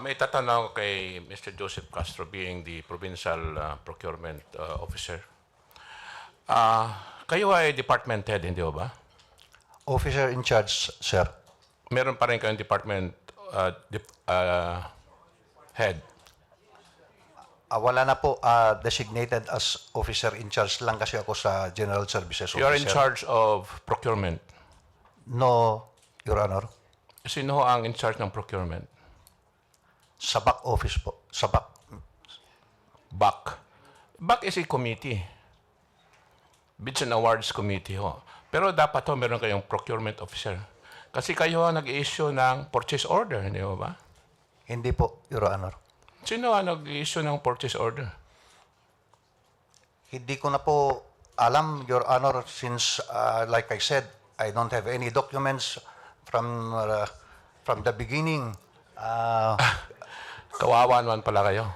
May tatanong kay Mr. Joseph Castro being the provincial procurement officer. Kayo ay department head, hindi ba? Officer in charge, sir. Meron pa rin kayong department head. Wala na po, designated as officer in charge lang kasi ako sa General Services Officer. You are in charge of procurement. No, Your Honor. Sino ho ang in charge ng procurement? Sa back office po. Sa back. BAC. BAC is a committee. Bids and Awards Committee ho. Pero dapat ho meron kayong procurement officer. Kasi kayo ang nag-issue ng purchase order, hindi ba? Hindi po, Your Honor. Sino ang nag-issue ng purchase order? Hindi ko na po alam, Your Honor, since, like I said, I don't have any documents from the beginning. Kawawa naman pala kayo.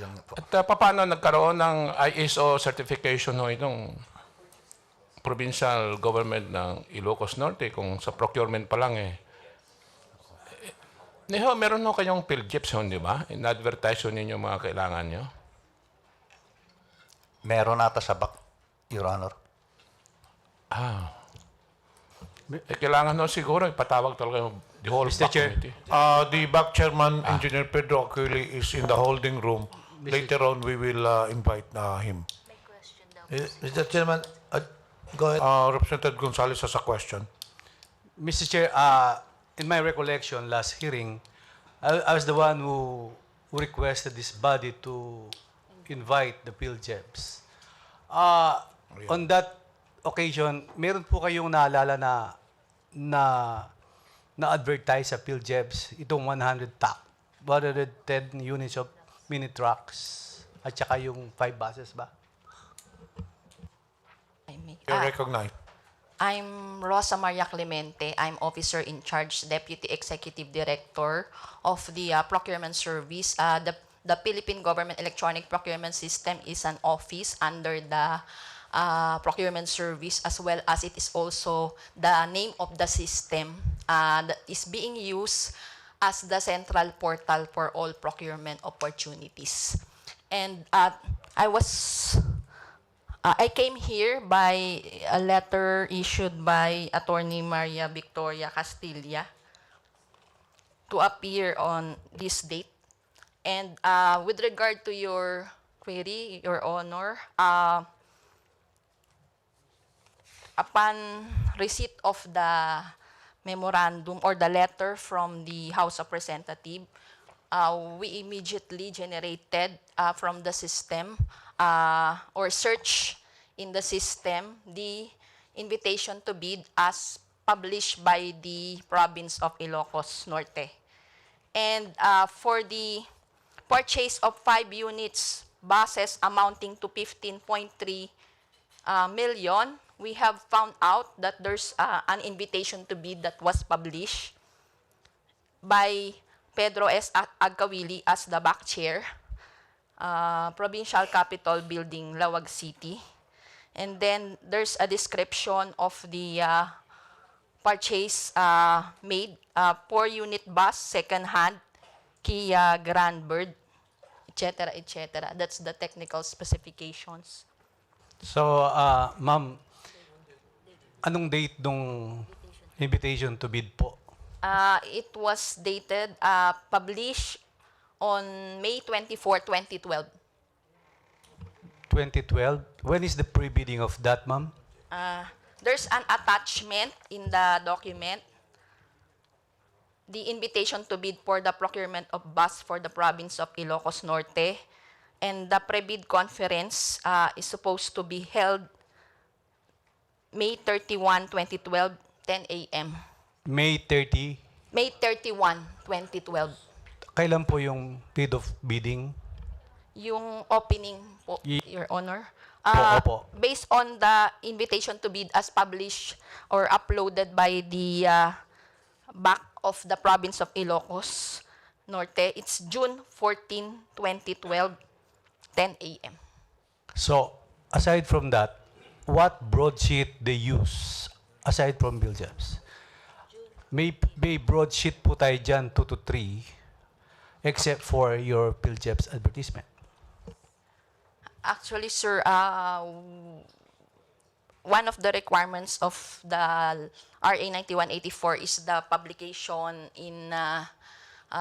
Yan po. At paano nagkaroon ng ISO certification ho itong provincial government ng Ilocos Norte kung sa procurement pa lang eh? Neho, meron ho kayong PhilJeps ho, di ba? In-advertise ho ninyo mga kailangan nyo. Meron ata sa back, Your Honor. Kailangan ho siguro ipatawag talaga yung the whole Mr. BAC Chair. committee. The back chairman, Engineer Pedro Aquili, is in the holding room. Later on, we will invite him. Mr. Chairman, go ahead. Representative Gonzales has a question. Mr. Chair, in my recollection, last hearing, I was the one who requested this body to invite the PhilJeps. On that occasion, meron po kayong naalala na advertise sa PhilJeps itong 110 units of mini trucks at saka yung 5 buses ba? You're recognized. I'm Rosa Maria Clemente. I'm officer in charge, Deputy Executive Director of the Procurement Service. The Philippine Government Electronic Procurement System is an office under the Procurement Service, as well as it is also the name of the system that is being used as the central portal for all procurement opportunities. And I came here by a letter issued by Attorney Maria Victoria Castilla to appear on this date. And with regard to your query, Your Honor, upon receipt of the memorandum or the letter from the House of Representatives, we immediately generated from the system or search in the system the invitation to bid as published by the province of Ilocos Norte. And for the purchase of 5 units buses amounting to 15.3 million, we have found out that there's an invitation to bid that was published by Pedro S. Agkawili as the back chair, Provincial Capitol Building, Lawag City. And then there's a description of the purchase made, 4-unit bus, second-hand, Kia Grandbird, etc., etc. That's the technical specifications. So, ma'am, anong date nung invitation to bid po? It was dated, published on May 24, 2012. 2012? When is the pre-bidding of that, ma'am? There's an attachment in the document, the invitation to bid for the procurement of bus for the province of Ilocos Norte. And the pre-bid conference is supposed to be held May 31, 2012, 10 a.m. May 30? May 31, 2012. Kailan po yung date of bidding? Yung opening po, Your Honor. Opo. Based on the invitation to bid as published or uploaded by the back of the province of Ilocos Norte, it's June 14, 2012, 10 a.m. So, aside from that, what broadsheet they use aside from bill jobs? May broadsheet po tayo dyan, 2 to 3, except for your bill jobs advertisement. Actually, sir, one of the requirements of the RA 9184 is the publication in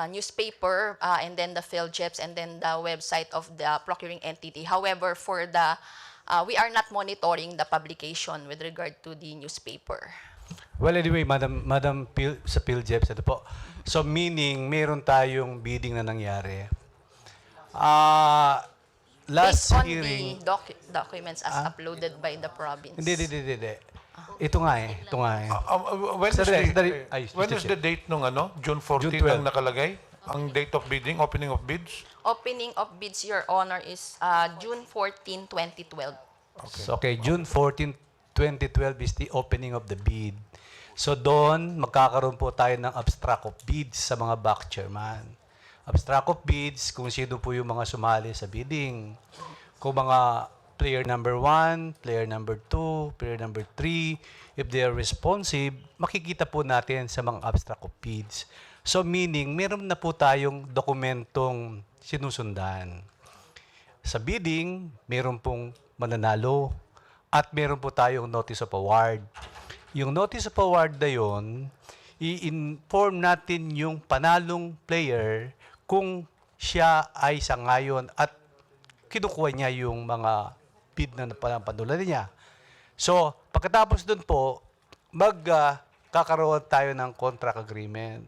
newspaper, and then the PhilJeps, and then the website of the procuring entity. However, for the we are not monitoring the publication with regard to the newspaper. Well, anyway, Madam sa PhilJeps, ito po. So, meaning, meron tayong bidding na nangyari. Last Based on hearing... the documents as uploaded by the province. Hindi. Ito nga eh. When Sandali. is the date nung June 14 June 12. ang nakalagay? Ang date of bidding, opening of bids? Opening of bids, Your Honor, is June 14, 2012. Okay, June 14, 2012 is the opening of the bid. So doon, magkakaroon po tayo ng abstract of bids sa mga back chairman. Abstract of bids, kung sino po yung mga sumali sa bidding. Kung mga player number 1, player number 2, player number 3, if they are responsive, makikita po natin sa mga abstract of bids. So meaning, meron na po tayong dokumentong sinusundan. Sa bidding, meron pong mananalo at meron po tayong notice of award. Yung notice of award na yun, i-inform natin yung panalong player kung siya ay sangayon at kinukuha niya yung mga bid na panapanulan niya. So, pagkatapos dun po, magkakaroon tayo ng contract agreement.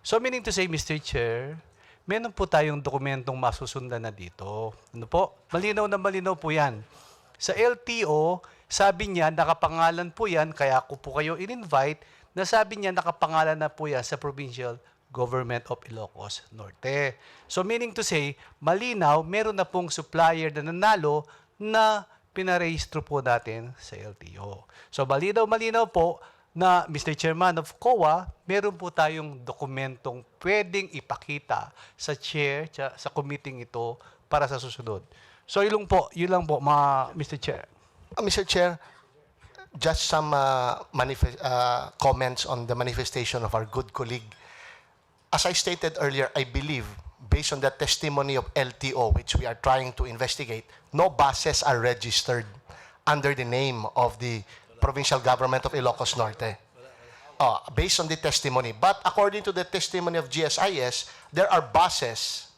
So, meaning to say, Mr. Chair, meron po tayong dokumentong masusundan na dito. Ano po? Malinaw na malinaw po yan. Sa LTO, sabi niya, nakapangalan po yan, kaya ako po kayo in-invite, na sabi niya, nakapangalan na po yan sa Provincial Government of Ilocos Norte. So meaning to say, malinaw, meron na pong supplier na nanalo na pinarehistro po natin sa LTO. So malinaw po na Mr. Chairman of COA, meron po tayong dokumentong pwedeng ipakita sa chair, sa committee ito para sa susunod. So yun lang po, Mr. Chair. Mr. Chair, just some comments on the manifestation of our good colleague. As I stated earlier, I believe based on the testimony of LTO, which we are trying to investigate, no buses are registered under the name of the provincial government of Ilocos Norte. Based on the testimony. But according to the testimony of GSIS, there are buses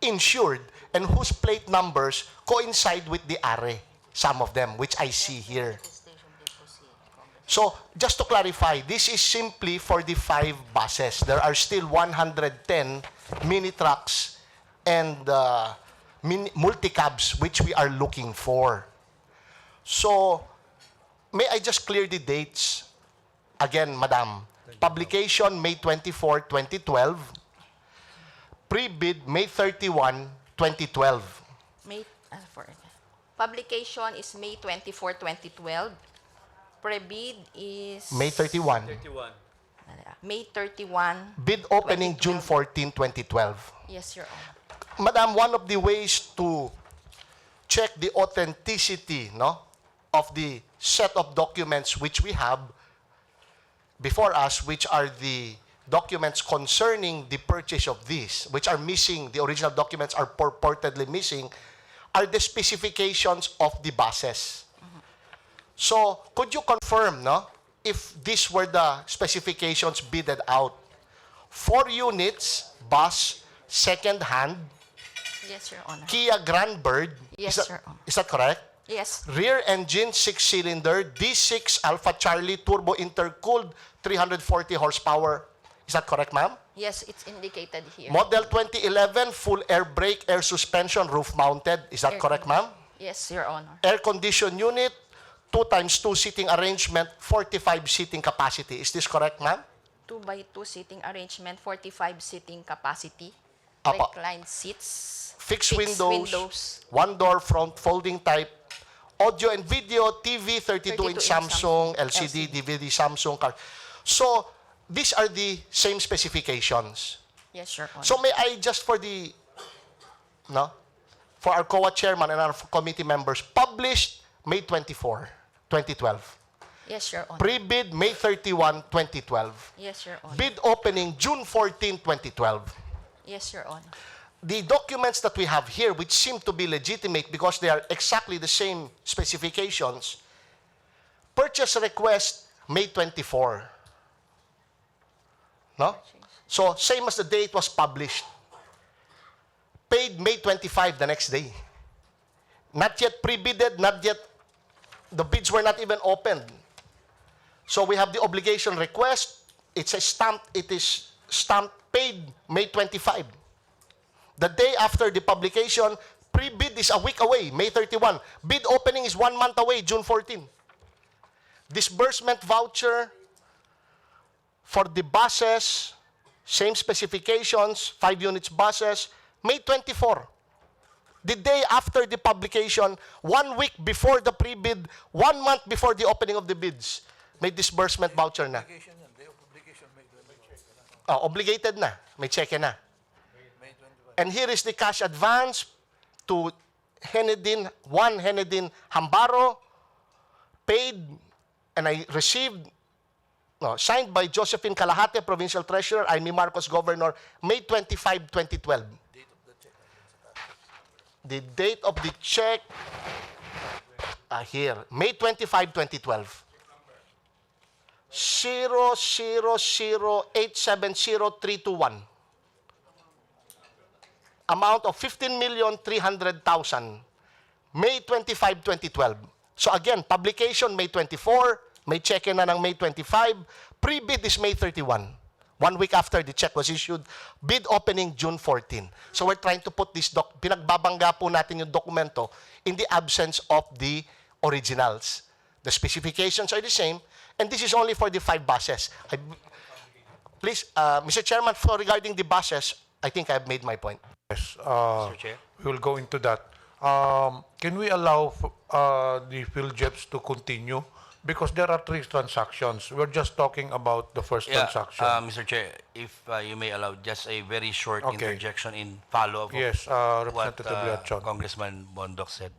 insured and whose plate numbers coincide with the ARE, some of them, which I see here. So, just to clarify, this is simply for the 5 buses. There are still 110 mini trucks and multi-cabs which we are looking for. So, may I just clear the dates? Again, Madam. Publication, May 24, 2012. Pre-bid, May 31, 2012. Publication is May 24, 2012. Pre-bid is May 31. May 31. Bid opening, June 14, 2012. Yes, Your Honor. Madam, one of the ways to check the authenticity, no, of the set of documents which we have before us, which are the documents concerning the purchase of this, which are missing, the original documents are purportedly missing, are the specifications of the buses. So, could you confirm, no, if these were the specifications bidded out? 4 units, bus, second-hand, Yes, Your Honor. Kia Grandbird. Yes, is that, Your Honor. is that correct? Yes. Rear engine, 6-cylinder, D6 Alpha Charlie, turbo intercooled, 340 horsepower. Is that correct, ma'am? Yes, it's indicated here. Model 2011, full air brake, air suspension, roof mounted. Is that correct, ma'am? Yes, Your Honor. Air condition unit, 2x2 seating arrangement, 45 seating capacity. Is this correct, ma'am? 2x2 seating arrangement, 45 seating capacity. Apa. Reclined seats. Fixed windows, one door front folding type, audio and video, TV, 32-inch Samsung, LCD, DVD, Samsung car. So, these are the same specifications. Yes, Your Honor. So, may I just for our COA chairman and our committee members, published May 24, 2012. Yes, Your Honor. Pre-bid May 31, 2012. Yes, Your Honor. Bid opening June 14, 2012. Yes, Your Honor. The documents that we have here, which seem to be legitimate because they are exactly the same specifications, purchase request May 24. No? So, same as the day it was published. Paid May 25, the next day. Not yet pre-bidded, not yet, the bids were not even opened. So, we have the obligation request, it is stamped paid May 25. The day after the publication, pre-bid is a week away, May 31. Bid opening is 1 month away, June 14. Disbursement voucher for the buses, same specifications, 5 units buses, May 24. The day after the publication, 1 week before the pre-bid, 1 month before the opening of the bids, may disbursement voucher na. Obligated na. May cheque na. And here is the cash advance to Henedin Hambaro, paid, and I received, signed by Josephine Calahate, Provincial Treasurer, Amy Marcos, Governor, May 25, 2012. The date of the check, here, May 25, 2012. 000870321. Amount of 15,300,000. May 25, 2012. So again, publication May 24, may check na ng May 25, pre-bid is May 31. 1 week after the check was issued, bid opening June 14. So we're trying to put this pinagbabangga po natin yung dokumento in the absence of the originals. The specifications are the same, and this is only for the 5 buses. Please, Mr. Chairman, for regarding the buses, I think I've made my point. Yes, Mr. Chair? we will go into that. Can we allow the PhilJeps to continue? Because there are 3 transactions. We're just talking about the first transaction. Mr. Chair, if you may allow just a very short Okay. interjection in follow-up Yes, of what Representative Liachon. Congressman Bondoc said.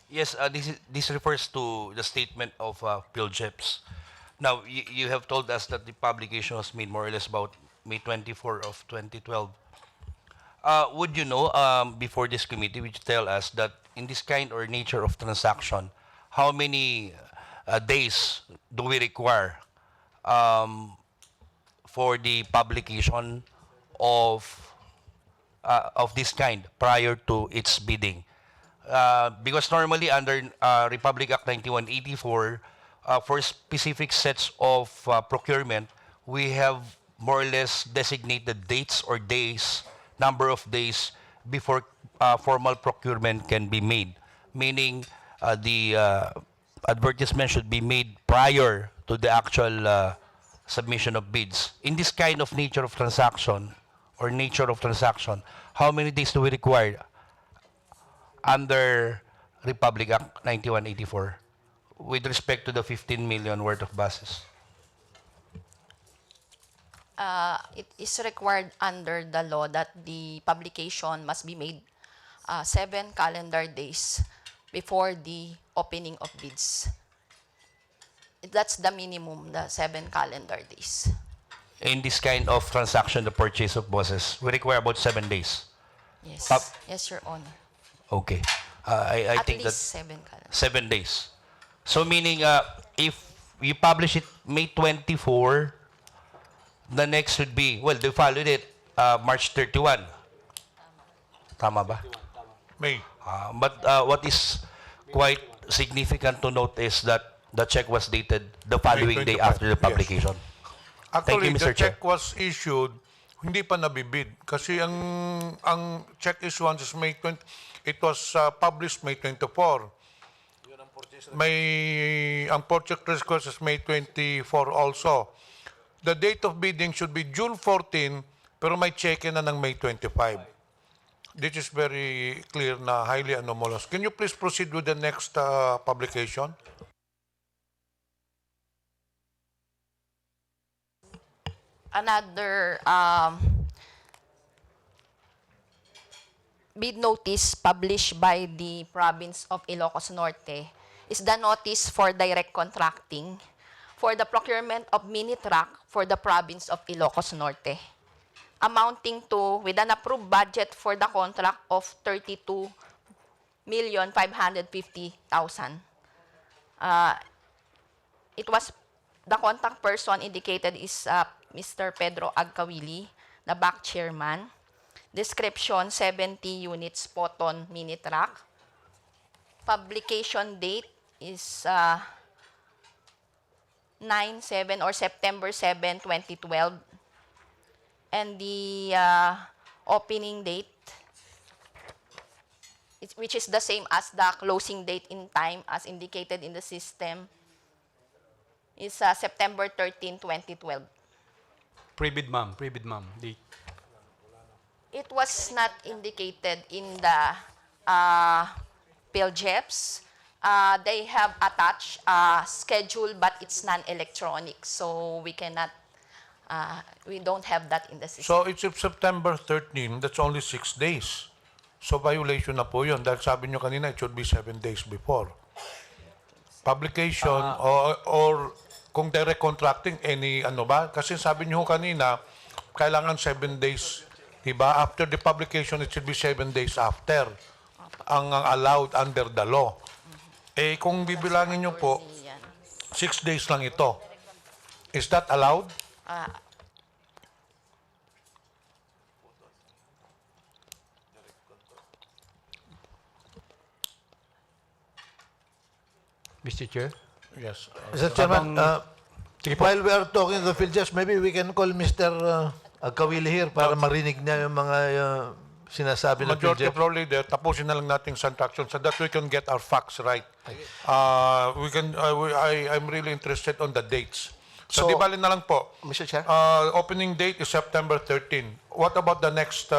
Yes, this refers to the statement of PhilJeps. Now, you have told us that the publication was made more or less about May 24 of 2012. Would you know, before this committee, would you tell us that in this kind or nature of transaction, how many days do we require for the publication of this kind prior to its bidding? Because normally under Republic Act 9184, for specific sets of procurement, we have more or less designated dates or days, number of days before formal procurement can be made. Meaning the advertisement should be made prior to the actual submission of bids. In this kind of nature of transaction or nature of transaction, how many days do we require under Republic Act 9184 with respect to the 15 million worth of buses? It is required under the law that the publication must be made 7 calendar days before the opening of bids. That's the minimum, the 7 calendar days. In this kind of transaction, the purchase of buses, we require about 7 days. Yes. Pub- Yes, Your Honor. Okay. I At think that least 7 calendar. 7 days. So meaning, if you publish it May 24, the next would be, well, they followed it March 31. Tama ba? May. But what is quite significant to note is that the check was dated the following day 25, after the yes. publication. Actually, Mr. the Chair. check was issued, hindi pa nabibid. Kasi ang check issuance is May 20, it was published May 24. Ang purchase request is May 24 also. The date of bidding should be June 14, pero may check-in na ng May 25. This is very clear na highly anomalous. Can you please proceed with the next publication? Another bid notice published by the province of Ilocos Norte is the notice for direct contracting for the procurement of mini truck for the province of Ilocos Norte, amounting to, with an approved budget for the contract of 32,550,000. It was, the contact person indicated is Mr. Pedro Agkawili, the back chairman. Description, 70 units Poton mini truck. Publication date is 9/7 or September 7, 2012. And the opening date, which is the same as the closing date in time as indicated in the system, is September 13, 2012. Pre-bid, ma'am. Date. It was not indicated in the PhilJeps. They have attached schedule, but it's non-electronic, so we cannot, we don't have that in the system. So it's September 13, that's only 6 days. So violation na po yun. Dahil sabi nyo kanina, it should be 7 days before. Publication or kung direct contracting, any ano ba? Kasi sabi nyo kanina, kailangan 7 days. Diba? After the publication, it should be 7 days after ang allowed under the law. Eh, kung bibilangin nyo po, 6 days lang ito. Is that allowed? Mr. Chair? Yes. Mr. Chairman, while we are talking to the field judge, maybe we can call Mr. Agkawili here para marinig niya yung mga sinasabi ng field Majority judge. probably there, tapusin na lang natin sa transaction so that we can get our facts right. I'm really interested on the dates. So, di bali na lang po. Mr. Chair? Opening date is September 13. What about the next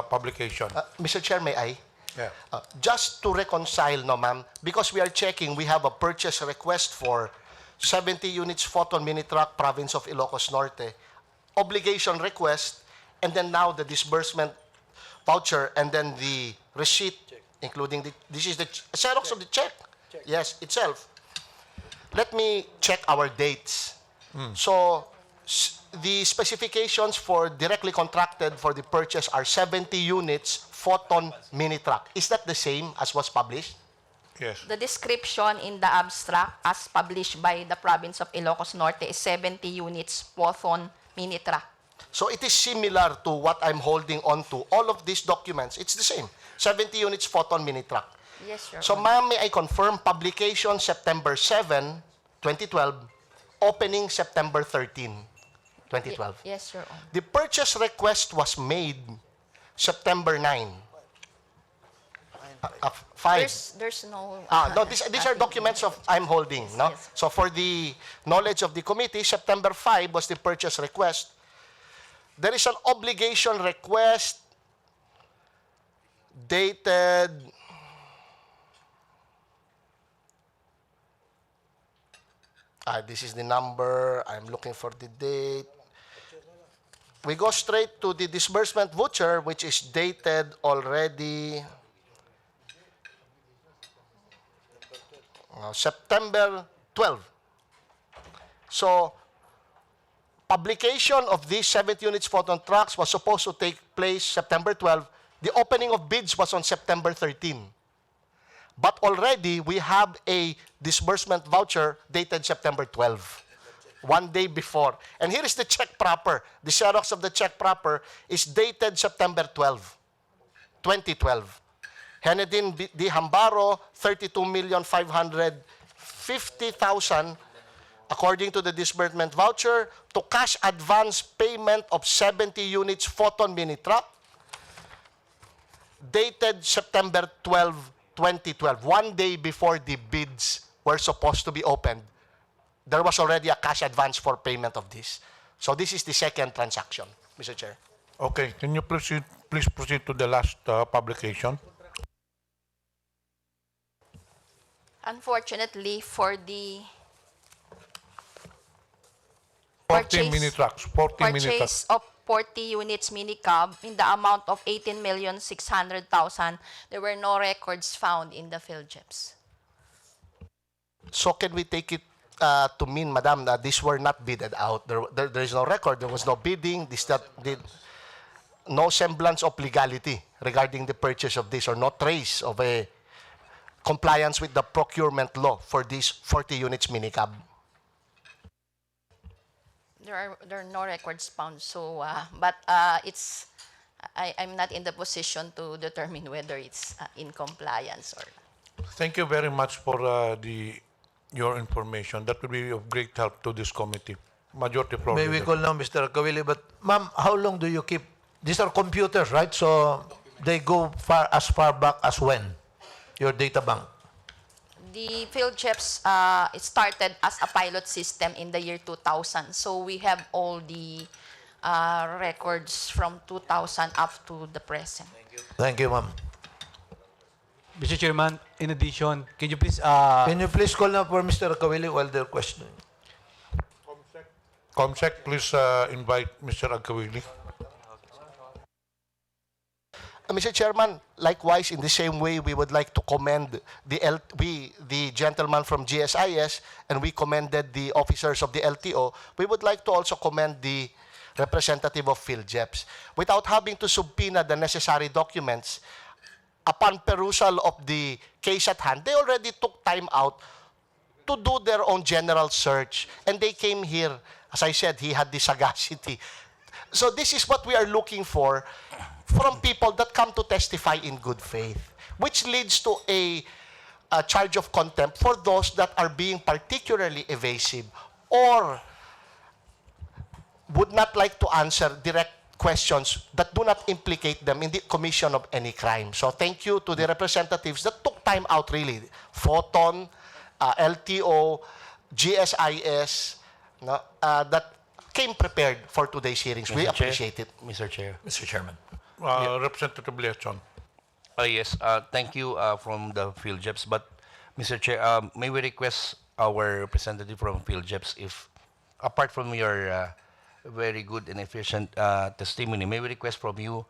publication? Mr. Chair, may I? Yeah. Just to reconcile, no, ma'am, because we are checking, we have a purchase request for 70 units Photon mini truck, province of Ilocos Norte, obligation request, and then now the disbursement voucher, and then the receipt, including this is the xerox of the check. Yes, itself. Let me check our dates. So, The specifications for directly contracted for the purchase are 70 units photon mini truck. Is that the same as was published? Yes. The description in the abstract as published by the province of Ilocos Norte is 70 units Pothon mini truck. So it is similar to what I'm holding on to. All of these documents, it's the same. 70 units photon mini truck. Yes, Your So Honor. ma'am, may I confirm publication September 7, 2012, opening September 13, 2012. Yes, Your Honor. The purchase request was made September 9. 5. There's no... No, these are documents of I'm holding. No? Yes. So for the knowledge of the committee, September 5 was the purchase request. There is an obligation request dated this is the number. I'm looking for the date. We go straight to the disbursement voucher, which is dated already September 12. So, publication of these 70 units photon trucks was supposed to take place September 12. The opening of bids was on September 13. But already, we have a disbursement voucher dated September 12, one day before. And here is the check proper. The Xerox of the check proper is dated September 12, 2012. Henedin D. Hambaro, 32,550,000 according to the disbursement voucher to cash advance payment of 70 units photon mini truck dated September 12, 2012, one day before the bids were supposed to be opened. There was already a cash advance for payment of this. So this is the second transaction, Mr. Chair. Okay, can you please proceed to the last publication? Unfortunately, for the 40 mini trucks. 40 mini trucks. purchase of 40 units mini cab in the amount of 18,600,000, there were no records found in the PhilJeps. So can we take it to mean, Madam, that these were not bidded out? There is no record. There was no bidding. No semblance of legality regarding the purchase of this, or no trace of a compliance with the procurement law for these 40 units minicab. There are no records found. So, I'm not in the position to determine whether it's in compliance or. Thank you very much for your information. That will be of great help to this committee. Majority Floor May we Leader. call now Mr. Kawili, but ma'am, how long do you keep? These are computers, right? So they go as far back as when? Your data bank. The PhilJeps it started as a pilot system in the year 2000. So we have all the records from 2000 up to the present. Thank you, ma'am. Mr. Chairman, in addition, can you please... Can you please call now for Mr. Kawili while they're questioning? Comsec, please invite Mr. Agkawili. Mr. Chairman, likewise, in the same way, we would like to commend the gentleman from GSIS, and we commended the officers of the LTO. We would like to also commend the representative of PhilJeps. Without having to subpoena the necessary documents, upon perusal of the case at hand, they already took time out to do their own general search. And they came here, as I said, he had the sagacity. So this is what we are looking for from people that come to testify in good faith, which leads to a charge of contempt for those that are being particularly evasive or would not like to answer direct questions that do not implicate them in the commission of any crime. So thank you to the representatives that took time out really. Photon, LTO, GSIS, that came prepared for today's hearings. We appreciate it. Mr. Chair. Mr. Chairman. Representative Leachon. Yes, thank you from the PhilJeps. But, Mr. Chair, may we request our representative from PhilJeps if, apart from your very good and efficient testimony, may we request from you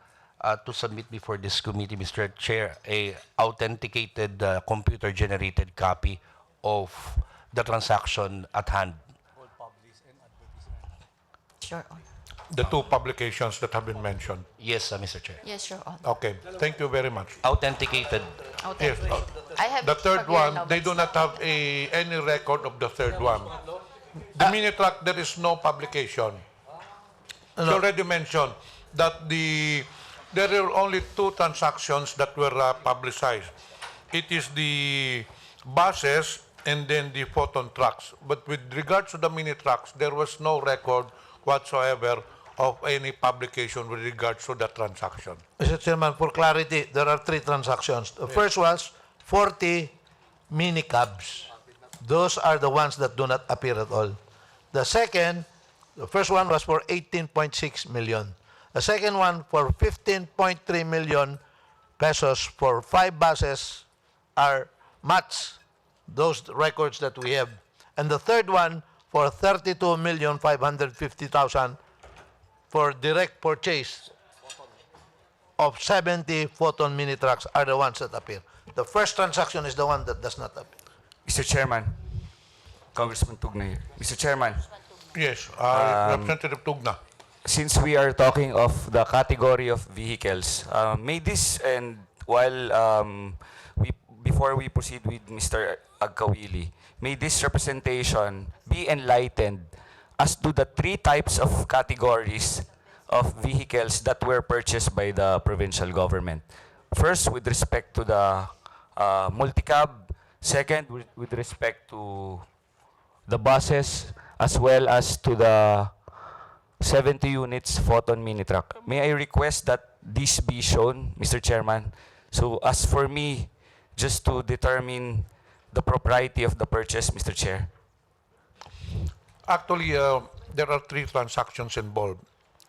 to submit before this committee, Mr. Chair, a authenticated computer-generated copy of the transaction at hand. Your Honor. The two publications that have been mentioned. Yes, Mr. Chair. Yes, Your Honor. Okay, thank you very much. Authenticated. Yes. I have The it third from here one, now, they but do not have any record of the third one. The Minitrack, there is no publication. She already mentioned that there are only two transactions that were publicized. It is the buses and then the photon trucks. But with regards to the mini trucks, there was no record whatsoever of any publication with regards to the transaction. Mr. Chairman, for clarity, there are three transactions. The first was 40 mini cabs. Those are the ones that do not appear at all. The first one was for 18.6 million. The second one for 15.3 million pesos for 5 buses are match those records that we have. And the third one for 32,550,000 for direct purchase of 70 photon mini trucks are the ones that appear. The first transaction is the one that does not appear. Mr. Chairman, Congressman Tugna here. Mr. Chairman, Yes, Representative Tugna. since we are talking of the category of vehicles, may this and while before we proceed with Mr. Agkawili, may this representation be enlightened as to the three types of categories of vehicles that were purchased by the provincial government. First, with respect to the multi-cab. Second, with respect to the buses, as well as to the 70 units photon mini truck. May I request that this be shown, Mr. Chairman? So as for me, just to determine the propriety of the purchase, Mr. Chair. Actually, there are three transactions involved.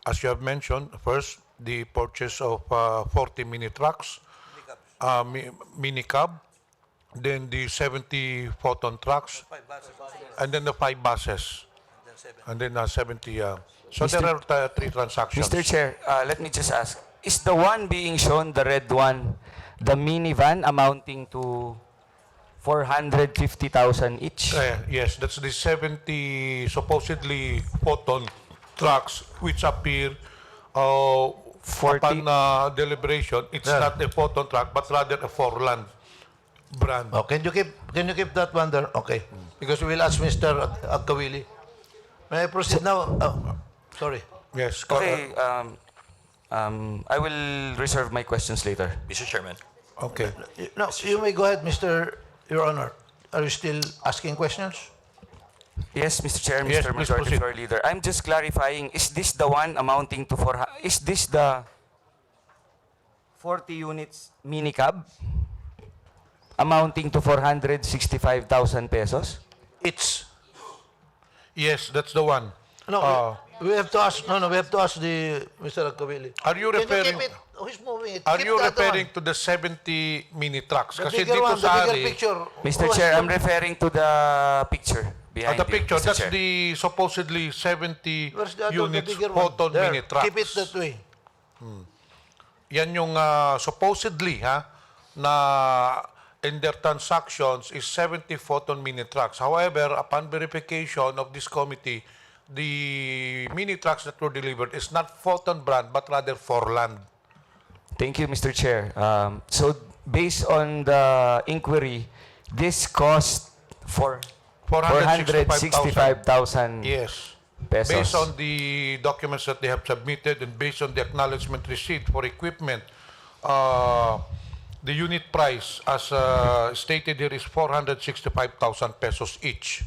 As you have mentioned, first, the purchase of 40 mini trucks, mini cab, then the 70 photon trucks, and then the 5 buses, and then 70. So Mr. there are three transactions. Mr. Chair, let me just ask, is the one being shown, the red one, the minivan amounting to 450,000 each? Yes, that's the 70 supposedly photon trucks which appear upon deliberation. It's not a photon truck, but rather a Forland brand. Oh, can you keep that one there? Okay. Because we will ask Mr. Agkawili. May I proceed now? Oh, sorry. Yes. Okay, I will reserve my questions later. Mr. Chairman. Okay. No, you may go ahead, Your Honor. Are you still asking questions? Yes, Mr. Chair, Yes, Mr. please Majority proceed. Floor Leader. I'm just clarifying, is this the one amounting to is this the 40 units mini cab amounting to 465,000 pesos? Yes, that's the one. No, we have to ask. No, we have to ask the Mr. Agkawili. Are you referring? Can you keep it? Who's moving it? Are Keep you the other referring one. to the 70 mini trucks? The Kasi bigger dito one, the sa bigger ari, picture. Mr. Who Chair, has I'm referring to the picture behind the you, picture, Mr. that's Chair. the supposedly 70 Where's the other, units the bigger one? photon There. mini trucks. Keep it that way. Yan yung supposedly na in their transactions is 70 photon mini trucks. However, upon verification of this committee, the mini trucks that were delivered is not Photon brand but rather Forland. Thank you, Mr. Chair. So, based on the inquiry, this cost for 465,000 Yes. pesos. Based on the documents that they have submitted and based on the acknowledgement received for equipment, the unit price as stated here is 465,000 pesos each.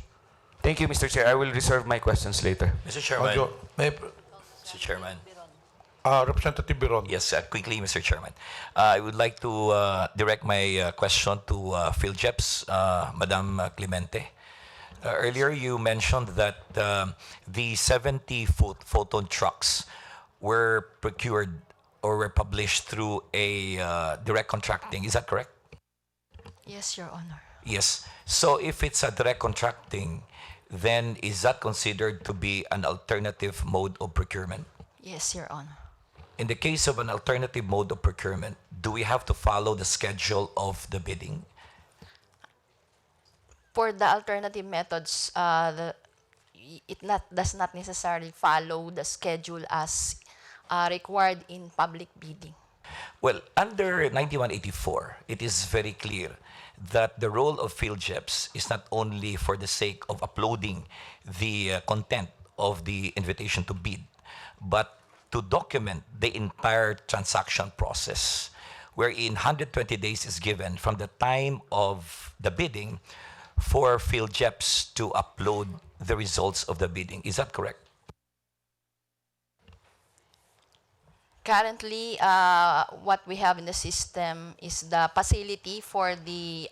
Thank you, Mr. Chair. I will reserve my questions later. Mr. Chairman. Mr. Chairman. Representative Biron. Yes, quickly, Mr. Chairman. I would like to direct my question to PhilJeps, Madam Clemente. Earlier, you mentioned that the 70 photon trucks were procured or were published through a direct contracting. Is that correct? Yes, Your Honor. Yes. So if it's a direct contracting, then is that considered to be an alternative mode of procurement? Yes, Your Honor. In the case of an alternative mode of procurement, do we have to follow the schedule of the bidding? For the alternative methods, does not necessarily follow the schedule as required in public bidding. Well, under 9184, it is very clear that the role of PhilJeps is not only for the sake of uploading the content of the invitation to bid, but to document the entire transaction process, wherein 120 days is given from the time of the bidding for PhilJeps to upload the results of the bidding. Is that correct? Currently, what we have in the system is the facility for the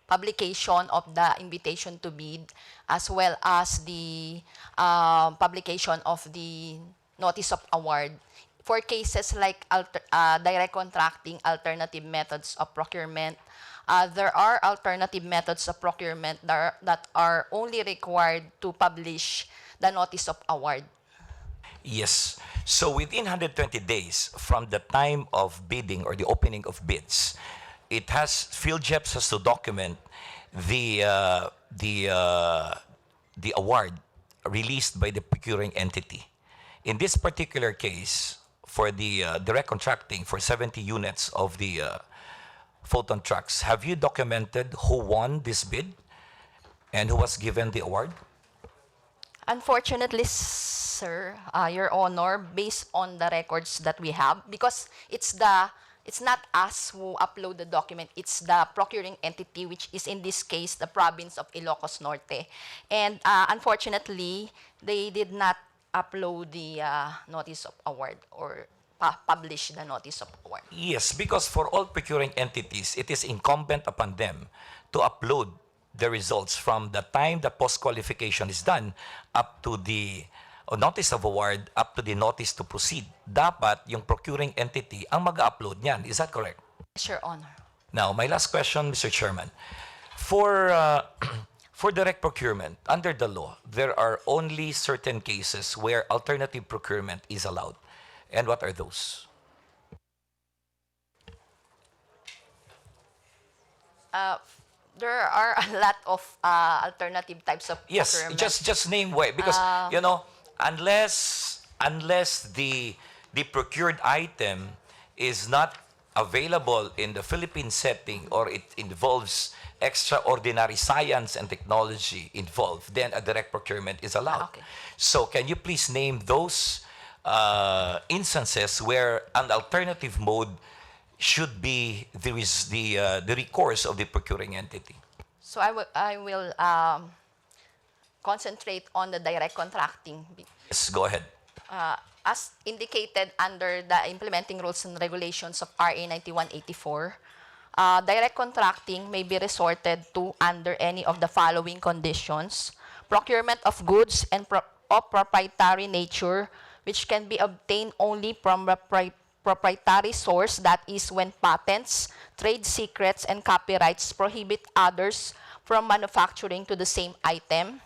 publication of the invitation to bid, as well as the publication of the notice of award. For cases like direct contracting, alternative methods of procurement, there are alternative methods of procurement that are only required to publish the notice of award. Yes. So within 120 days from the time of bidding or the opening of bids, PhilJeps has to document the award released by the procuring entity. In this particular case, for the direct contracting for 70 units of the photon trucks, have you documented who won this bid and who was given the award? Unfortunately, sir, Your Honor, based on the records that we have, because it's not us who upload the document, it's the procuring entity, which is in this case the province of Ilocos Norte. And unfortunately, they did not upload the notice of award or publish the notice of award. Yes, because for all procuring entities, it is incumbent upon them to upload the results from the time the post-qualification is done up to the notice of award, up to the notice to proceed. Dapat yung procuring entity ang mag-upload niyan. Is that correct? Yes, Your Honor. Now, my last question, Mr. Chairman. For direct procurement, under the law, there are only certain cases where alternative procurement is allowed. And what are those? There are a lot of alternative types of Yes, procurement. just name way because unless the procured item is not available in the Philippine setting or it involves extraordinary science and technology involved, then a direct procurement is allowed. Okay. So can you please name those instances where an alternative mode should be the recourse of the procuring entity? So I will concentrate on the direct contracting. Yes, go ahead. As indicated under the implementing rules and regulations of RA 9184, direct contracting may be resorted to under any of the following conditions: procurement of goods of proprietary nature, which can be obtained only from a proprietary source, that is, when patents, trade secrets, and copyrights prohibit others from manufacturing to the same item.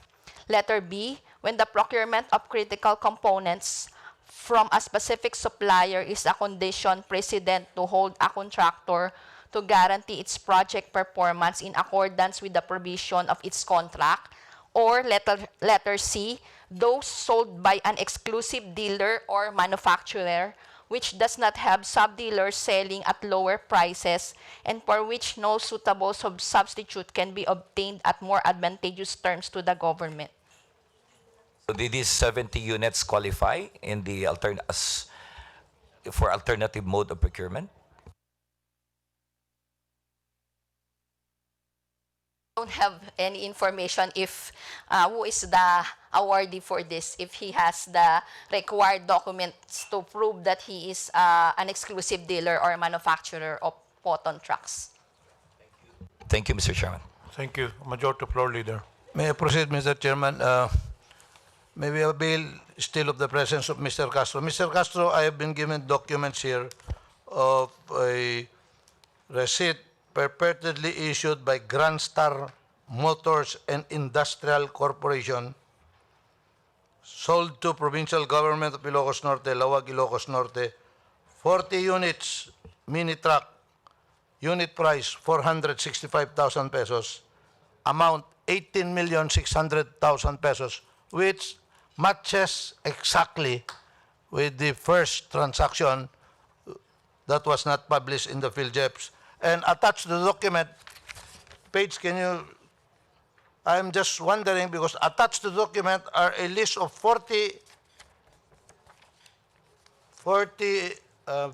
Letter B, when the procurement of critical components from a specific supplier is a condition precedent to hold a contractor to guarantee its project performance in accordance with the provision of its contract. Or letter C, those sold by an exclusive dealer or manufacturer which does not have sub-dealers selling at lower prices and for which no suitable substitute can be obtained at more advantageous terms to the government. So did these 70 units qualify in the for alternative mode of procurement? Don't have any information if who is the awardee for this, if he has the required documents to prove that he is an exclusive dealer or manufacturer of photon trucks. Thank you, Mr. Chairman. Thank you. Majority Floor Leader. May I proceed, Mr. Chairman? May we avail still of the presence of Mr. Castro. Mr. Castro, I have been given documents here of a receipt purportedly issued by Grand Star Motors and Industrial Corporation, sold to Provincial Government of Ilocos Norte, Lawag, Ilocos Norte, 40 units, mini truck, unit price 465,000 pesos, amount 18,600,000 pesos which matches exactly with the first transaction that was not published in the PhilJeps. And attached to the document, Page, can you, I'm just wondering because attached to the document are a list of 40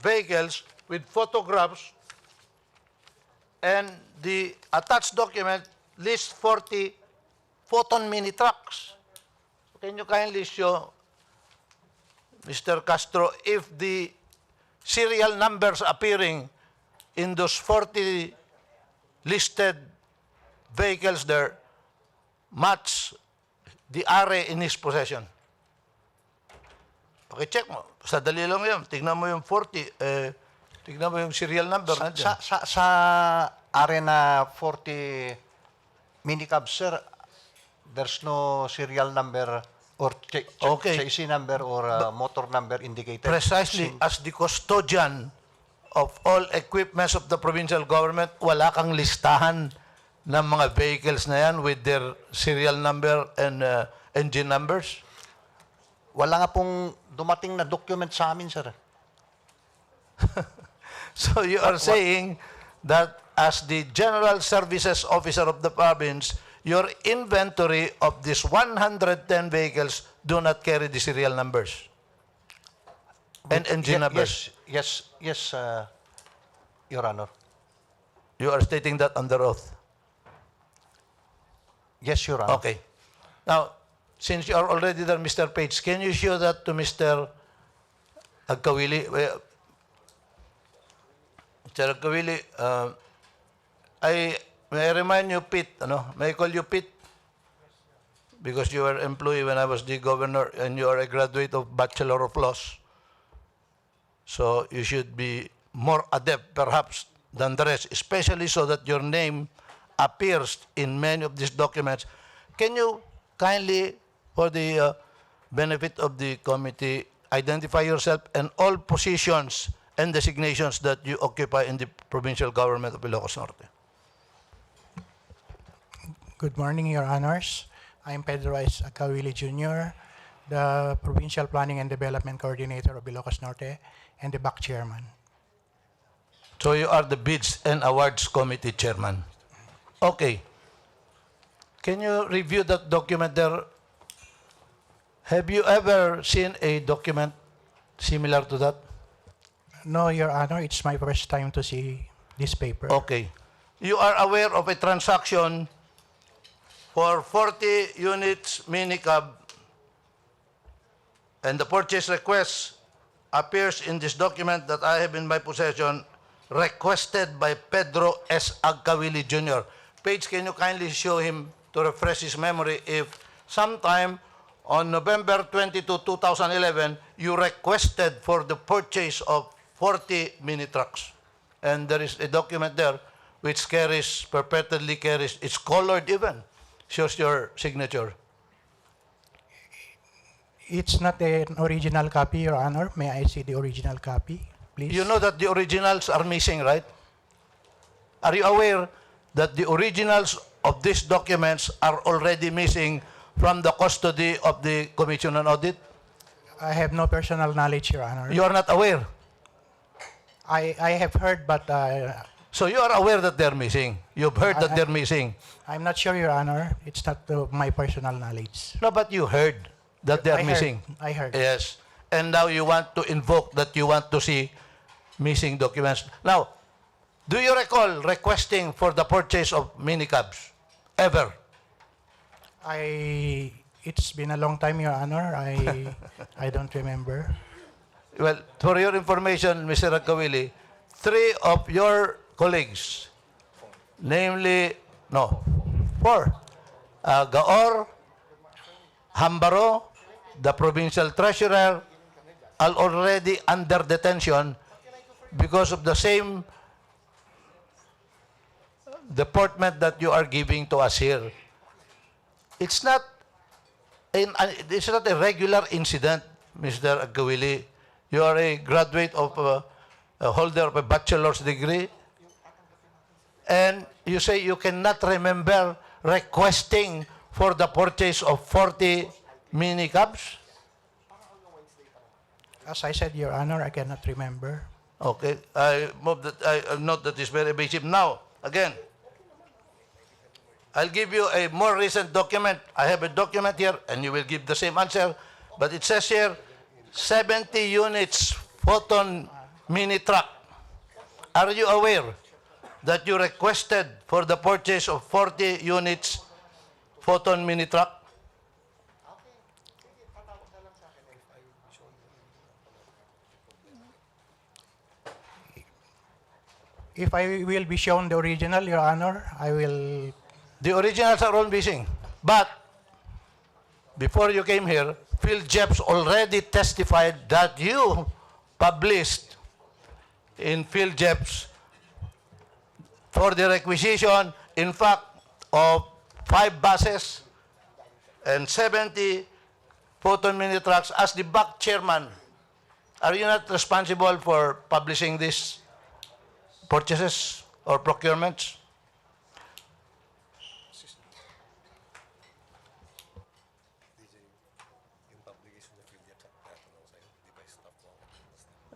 vehicles with photographs, and the attached document lists 40 photon mini trucks. Can you kindly show, Mr. Castro, if the serial numbers appearing in those 40 listed vehicles there match the array in his possession? Pakicheck mo. Sa dali lang yan. Tignan mo yung 40. Tignan mo yung serial number. Sa arena 40 minicabs, sir, there's no serial number or chassis number or motor number indicated. Precisely as the custodian of all equipments of the provincial government, wala kang listahan ng mga vehicles na yan with their serial number and engine numbers? Wala nga pong dumating na document sa amin, sir. So you are saying that as the General Services Officer of the province, your inventory of these 110 vehicles do not carry the serial numbers and engine numbers? Yes, Your Honor. You are stating that under oath? Yes, Your Honor. Okay. Now, since you are already there, Mr. Page, can you show that to Mr. Agkawili? Mr. Agkawili, may I remind you, Pete, may I call you Pete? Because you were employee when I was the governor and you are a graduate of Bachelor of Laws. So you should be more adept, perhaps, than the rest, especially so that your name appears in many of these documents. Can you kindly, for the benefit of the committee, identify yourself and all positions and designations that you occupy in the provincial government of Ilocos Norte? Good morning, Your Honors. I'm Pedro S. Akawili Jr., the Provincial Planning and Development Coordinator of Ilocos Norte and the BAC Chairman. So you are the Bids and Awards Committee Chairman. Okay. Can you review that document there? Have you ever seen a document similar to that? No, Your Honor, it's my first time to see this paper. Okay. You are aware of a transaction for 40 units minicab, and the purchase request appears in this document that I have in my possession, requested by Pedro S. Agkawili Jr. Page, can you kindly show him to refresh his memory if sometime on November 22, 2011, you requested for the purchase of 40 mini trucks. And there is a document there which carries, perpetually carries, it's colored even, shows your signature. It's not an original copy, Your Honor. May I see the original copy, please? You know that the originals are missing, right? Are you aware that the originals of these documents are already missing from the custody of the Commission on Audit? I have no personal knowledge, Your Honor. You are not aware? I have heard, but... So you are aware that they're missing? You've heard that they're missing? I'm not sure, Your Honor. It's not my personal knowledge. No, but you heard that they're missing. I heard. Yes. And now you want to invoke that you want to see missing documents. Now, do you recall requesting for the purchase of minicabs? Ever? It's been a long time, Your Honor. I don't remember. Well, for your information, Mr. Agkawili, 3 of your colleagues, namely, no, 4, Gaor, Hambaro, the provincial treasurer, are already under detention because of the same deportment that you are giving to us here. It's not a regular incident, Mr. Agkawili. You are a graduate of a holder of a bachelor's degree, and you say you cannot remember requesting for the purchase of 40 mini cabs? As I said, Your Honor, I cannot remember. Okay, I note that is very evasive. Now, again, I'll give you a more recent document. I have a document here, and you will give the same answer. But it says here, 70 units photon mini truck. Are you aware that you requested for the purchase of 40 units photon mini truck? If I will be shown the original, Your Honor, I will... The originals are all missing. But before you came here, Phil Jeps already testified that you published in Phil Jeps for the requisition, in fact, of 5 buses and 70 photon mini trucks. As the back chairman, are you not responsible for publishing these purchases or procurements?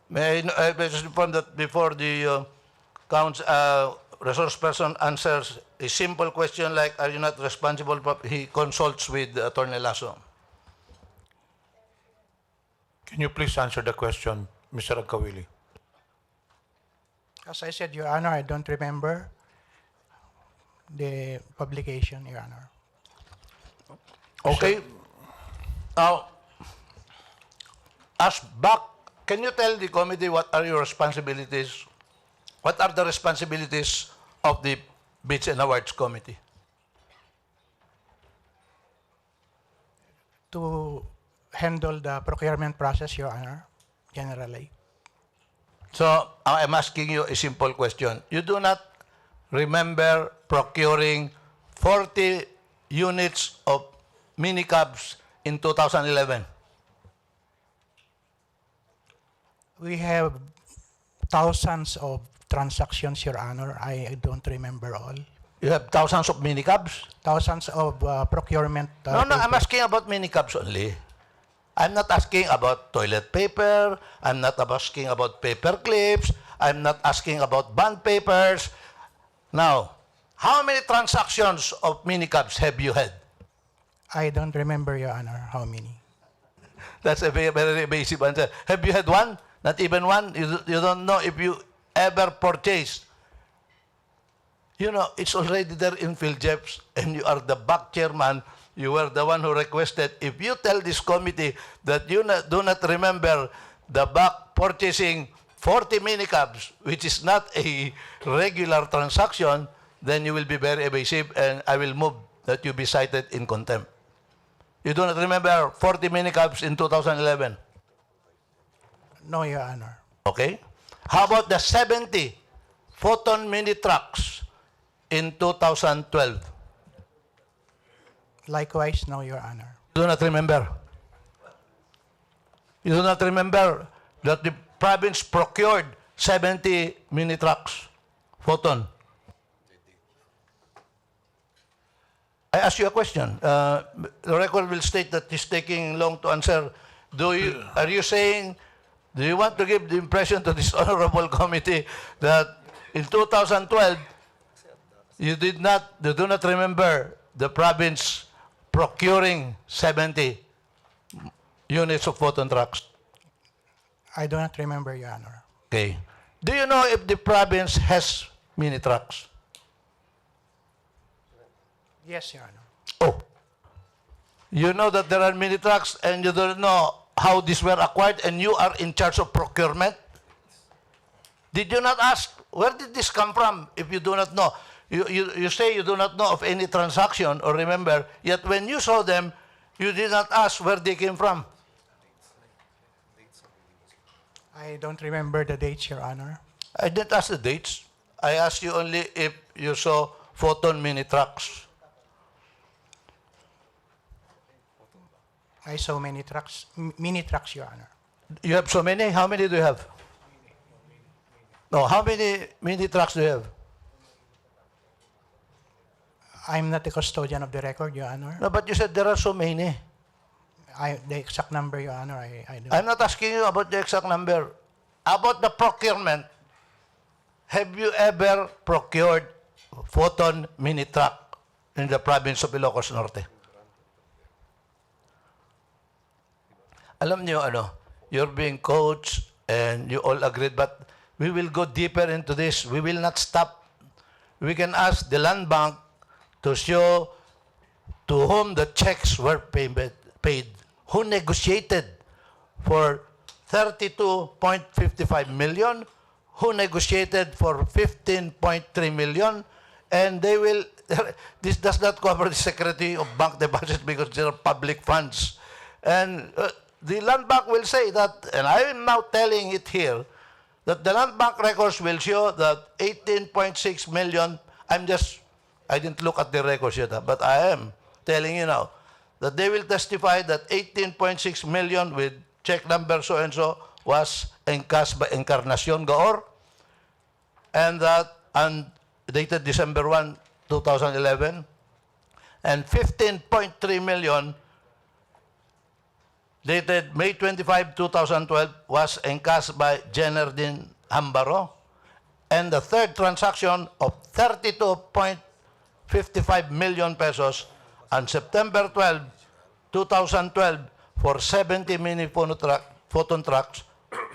May I just inform that before the resource person answers a simple question like, are you not responsible, he consults with Attorney Lasso. Can you please answer the question, Mr. Agkawili? As I said, Your Honor, I don't remember the publication, Your Honor. Okay. Now, as back, can you tell the committee what are your responsibilities? What are the responsibilities of the Bids and Awards Committee? To handle the procurement process, Your Honor, generally. So, I'm asking you a simple question. You do not remember procuring 40 units of minicabs in 2011? We have thousands of transactions, Your Honor. I don't remember all. You have thousands of minicabs? Thousands of procurement. No, I'm asking about minicabs only. I'm not asking about toilet paper. I'm not asking about paper clips. I'm not asking about bond papers. Now, how many transactions of minicabs have you had? I don't remember, Your Honor, how many. That's a very, very basic answer. Have you had one? Not even one? You don't know if you ever purchased. You know, it's already there in Phil Jeps, and you are the back chairman. You were the one who requested. If you tell this committee that you do not remember the back purchasing 40 minicabs, which is not a regular transaction, then you will be very evasive, and I will move that you be cited in contempt. You do not remember 40 minicabs in 2011? No, Your Honor. Okay. How about the 70 photon mini trucks in 2012? Likewise, no, Your Honor. You do not remember? You do not remember that the province procured 70 mini trucks, photon? I ask you a question. The record will state that he's taking long to answer. Are you saying, do you want to give the impression to this honorable committee that in 2012, you do not remember the province procuring 70 units of photon trucks? I do not remember, Your Honor. Okay. Do you know if the province has mini trucks? Yes, Your Honor. Oh. You know that there are mini trucks and you don't know how these were acquired and you are in charge of procurement? Did you not ask, where did this come from if you do not know? You say you do not know of any transaction or remember, yet when you saw them, you did not ask where they came from. I don't remember the dates, Your Honor. I didn't ask the dates. I asked you only if you saw photon mini trucks. I saw many trucks, mini trucks, Your Honor. You have so many? How many do you have? No, how many mini trucks do you have? I'm not the custodian of the record, Your Honor. No, but you said there are so many. The exact number, Your Honor, I don't. I'm not asking you about the exact number. About the procurement, have you ever procured photon mini truck in the province of Ilocos Norte? Alam niyo ano, you're being coached and you all agreed, but we will go deeper into this. We will not stop. We can ask the land bank to show to whom the checks were paid, who negotiated for 32.55 million, who negotiated for 15.3 million, and they will, this does not cover the Secretary of Bank deposits because they are public funds. And the land bank will say that, and I am now telling it here, that the land bank records will show that 18.6 million, I didn't look at the records yet, but I am telling you now, that they will testify that 18.6 million with check number so-and-so was encashed by Encarnacion Gaor, and that, and dated December 1, 2011, and 15.3 million dated May 25, 2012, was encashed by Jenerdin Hambaro. And the third transaction of 32.55 million pesos on September 12, 2012, for 70 mini photon trucks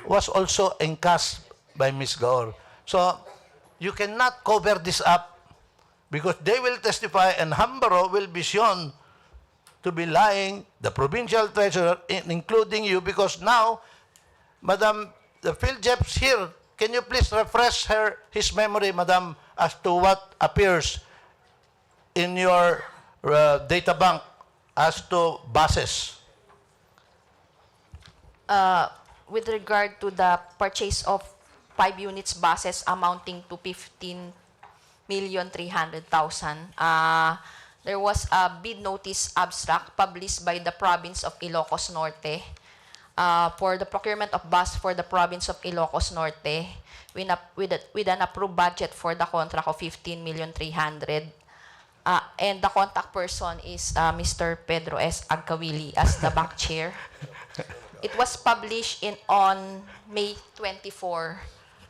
was also encashed by Ms. Gaor. So you cannot cover this up because they will testify and Hambaro will be shown to be lying, the provincial treasurer, including you, because now, Madam, the PhilJeps here, can you please refresh his memory, Madam, as to what appears in your data bank as to bases? With regard to the purchase of 5 units buses amounting to 15,300,000, there was a bid notice abstract published by the province of Ilocos Norte for the procurement of bus for the province of Ilocos Norte with an approved budget for the contract of 15,300,000. And the contact person is Mr. Pedro S. Agkawili as the bank chair. It was published on May 24,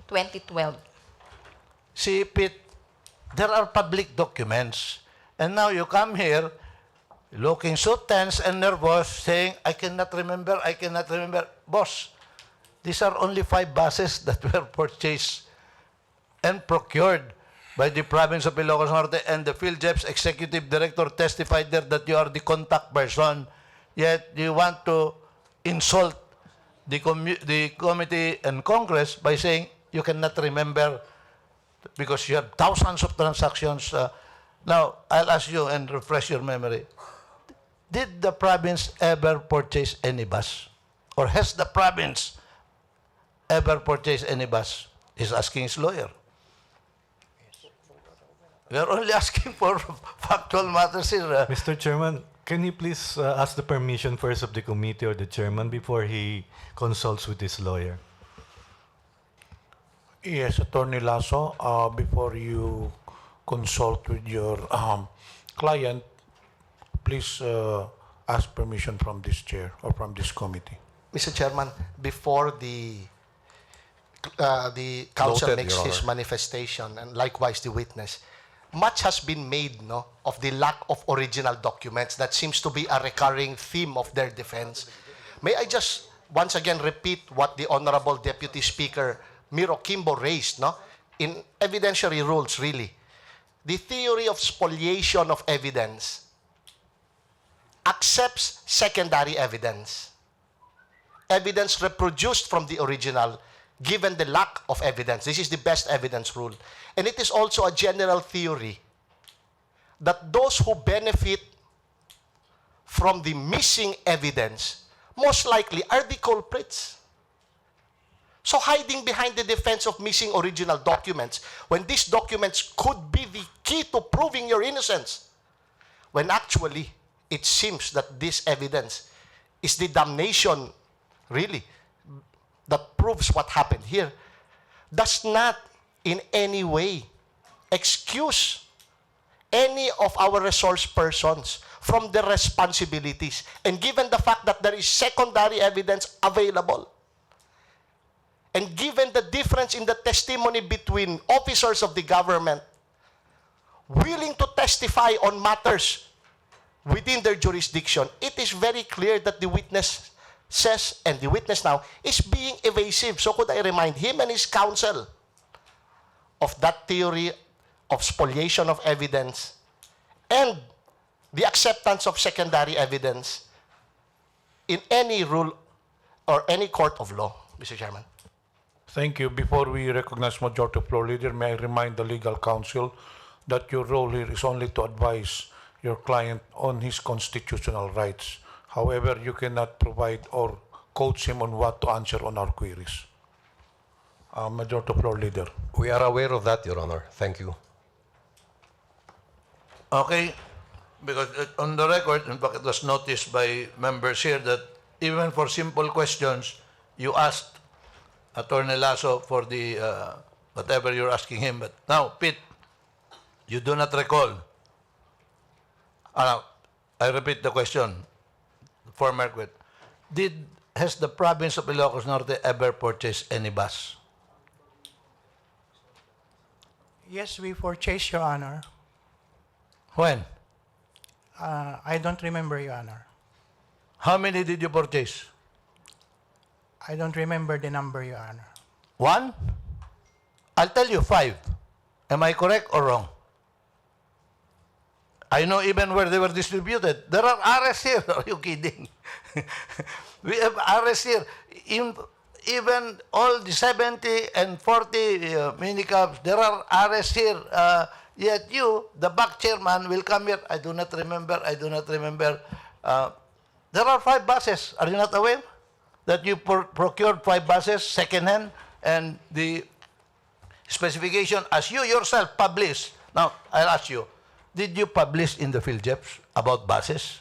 2012. See, Pete, there are public documents. And now you come here looking so tense and nervous, saying, I cannot remember. Boss, these are only 5 buses that were purchased and procured by the province of Ilocos Norte, and the PhilJeps executive director testified there that you are the contact person, yet you want to insult the committee and Congress by saying you cannot remember because you have thousands of transactions. Now, I'll ask you and refresh your memory. Did the province ever purchase any bus? Or has the province ever purchased any bus? He's asking his lawyer. We are only asking for factual matters here. Mr. Chairman, can you please ask the permission first of the committee or the chairman before he consults with his lawyer? Yes, Attorney Lasso, before you consult with your client, please ask permission from this chair or from this committee. Mr. Chairman, before the council Noted, makes Your his Honor. manifestation, and likewise the witness, much has been made of the lack of original documents. That seems to be a recurring theme of their defense. May I just once again repeat what the Honorable Deputy Speaker Miro Kimbo raised in evidentiary rules, really. The theory of spoliation of evidence accepts secondary evidence. Evidence reproduced from the original given the lack of evidence. This is the best evidence rule. And it is also a general theory that those who benefit from the missing evidence most likely are the culprits. So hiding behind the defense of missing original documents, when these documents could be the key to proving your innocence, when actually it seems that this evidence is the damnation, really, that proves what happened here, does not in any way excuse any of our resource persons from their responsibilities. And given the fact that there is secondary evidence available, and given the difference in the testimony between officers of the government willing to testify on matters within their jurisdiction, it is very clear that the witness says, and the witness now, is being evasive. So could I remind him and his counsel of that theory of spoliation of evidence and the acceptance of secondary evidence in any rule or any court of law, Mr. Chairman? Thank you. Before we recognize Majority Floor Leader, may I remind the legal counsel that your role here is only to advise your client on his constitutional rights. However, you cannot provide or coach him on what to answer on our queries. Majority Floor Leader. We are aware of that, Your Honor. Thank you. Okay, because on the record, in fact, it was noticed by members here that even for simple questions, you asked Attorney Lasso for the whatever you're asking him. But now, Pete, you do not recall. I repeat the question. Former question. Has the province of Ilocos Norte ever purchased any bus? Yes, we purchased, Your Honor. When? I don't remember, Your Honor. How many did you purchase? I don't remember the number, Your Honor. 1? I'll tell you 5. Am I correct or wrong? I know even where they were distributed. There are arrests here. Are you kidding? We have arrests here. Even all the 70 and 40 minicabs, there are arrests here. Yet you, the back chairman, will come here. I do not remember. There are 5 buses. Are you not aware that you procured 5 buses second-hand, and the specification as you yourself published? Now, I'll ask you, did you publish in the PhilJeps about buses?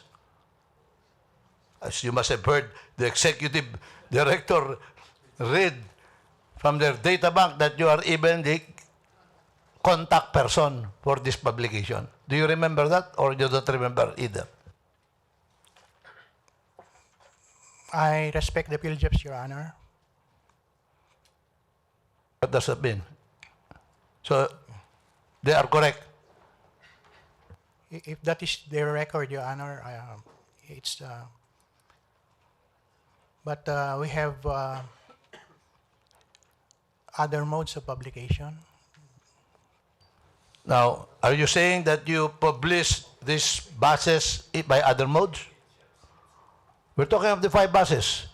As you must have heard, the executive director read from their data bank that you are even the contact person for this publication. Do you remember that, or you don't remember either? I respect the PhilJeps, Your Honor. What does that mean? So, they are correct. If that is their record, Your Honor, it's. But we have other modes of publication. Now, are you saying that you publish these buses by other modes? We're talking of the 5 buses.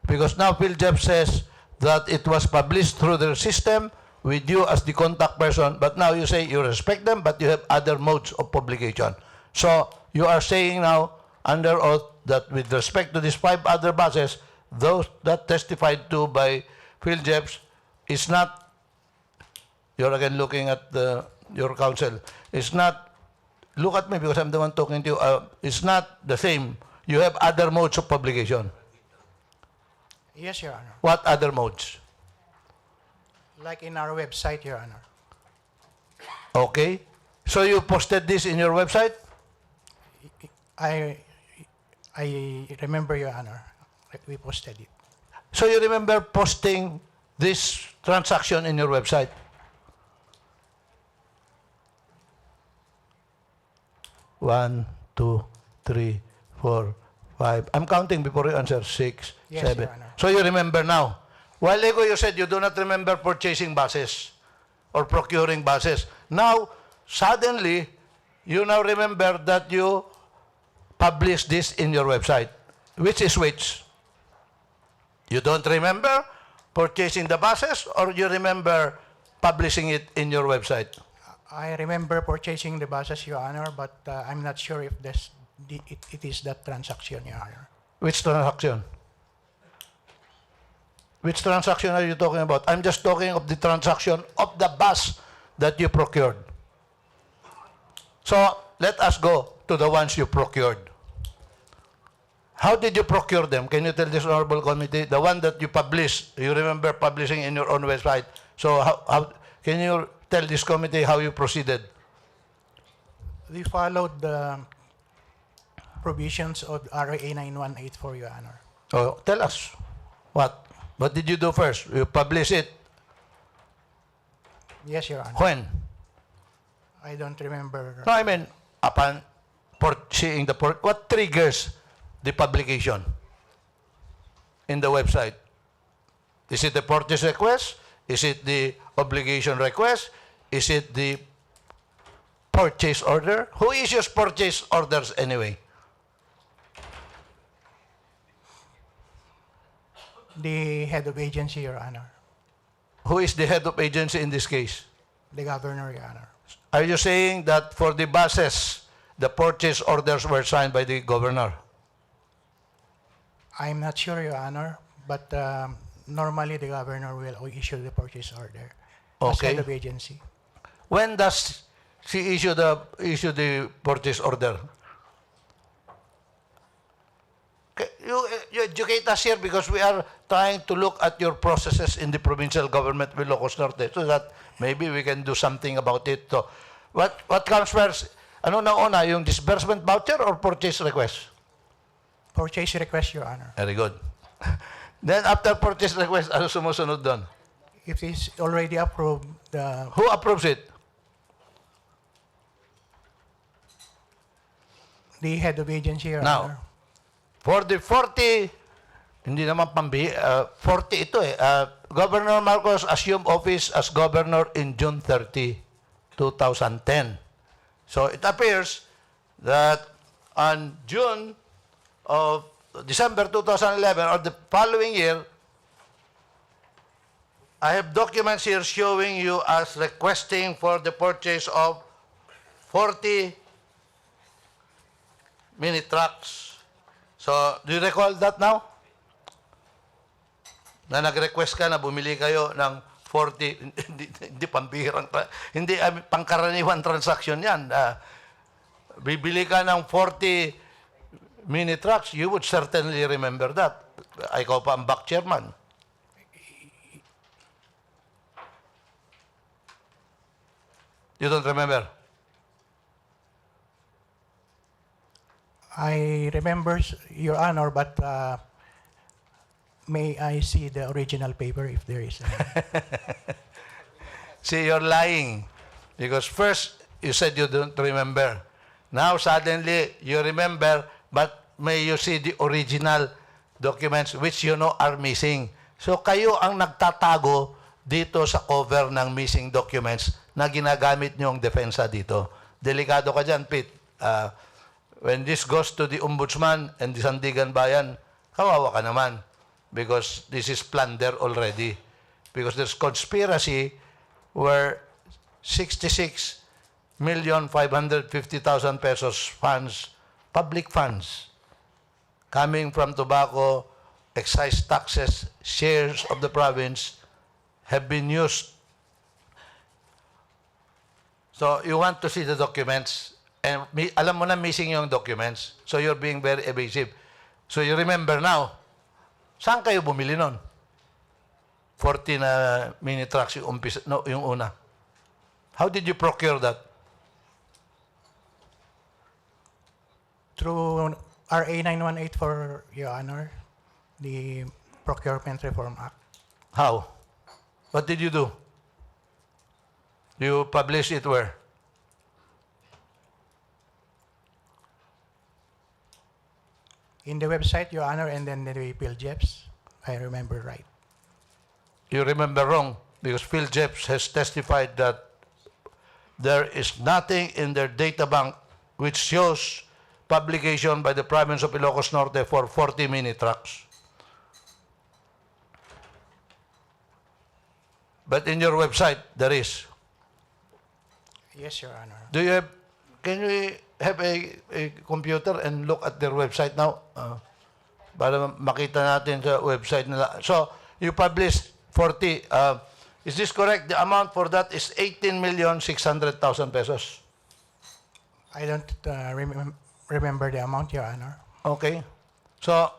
Because now PhilJeps says that it was published through their system with you as the contact person, but now you say you respect them, but you have other modes of publication. So, you are saying now, under oath, that with respect to these 5 other buses, those that testified to by PhilJeps is not, you're again looking at your counsel, it's not, look at me because I'm the one talking to you, it's not the same. You have other modes of publication. Yes, Your Honor. What other modes? Like in our website, Your Honor. Okay. So you posted this in your website? I remember, Your Honor. We posted it. So you remember posting this transaction in your website? One, two, three, 4, 5. I'm counting before you answer. 6, Yes, 7. Your Honor. So you remember now. While ago you said you do not remember purchasing buses or procuring buses. Now, suddenly, you now remember that you published this in your website. Which is which? You don't remember purchasing the buses, or you remember publishing it in your website? I remember purchasing the buses, Your Honor, but I'm not sure if it is that transaction, Your Honor. Which transaction? Which transaction are you talking about? I'm just talking of the transaction of the bus that you procured. So, let us go to the ones you procured. How did you procure them? Can you tell this honorable committee? The one that you published, you remember publishing in your own website. So, how can you tell this committee how you proceeded? We followed provisions of RA 9184, Your Honor. Oh, tell us. What? What did you do first? You publish it. Yes, Your Honor. When? I don't remember. No, I mean, upon seeing the what triggers the publication in the website? Is it the purchase request? Is it the obligation request? Is it the purchase order? Who issues purchase orders anyway? The head of agency, Your Honor. Who is the head of agency in this case? The governor, Your Honor. Are you saying that for the buses, the purchase orders were signed by the governor? I'm not sure, Your Honor, but normally the governor will issue the purchase order as Okay. head of agency. When does she issue the purchase order? You educate us here because we are trying to look at your processes in the provincial government of Ilocos Norte so that maybe we can do something about it. So, what comes first? Ano na una, yung disbursement voucher or purchase request? Purchase request, Your Honor. Very good. Then after purchase request, ano sumusunod doon? If it's already approved, the Who approves it? head of agency, Your Now, Honor. for the 40, hindi naman 40 ito eh. Governor Marcos assumed office as governor in June 30, 2010. So it appears that on December 2011 or the following year, I have documents here showing you as requesting for the purchase of 40 mini trucks. So, do you recall that now? Na nag-request ka na bumili kayo ng 40, hindi pambihirang, hindi pangkaraniwan transaction yan. Bibili ka ng 40 mini trucks, you would certainly remember that. Ikaw pa ang back chairman. You don't remember? I remember, Your Honor, but may I see the original paper if there is any? See, you're lying. Because first, you said you don't remember. Now, suddenly, you remember, but may you see the original documents which you know are missing. So, kayo ang nagtatago dito sa cover ng missing documents na ginagamit nyo ang depensa dito. Delikado ka dyan, Pete. When this goes to the Ombudsman and the Sandigan Bayan, kawawa ka naman. Because this is plunder already. Because there's conspiracy where 66,550,000 pesos funds, public funds, coming from tobacco, excise taxes, shares of the province, have been used. So you want to see the documents, and alam mo na missing yung documents. So you're being very evasive. So you remember now, saan kayo bumili nun? 40 na mini trucks yung, yung una. How did you procure that? Through RA 9184, Your Honor, the Procurement Reform Act. How? What did you do? You publish it where? In the website, Your Honor, and then the Phil Jeps, I remember right. You remember wrong because Phil Jeps has testified that there is nothing in their data bank which shows publication by the province of Ilocos Norte for 40 mini trucks. But in your website, there is. Yes, Your Honor. Do you have, can we have a computer and look at their website now? Para makita natin sa website nila. So, you published 40. Is this correct? The amount for that is 18,600,000 pesos. I don't remember the amount, Your Honor. Okay. So,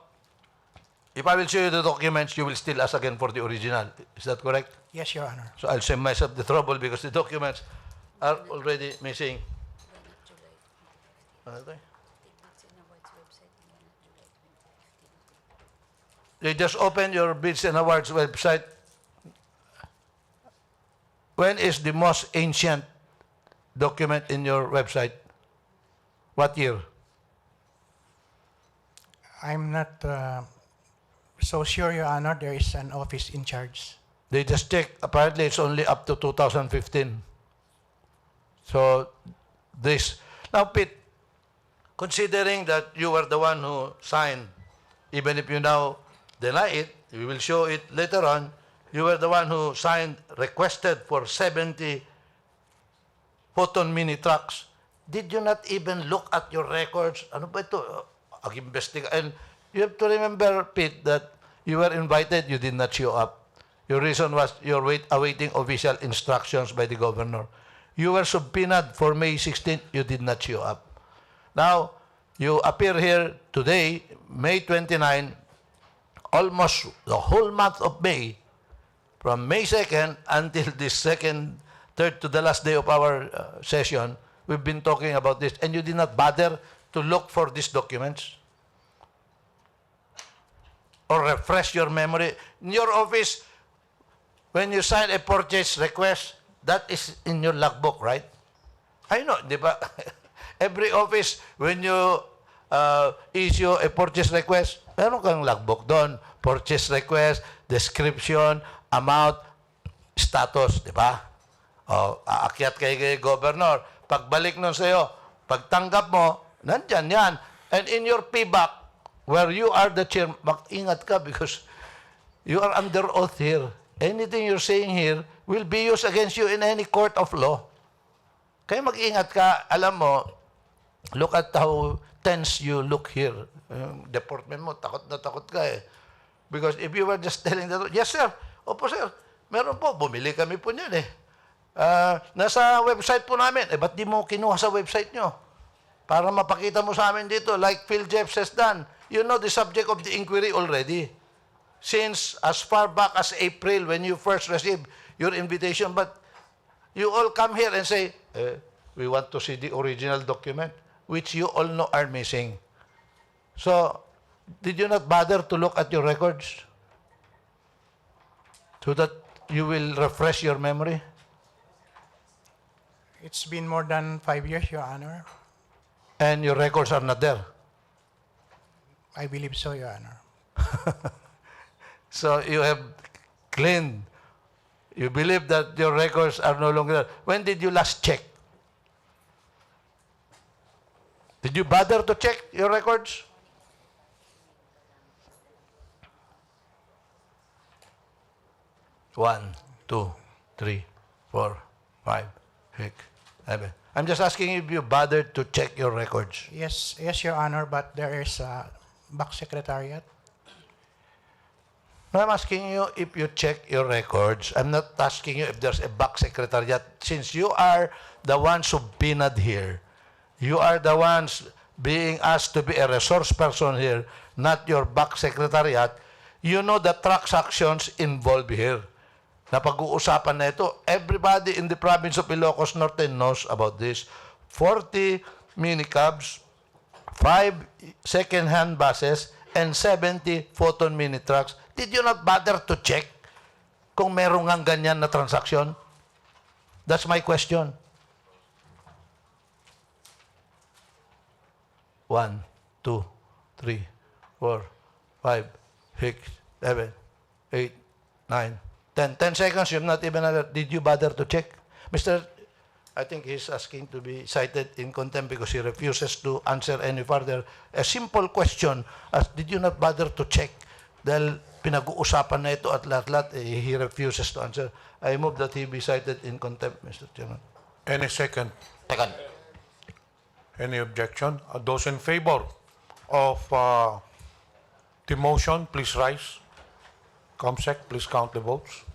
if I will show you the documents, you will still ask again for the original. Is that correct? Yes, Your Honor. So, I'll save myself the trouble because the documents are already missing. Ano to? You just open your Bids and Awards website. When is the most ancient document in your website? What year? I'm not so sure, Your Honor. There is an office in charge. They just check. Apparently, it's only up to 2015. So, this. Now, Pete, considering that you were the one who signed, even if you now deny it, we will show it later on, you were the one who signed, requested for 70 photon mini trucks. Did you not even look at your records? Ano ba ito? Ag-investigate. And you have to remember, Pete, that you were invited, you did not show up. Your reason was you're awaiting official instructions by the governor. You were subpoenaed for May 16th, you did not show up. Now, you appear here today, May 29, almost the whole month of May, from May 2nd until the third to the last day of our session, we've been talking about this, and you did not bother to look for these documents or refresh your memory. In your office, when you sign a purchase request, that is in your logbook, right? I know, di ba? Every office, when you issue a purchase request, meron kang logbook doon. Purchase request, description, amount, status, di ba? O, aakyat kay governor. Pagbalik nun sa'yo, pagtanggap mo, nandyan yan. And in your PBAC, where you are the chair, mag-ingat ka because you are under oath here. Anything you're saying here will be used against you in any court of law. Kaya mag-ingat ka. Alam mo, look at how tense you look here. Yung deportment mo, takot na takot ka eh. Because if you were just telling the truth, yes sir, opo sir, meron po, bumili kami po niyan eh. Nasa website po namin. Eh, ba't di mo kinuha sa website nyo? Para mapakita mo sa amin dito, like Phil Jeff has done. You know the subject of the inquiry already. Since as far back as April, when you first received your invitation, but you all come here and say, we want to see the original document, which you all know are missing. So, did you not bother to look at your records so that you will refresh your memory? It's been more than 5 years, Your Honor. And your records are not there? I believe so, Your Honor. So, you have cleaned. You believe that your records are no longer there. When did you last check? Did you bother to check your records? One, 2, 3, 4, 5, 6, 7. I'm just asking if you bothered to check your records. Yes, Your Honor, but there is a back secretariat. No, I'm asking you if you check your records. I'm not asking you if there's a back secretariat. Since you are the ones subpoenaed here, you are the ones being asked to be a resource person here, not your back secretariat, you know the transactions involved here. Napag-uusapan na ito. Everybody in the province of Ilocos Norte knows about this. 40 minicabs, 5 second-hand buses, and 70 photon mini trucks. Did you not bother to check kung meron ngang ganyan na transaction? That's my question. 1, 2, 3, 4, 5, 6, 7, 8, 9, 10. 10 seconds, you've not even... Did you bother to check? Mr. I think he's asking to be cited in contempt because he refuses to answer any further. A simple question as, did you not bother to check? Dahil pinag-uusapan na ito at lahat-lahat, he refuses to answer. I move that he be cited in contempt, Mr. Chairman. Any second? Second. Any objection? Those in favor of the motion, please rise. Comsec, please count the votes.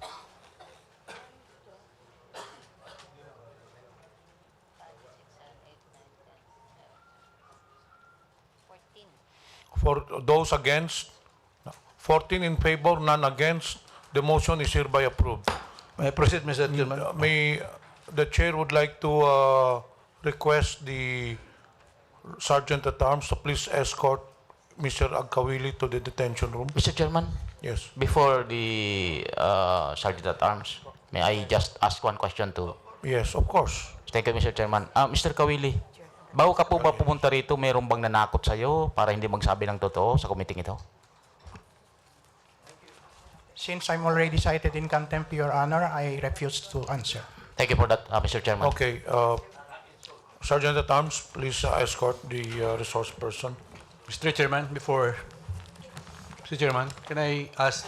For those against, 14 in favor, none against. The motion is hereby approved. May I proceed, Mr. Chairman? The chair would like to request the Sergeant at Arms to please escort Mr. Agkawili to the detention room. Mr. Chairman, Yes. before the Sergeant at Arms, may I just ask one question to... Yes, of course. Thank you, Mr. Chairman. Mr. Kawili, bago ka po ba pumunta rito, mayroon bang nanakot sa'yo para hindi magsabi ng totoo sa committee ito? Since I'm already cited in contempt, Your Honor, I refuse to answer. Thank you for that, Mr. Chairman. Okay. Sergeant at Arms, please escort the resource person. Mr. Chairman, Mr. Chairman, can I ask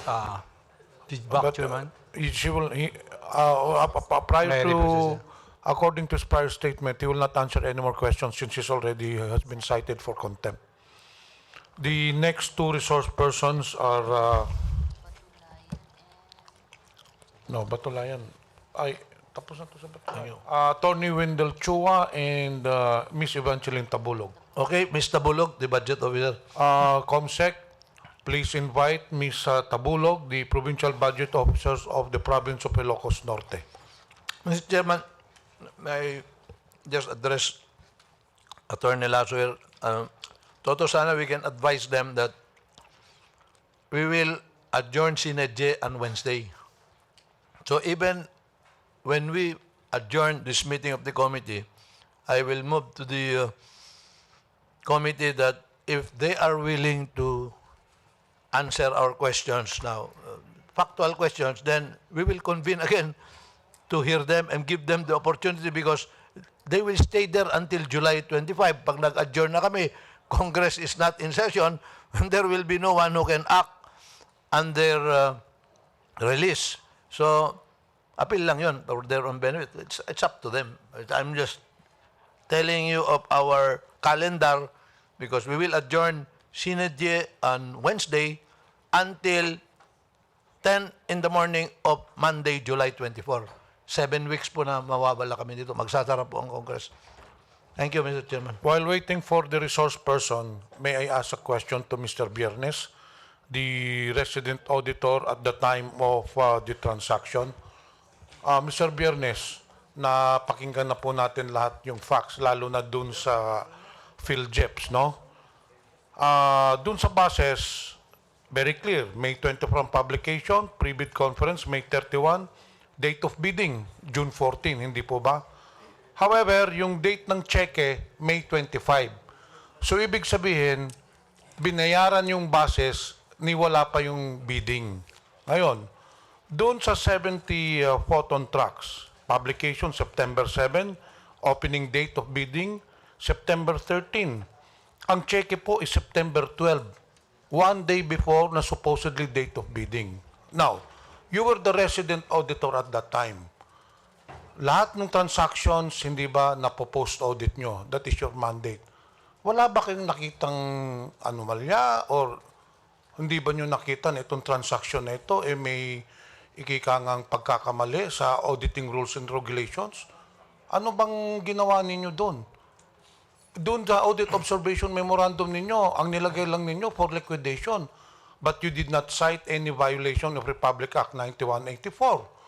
the back chairman? She will, May I represent? according to his prior statement, he will not answer any more questions since he's already has been cited for contempt. The next two resource persons are, no, Batulayan. Ay, tapos na to sa Batulayan. Attorney Wendell Chua and Miss Evangeline Tabulog. Okay, Ms. Tabulog, the budget officer. Comsec, please invite Ms. Tabulog, the provincial budget officers of the province of Ilocos Norte. Mr. Chairman, may I just address Attorney Lasso here. Toto, sana we can advise them that we will adjourn Sinedje on Wednesday. So even when we adjourn this meeting of the committee, I will move to the committee that if they are willing to answer our questions now, factual questions, then we will convene again to hear them and give them the opportunity because they will stay there until July 25. Pag nag-adjourn na kami, Congress is not in session, and there will be no one who can act on their release. So, appeal lang yun for their own benefit. It's up to them. I'm just telling you of our calendar because we will adjourn Sinedje on Wednesday until 10 in the morning of Monday, July 24. 7 weeks po na mawawala kami dito. Magsasara po ang Congress. Thank you, Mr. Chairman. While waiting for the resource person, may I ask a question to Mr. Biernes, the resident auditor at the time of the transaction? Mr. Biernes, napakinggan na po natin lahat yung facts, lalo na dun sa PhilJeps, no? Dun sa bases, very clear, May 24 ang publication, pre-bid conference, May 31, date of bidding, June 14, hindi po ba? However, yung date ng cheque, May 25. So, ibig sabihin, binayaran yung bases, ni wala pa yung bidding. Ngayon, doon sa 70 photon trucks, publication September 7, opening date of bidding, September 13. Ang cheque po is September 12, one day before na supposedly date of bidding. Now, you were the resident auditor at that time. Lahat ng transactions, hindi ba napopost audit nyo? That is your mandate. Wala ba kayong nakitang anomalya or hindi ba nyo nakita na itong transaction na ito may ikikangang pagkakamali sa auditing rules and regulations? Ano bang ginawa ninyo doon? Doon sa audit observation memorandum ninyo, ang nilagay lang ninyo for liquidation. But you did not cite any violation of Republic Act 9184.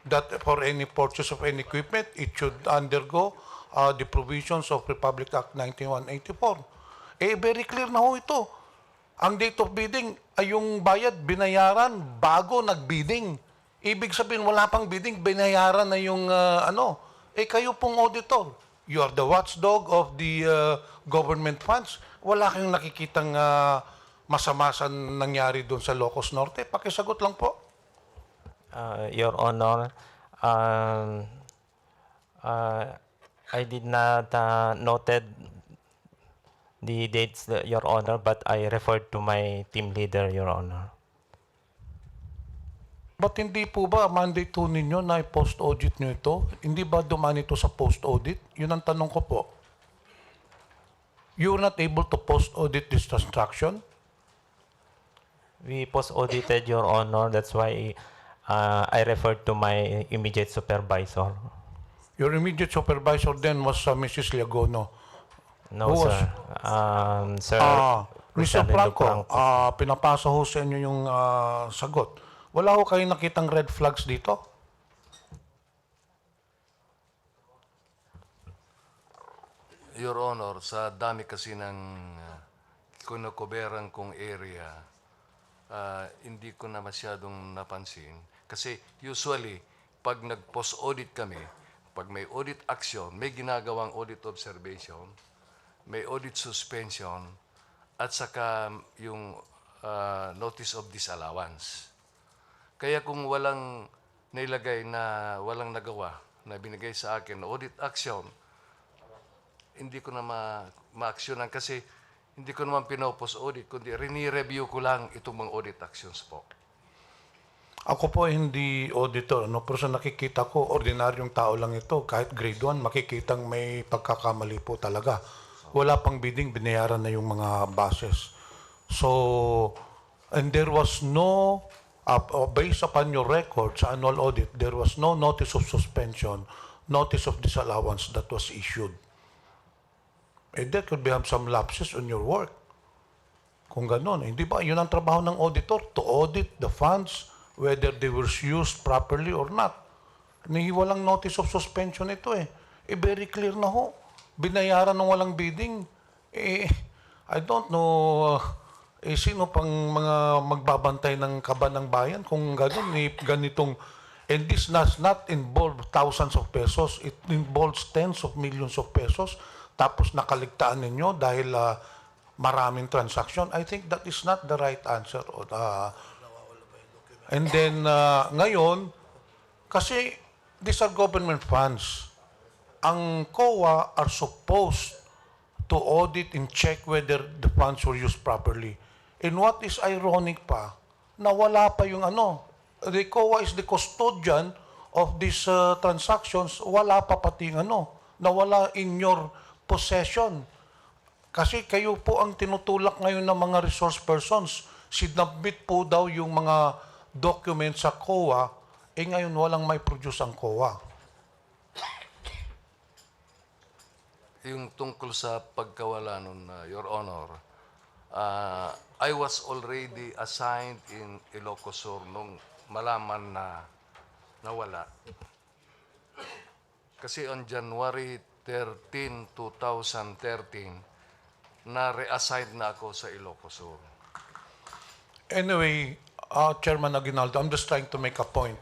That for any purchase of any equipment, it should undergo the provisions of Republic Act 9184. Very clear na ho ito. Ang date of bidding ay yung bayad, binayaran bago nag-bidding. Ibig sabihin, wala pang bidding, binayaran na yung kayo pong auditor. You are the watchdog of the government funds. Wala kayong nakikitang masama sa nangyari doon sa Ilocos Norte. Pakisagot lang po. Your Honor, I did not noted the dates, Your Honor, but I referred to my team leader, Your Honor. Ba't hindi po ba mandate to ninyo na post-audit nyo ito? Hindi ba dumaan ito sa post-audit? Yun ang tanong ko po. You were not able to post-audit this transaction? We post-audited, Your Honor. That's why I referred to my immediate supervisor. Your immediate supervisor then was Mrs. Liagono. No, Who sir. Sir, Mr. Rosalindo Franco, Franco. pinapasa ho sa inyo yung sagot. Wala ho kayong nakitang red flags dito? Your Honor, sa dami kasi ng kinokoberan kong area, hindi ko na masyadong napansin. Kasi usually, pag nag-post audit kami, pag may audit action, may ginagawang audit observation, may audit suspension, at saka yung notice of disallowance. Kaya kung walang nailagay na walang nagawa, na binigay sa akin na audit action, hindi ko na ma-actionan kasi hindi ko naman pinopos audit, kundi rini-review ko lang itong mga audit actions po. Ako po hindi auditor, no? Pero sa nakikita ko, ordinaryong tao lang ito. Kahit grade 1, makikitang may pagkakamali po talaga. Wala pang bidding, binayaran na yung mga bases. So, and there was no, based upon your record sa annual audit, there was no notice of suspension, notice of disallowance that was issued. Eh, there could be some lapses on your work. Kung gano'n, hindi ba? Yun ang trabaho ng auditor, to audit the funds, whether they were used properly or not. Walang notice of suspension ito eh. Eh, very clear na ho. Binayaran ng walang bidding. Eh, I don't know, sino pang mga magbabantay ng kaba ng bayan kung gano'n, ganitong, and this does not involve thousands of pesos, it involves tens of millions of pesos, tapos nakaligtaan ninyo dahil maraming transaction. I think that is not the right answer. And then, ngayon, kasi these are government funds. Ang COA are supposed to audit and check whether the funds were used properly. And what is ironic pa, na wala pa yung the COA is the custodian of these transactions, wala pa pati nawala in your possession. Kasi kayo po ang tinutulak ngayon ng mga resource persons. Sinabit po daw yung mga documents sa COA, ngayon walang may produce ang COA. Yung tungkol sa pagkawala nun, Your Honor, I was already assigned in Ilocos Norte nung malaman na nawala. Kasi on January 13, 2013, na-reassign na ako sa Ilocos Norte. Anyway, Chairman Aguinaldo, I'm just trying to make a point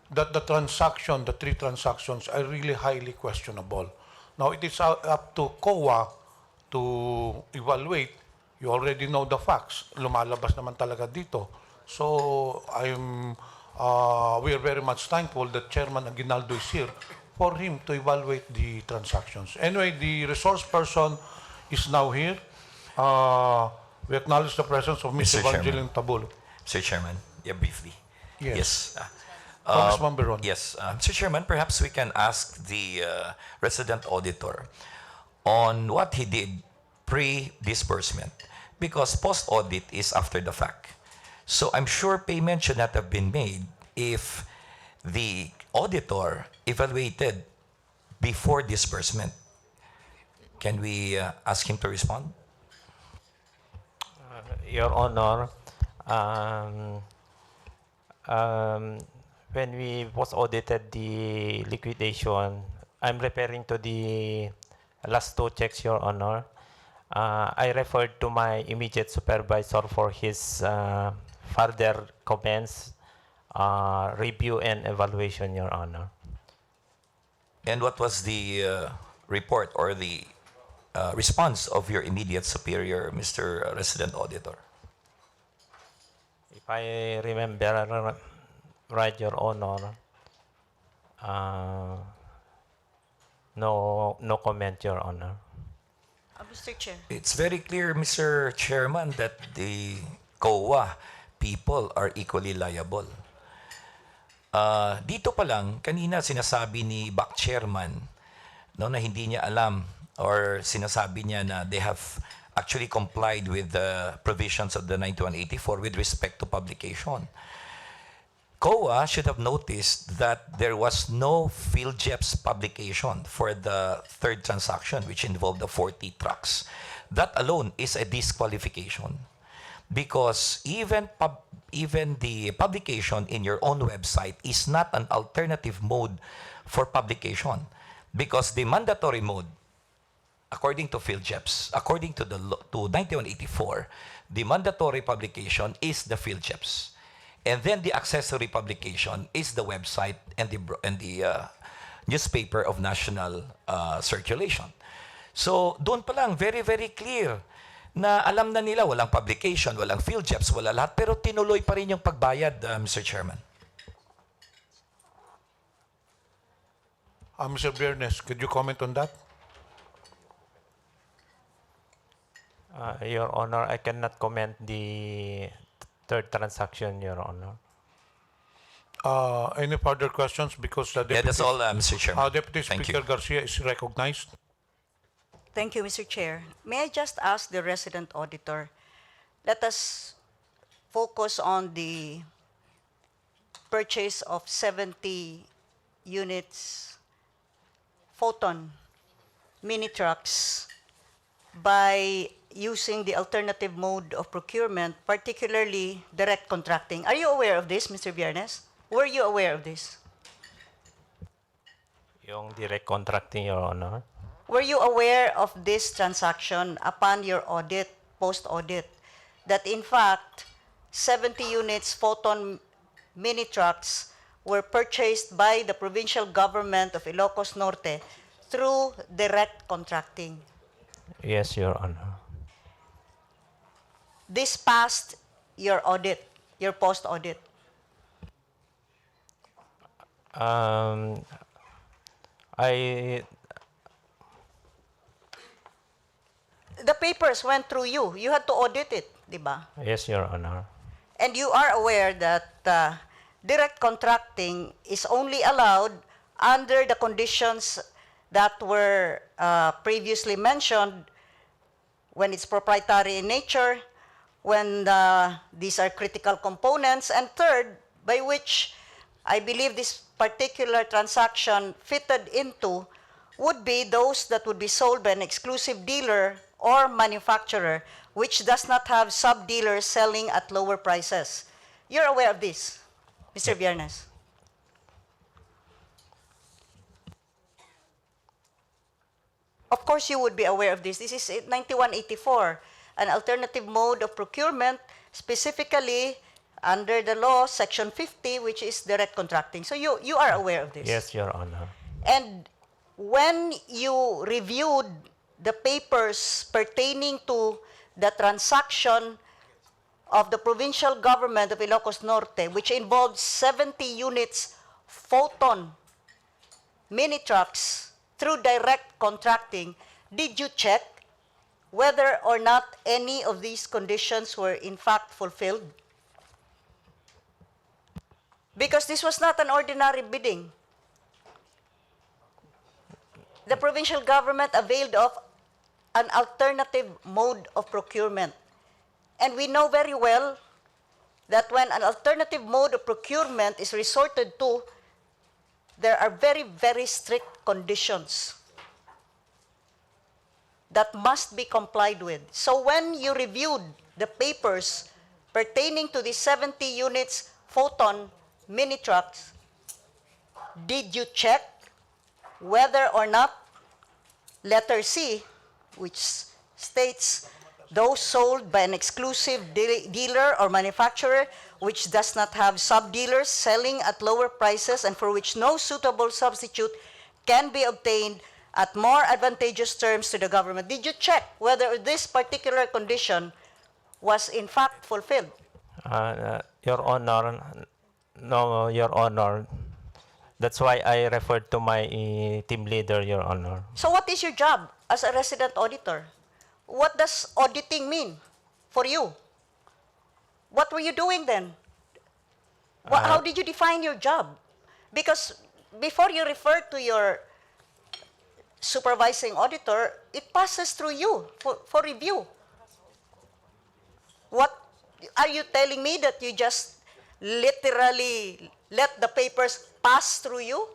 that the three transactions are really highly questionable. Now, it is up to COA to evaluate. You already know the facts. Lumalabas naman talaga dito. So, we are very much thankful that Chairman Aguinaldo is here for him to evaluate the transactions. Anyway, the resource person is now here. We acknowledge the presence of Ms. Mr. Evangeline Tabulo. Mr. Chairman, briefly. Yes. Yes. Congressman Beron. Yes. Mr. Chairman, perhaps we can ask the resident auditor on what he did pre-disbursement because post-audit is after the fact. So I'm sure payment should not have been made if the auditor evaluated before disbursement. Can we ask him to respond? Your Honor, when we was audited the liquidation, I'm referring to the last two checks, Your Honor. I referred to my immediate supervisor for his further comments, review and evaluation, Your Honor. And what was the report or the response of your immediate superior, Mr. Resident Auditor? If I remember right, Your Honor, no comment, Your Honor. Mr. Chair. It's very clear, Mr. Chairman, that the COA people are equally liable. Dito pa lang, kanina sinasabi ni Back Chairman na hindi niya alam or sinasabi niya na they have actually complied with the provisions of the 9184 with respect to publication. COA should have noticed that there was no PhilJEP's publication for the third transaction, which involved the 40 trucks. That alone is a disqualification because even the publication in your own website is not an alternative mode for publication because the mandatory mode according to PhilJeps, according to to 9184, the mandatory publication is the PhilJeps. And then the accessory publication is the website and the newspaper of national circulation. So doon pa lang, very, very clear na alam na nila walang publication, walang PhilJeps, wala lahat, pero tinuloy pa rin yung pagbayad, Mr. Chairman. Mr. Bernes, could you comment on that? Your Honor, I cannot comment the third transaction, Your Honor. Any further questions? Because the Yeah, that's all, Mr. Chairman. Deputy Thank Speaker you. Garcia is recognized. Thank you, Mr. Chair. May I just ask the resident auditor, let us focus on the purchase of 70 units photon mini trucks by using the alternative mode of procurement, particularly direct contracting. Are you aware of this, Mr. Viernes? Were you aware of this? Yung direct contracting, Your Honor. Were you aware of this transaction upon your audit, post-audit, that in fact, 70 units photon mini trucks were purchased by the provincial government of Ilocos Norte through direct contracting? Yes, Your Honor. This passed your audit, your post-audit. The papers went through you. You had to audit it, di ba? Yes, Your Honor. And you are aware that direct contracting is only allowed under the conditions that were previously mentioned, when it's proprietary in nature, when these are critical components, and third, by which I believe this particular transaction fitted into would be those that would be sold by an exclusive dealer or manufacturer, which does not have sub-dealers selling at lower prices. You're aware of this, Mr. Viernes? Of course you would be aware of this. This is 9184, an alternative mode of procurement, specifically under the law, Section 50, which is direct contracting. So you are aware of this? Yes, Your Honor. And when you reviewed the papers pertaining to the transaction of the provincial government of Ilocos Norte, which involved 70 units photon mini trucks through direct contracting, did you check whether or not any of these conditions were in fact fulfilled? Because this was not an ordinary bidding. The provincial government availed of an alternative mode of procurement. And we know very well that when an alternative mode of procurement is resorted to, there are very, very strict conditions that must be complied with. So when you reviewed the papers pertaining to the 70 units photon mini trucks, did you check whether or not letter C, which states those sold by an exclusive dealer or manufacturer which does not have sub-dealers selling at lower prices and for which no suitable substitute can be obtained at more advantageous terms to the government? Did you check whether this particular condition was in fact fulfilled? Your Honor, no, Your Honor. That's why I referred to my team leader, Your Honor. So what is your job as a resident auditor? What does auditing mean for you? What were you doing then? How did you define your job? Because before you refer to your supervising auditor, it passes through you for review. What are you telling me, that you just literally let the papers pass through you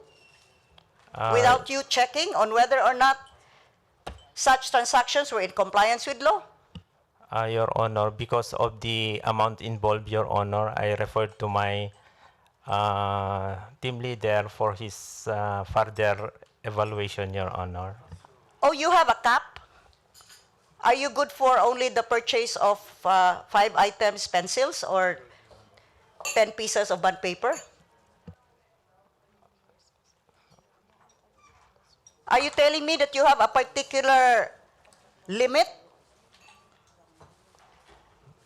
without you checking on whether or not such transactions were in compliance with law? Your Honor, because of the amount involved, Your Honor, I referred to my team leader for his further evaluation, Your Honor. Oh, you have a cap? Are you good for only the purchase of 5 items pencils or 10 pieces of bond paper? Are you telling me that you have a particular limit?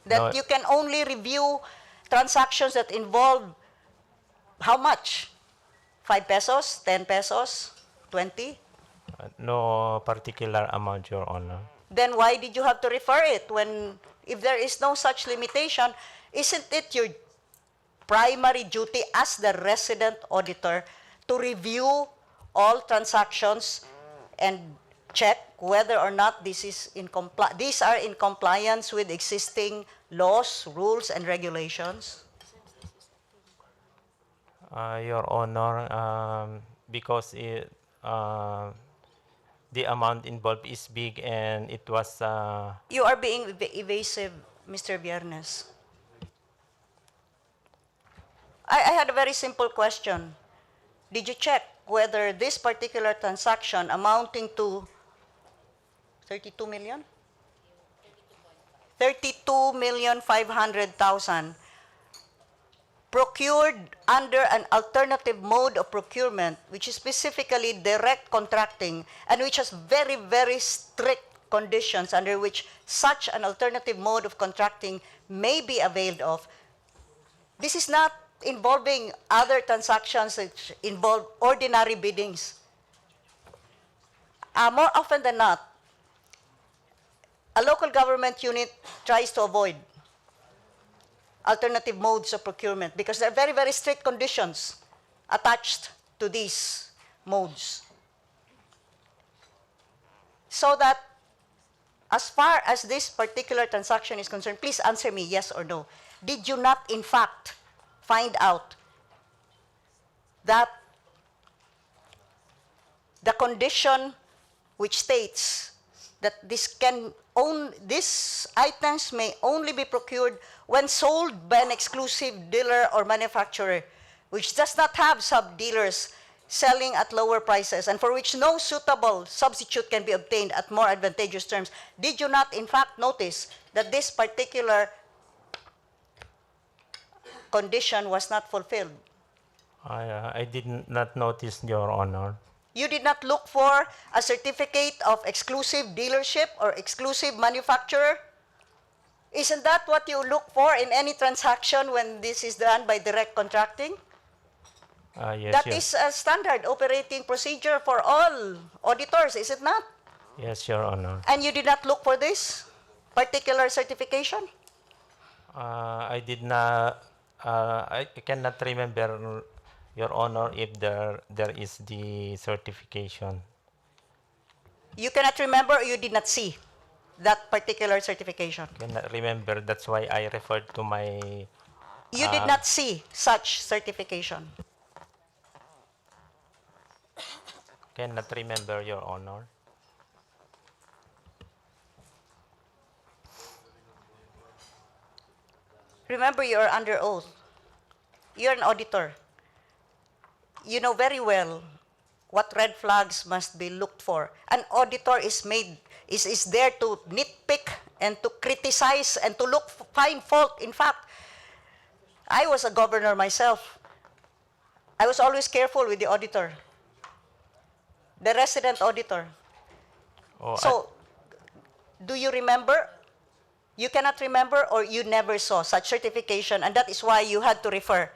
That No. you can only review transactions that involve how much? 5 pesos, 10 pesos, 20? No particular amount, Your Honor. Then why did you have to refer it when, if there is no such limitation, isn't it your primary duty as the resident auditor to review all transactions and check whether or not these are in compliance with existing laws, rules, and regulations? Your Honor, because the amount involved is big and it was You are being evasive, Mr. Viernes. I had a very simple question. Did you check whether this particular transaction amounting to 32 million? 32,500,000 procured under an alternative mode of procurement, which is specifically direct contracting, and which has very, very strict conditions under which such an alternative mode of contracting may be availed of. This is not involving other transactions which involve ordinary biddings. More often than not, a local government unit tries to avoid alternative modes of procurement because there are very, very strict conditions attached to these modes. So that as far as this particular transaction is concerned, please answer me yes or no. Did you not in fact find out that the condition which states that these items may only be procured when sold by an exclusive dealer or manufacturer, which does not have sub-dealers selling at lower prices and for which no suitable substitute can be obtained at more advantageous terms? Did you not in fact notice that this particular condition was not fulfilled? I did not notice, Your Honor. You did not look for a certificate of exclusive dealership or exclusive manufacturer? Isn't that what you look for in any transaction when this is done by direct contracting? Yes, That yes. is a standard operating procedure for all auditors, is it not? Yes, Your Honor. And you did not look for this particular certification? I did not. I cannot remember, Your Honor, if there is the certification. You cannot remember or you did not see that particular certification? Cannot remember. That's why I referred to my. You did not see such certification? Cannot remember, Your Honor. Remember, you are under oath. You're an auditor. You know very well what red flags must be looked for. An auditor is there to nitpick and to criticize and to find fault. In fact, I was a governor myself. I was always careful with the auditor, the resident auditor. So, do you remember? You cannot remember or you never saw such certification, and that is why you had to refer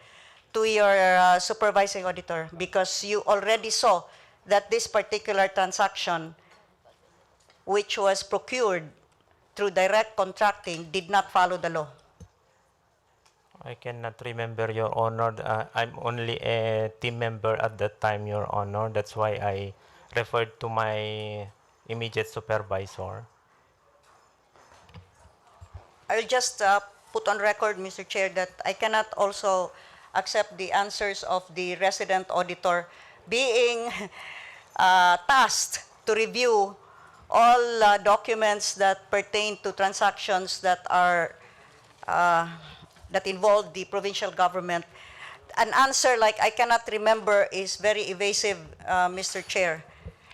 to your supervising auditor, because you already saw that this particular transaction, which was procured through direct contracting, did not follow the law. I cannot remember, Your Honor. I'm only a team member at that time, Your Honor. That's why I referred to my immediate supervisor. I'll just put on record, Mr. Chair, that I cannot also accept the answers of the resident auditor being tasked to review all documents that pertain to transactions that are that involve the provincial government. An answer like I cannot remember is very evasive, Mr. Chair.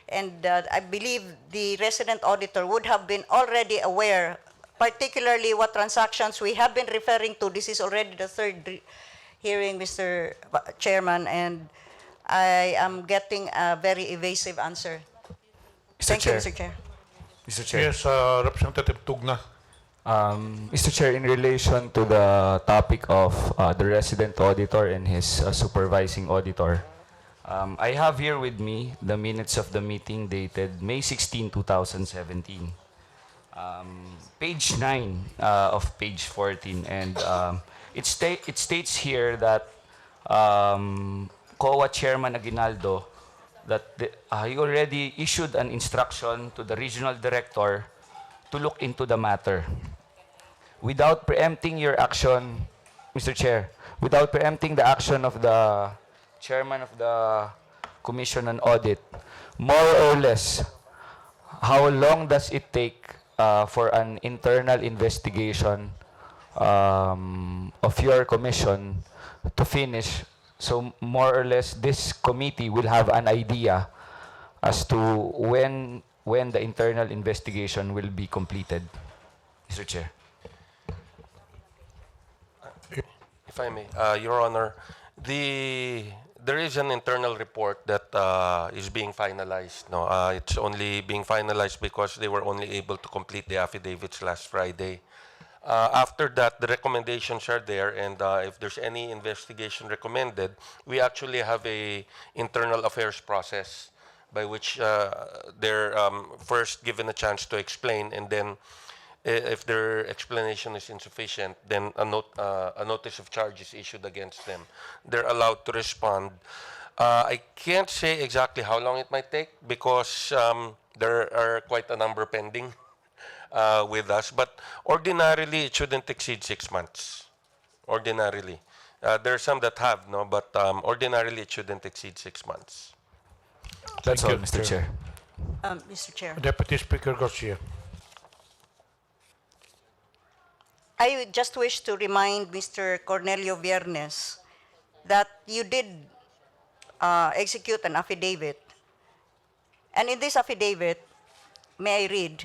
And I believe the resident auditor would have been already aware, particularly what transactions we have been referring to. This is already the third hearing, Mr. Chairman, and I am getting a very evasive answer. Thank you, Mr. Chair. Mr. Chair. Yes, Representative Tugna. Mr. Chair, in relation to the topic of the resident auditor and his supervising auditor, I have here with me the minutes of the meeting dated May 16, 2017. Page 9 of page 14, and it states here that COA Chairman Aguinaldo that he already issued an instruction to the regional director to look into the matter. Without preempting your action, Mr. Chair, without preempting the action of the chairman of the Commission on Audit, more or less, how long does it take for an internal investigation of your commission to finish? So more or less, this committee will have an idea as to when the internal investigation will be completed, Mr. Chair. If I may, Your Honor, there is an internal report that is being finalized. No, it's only being finalized because they were only able to complete the affidavits last Friday. After that, the recommendations are there, and if there's any investigation recommended, we actually have a internal affairs process by which they're first given a chance to explain, and then if their explanation is insufficient, then a notice of charge is issued against them. They're allowed to respond. I can't say exactly how long it might take because there are quite a number pending with us, but ordinarily it shouldn't exceed 6 months. Ordinarily. There are some that have, no, but ordinarily it shouldn't exceed 6 months. That's Thank all, you, Mr. Chair. Mr. Chair. Deputy Speaker Garcia. I just wish to remind Mr. Cornelio Viernes that you did execute an affidavit. And in this affidavit, may I read,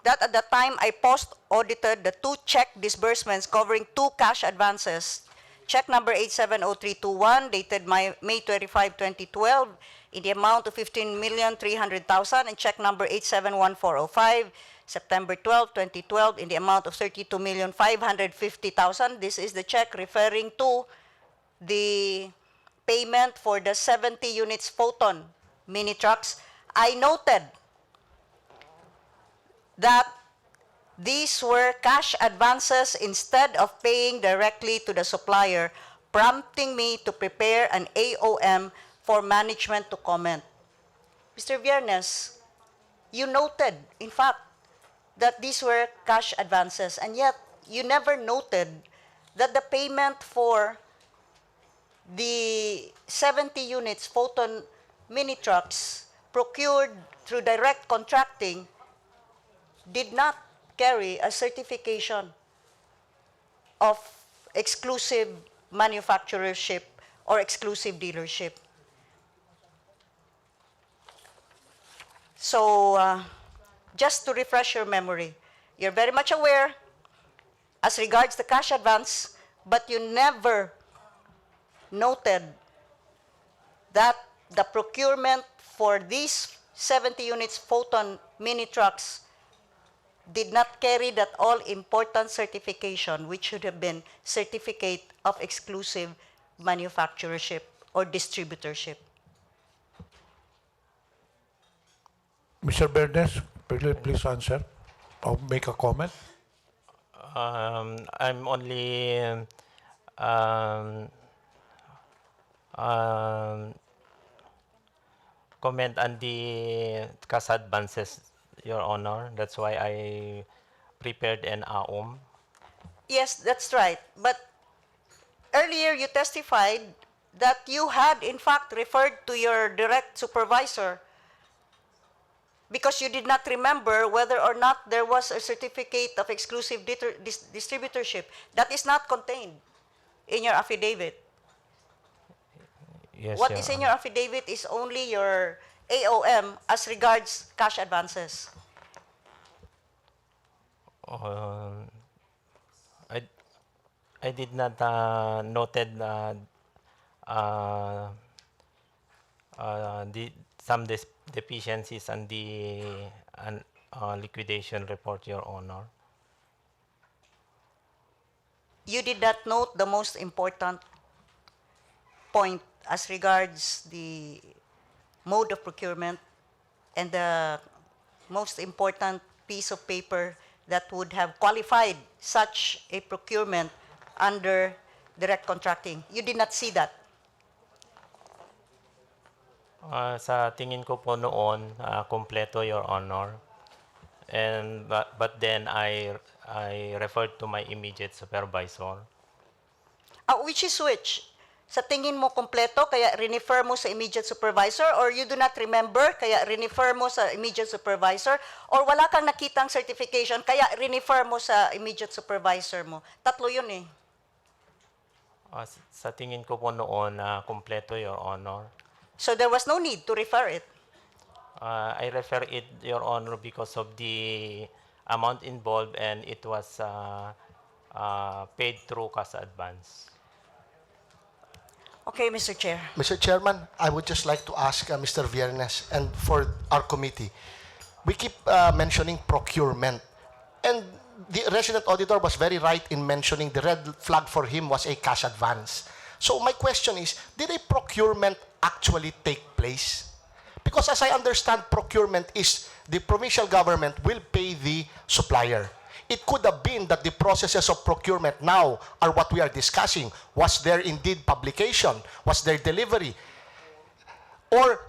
that at the time I post-audited the 2 check disbursements covering 2 cash advances, check number 870321 dated May 25, 2012 in the amount of 15,300,000 and check number 871405 September 12, 2012 in the amount of 32,550,000. This is the check referring to the payment for the 70 units Photon mini trucks. I noted that these were cash advances instead of paying directly to the supplier, prompting me to prepare an AOM for management to comment. Mr. Viernes, you noted, in fact, that these were cash advances, and yet you never noted that the payment for the 70 units Photon mini trucks procured through direct contracting did not carry a certification of exclusive manufacturership or exclusive dealership. So, just to refresh your memory, you're very much aware as regards the cash advance, but you never noted that the procurement for these 70 units Photon mini trucks did not carry that all-important certification, which should have been certificate of exclusive manufacturership or distributorship. Mr. Bernes, please answer or make a comment. I'm only comment on the cash advances, Your Honor. That's why I prepared an AOM. Yes, that's right. But earlier you testified that you had in fact referred to your direct supervisor because you did not remember whether or not there was a certificate of exclusive distributorship. That is not contained in your affidavit. Yes, What Your is in Honor. your affidavit is only your AOM as regards cash advances? I, I did not noted uh, some deficiencies on the liquidation report, Your Honor. You did not note the most important point as regards the mode of procurement and the most important piece of paper that would have qualified such a procurement under direct contracting. You did not see that. Sa tingin ko po noon, kompleto, Your Honor. And but then I referred to my immediate supervisor. Which is which? Sa tingin mo kompleto, kaya refer mo sa immediate supervisor, or you do not remember, kaya refer mo sa immediate supervisor, or wala kang nakitang certification, kaya refer mo sa immediate supervisor mo. Tatlo yun eh. Sa tingin ko po noon, kompleto, Your Honor. So there was no need to refer it. I refer it, Your Honor, because of the amount involved and it was paid through cash advance. Okay, Mr. Chair. Mr. Chairman, I would just like to ask Mr. Viernes and for our committee. We keep mentioning procurement. And the resident auditor was very right in mentioning the red flag for him was a cash advance. So my question is, did a procurement actually take place? Because as I understand, procurement is the provincial government will pay the supplier. It could have been that the processes of procurement now are what we are discussing. Was there indeed publication? Was there delivery? Or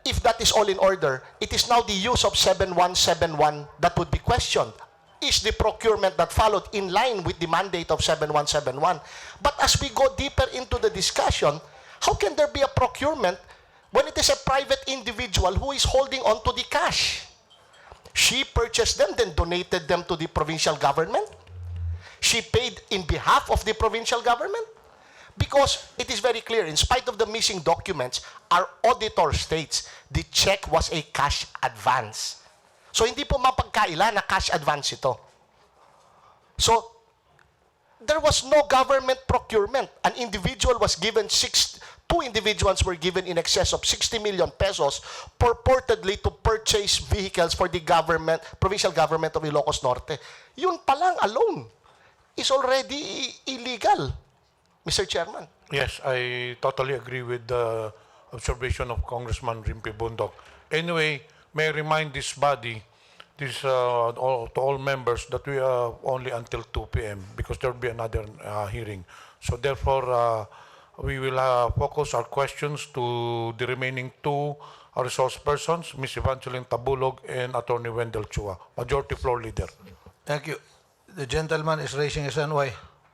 if that is all in order, it is now the use of 7171 that would be questioned. Is the procurement that followed in line with the mandate of 7171? But as we go deeper into the discussion, how can there be a procurement when it is a private individual who is holding on to the cash? She purchased them, then donated them to the provincial government. She paid in behalf of the provincial government. Because it is very clear, in spite of the missing documents, our auditor states the check was a cash advance. So hindi po mapagkaila na cash advance ito. So there was no government procurement. An individual was given two individuals were given in excess of 60 million pesos purportedly to purchase vehicles for the government, provincial government of Ilocos Norte. Yun palang alone is already illegal, Mr. Chairman. Yes, I totally agree with the observation of Congressman Rimpi Bundok. Anyway, may I remind this body, to all members, that we are only until 2 p.m. because there will be another hearing. So therefore, we will focus our questions to the remaining two resource persons, Ms. Evangeline Tabulog and Attorney Wendell Chua. Majority Floor Leader. Thank you. The gentleman is raising his hand. Why?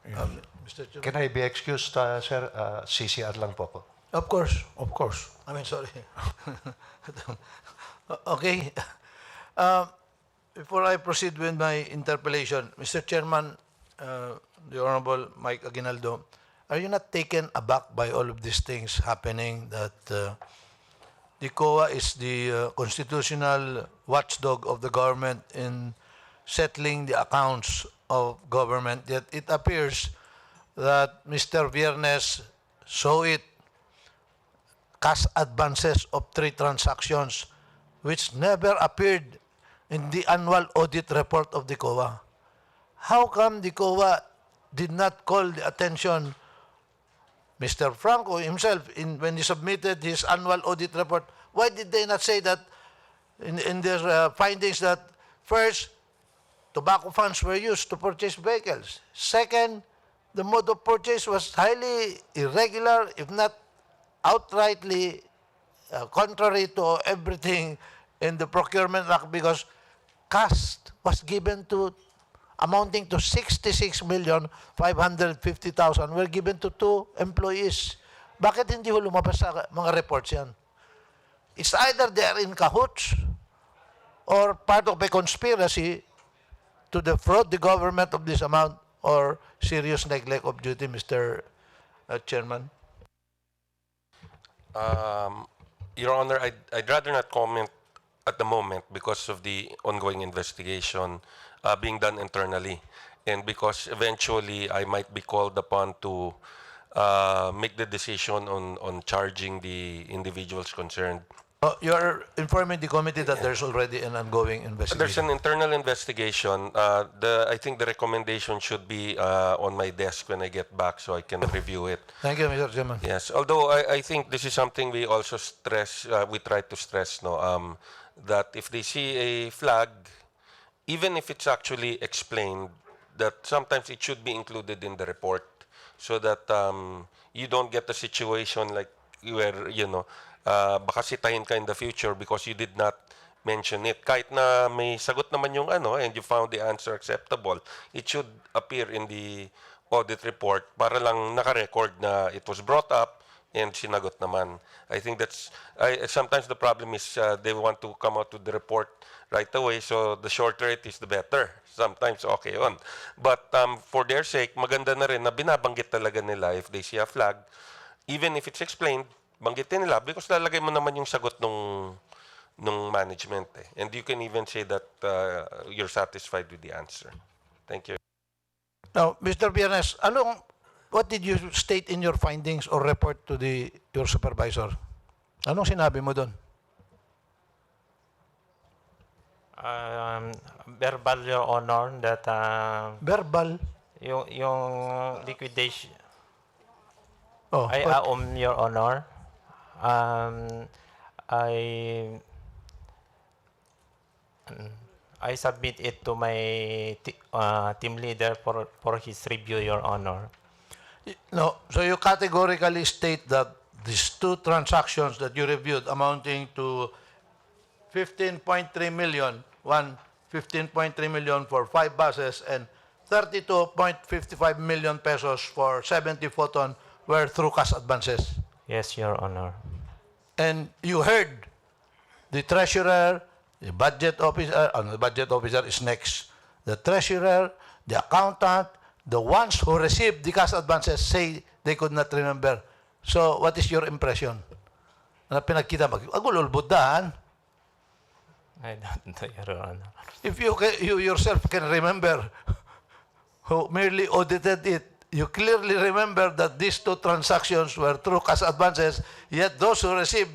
Mr. Chairman. Can I be excused, sir? CCR lang po ako. Of course. Of course. I mean, sorry. Okay. Before I proceed with my interpellation, Mr. Chairman, the Honorable Mike Aguinaldo, are you not taken aback by all of these things happening, that the COA is the constitutional watchdog of the government in settling the accounts of government, yet it appears that Mr. Viernes saw it cash advances of 3 transactions which never appeared in the annual audit report of the COA. How come the COA did not call the attention Mr. Franco himself when he submitted his annual audit report? Why did they not say that in their findings that first, tobacco funds were used to purchase vehicles. Second, the mode of purchase was highly irregular, if not outrightly contrary to everything in the Procurement Act, because cash was given to amounting to 66,550,000 were given to 2 employees. Bakit hindi ho lumabas sa mga reports yan? It's either they are in cahoots or part of a conspiracy to defraud the government of this amount, or serious neglect of duty, Mr. Chairman. Your Honor, I'd rather not comment at the moment because of the ongoing investigation being done internally, and because eventually I might be called upon to make the decision on charging the individuals concerned. You're informing the committee that there's already an ongoing investigation. There's an internal investigation. I think the recommendation should be on my desk when I get back so I can review it. Thank you, Mr. Chairman. Yes, although I think this is something we also stress, we try to stress, no, that if they see a flag, even if it's actually explained, that sometimes it should be included in the report so that you don't get a situation like where, baka sitahin ka in the future because you did not mention it. Kahit na may sagot naman yung and you found the answer acceptable, it should appear in the audit report para lang naka-record na it was brought up and sinagot naman. I think sometimes the problem is they want to come out with the report right away, so the shorter it is, the better. Sometimes okay on. But for their sake, maganda na rin na binabanggit talaga nila if they see a flag, even if it's explained, banggitin nila because lalagay mo naman yung sagot nung management. And you can even say that you're satisfied with the answer. Thank you. Now, Mr. Biernes, what did you state in your findings or report to your supervisor? Anong sinabi mo doon? Verbal, Your Honor, that verbal yung liquidation. Oh, Your Honor, I submit it to my team leader for his review, Your Honor. No, so you categorically state that these two transactions that you reviewed amounting to 15.3 million, one 15.3 million for 5 buses and 32.55 million pesos for 70 photon were through cash advances. Yes, Your Honor. And you heard the treasurer, the budget officer, the budget officer is next. The treasurer, the accountant, the ones who received the cash advances say they could not remember. So what is your impression? Na pinagkita agululbudan. I don't know, Your Honor. If you yourself can remember who merely audited it, you clearly remember that these two transactions were through cash advances, yet those who received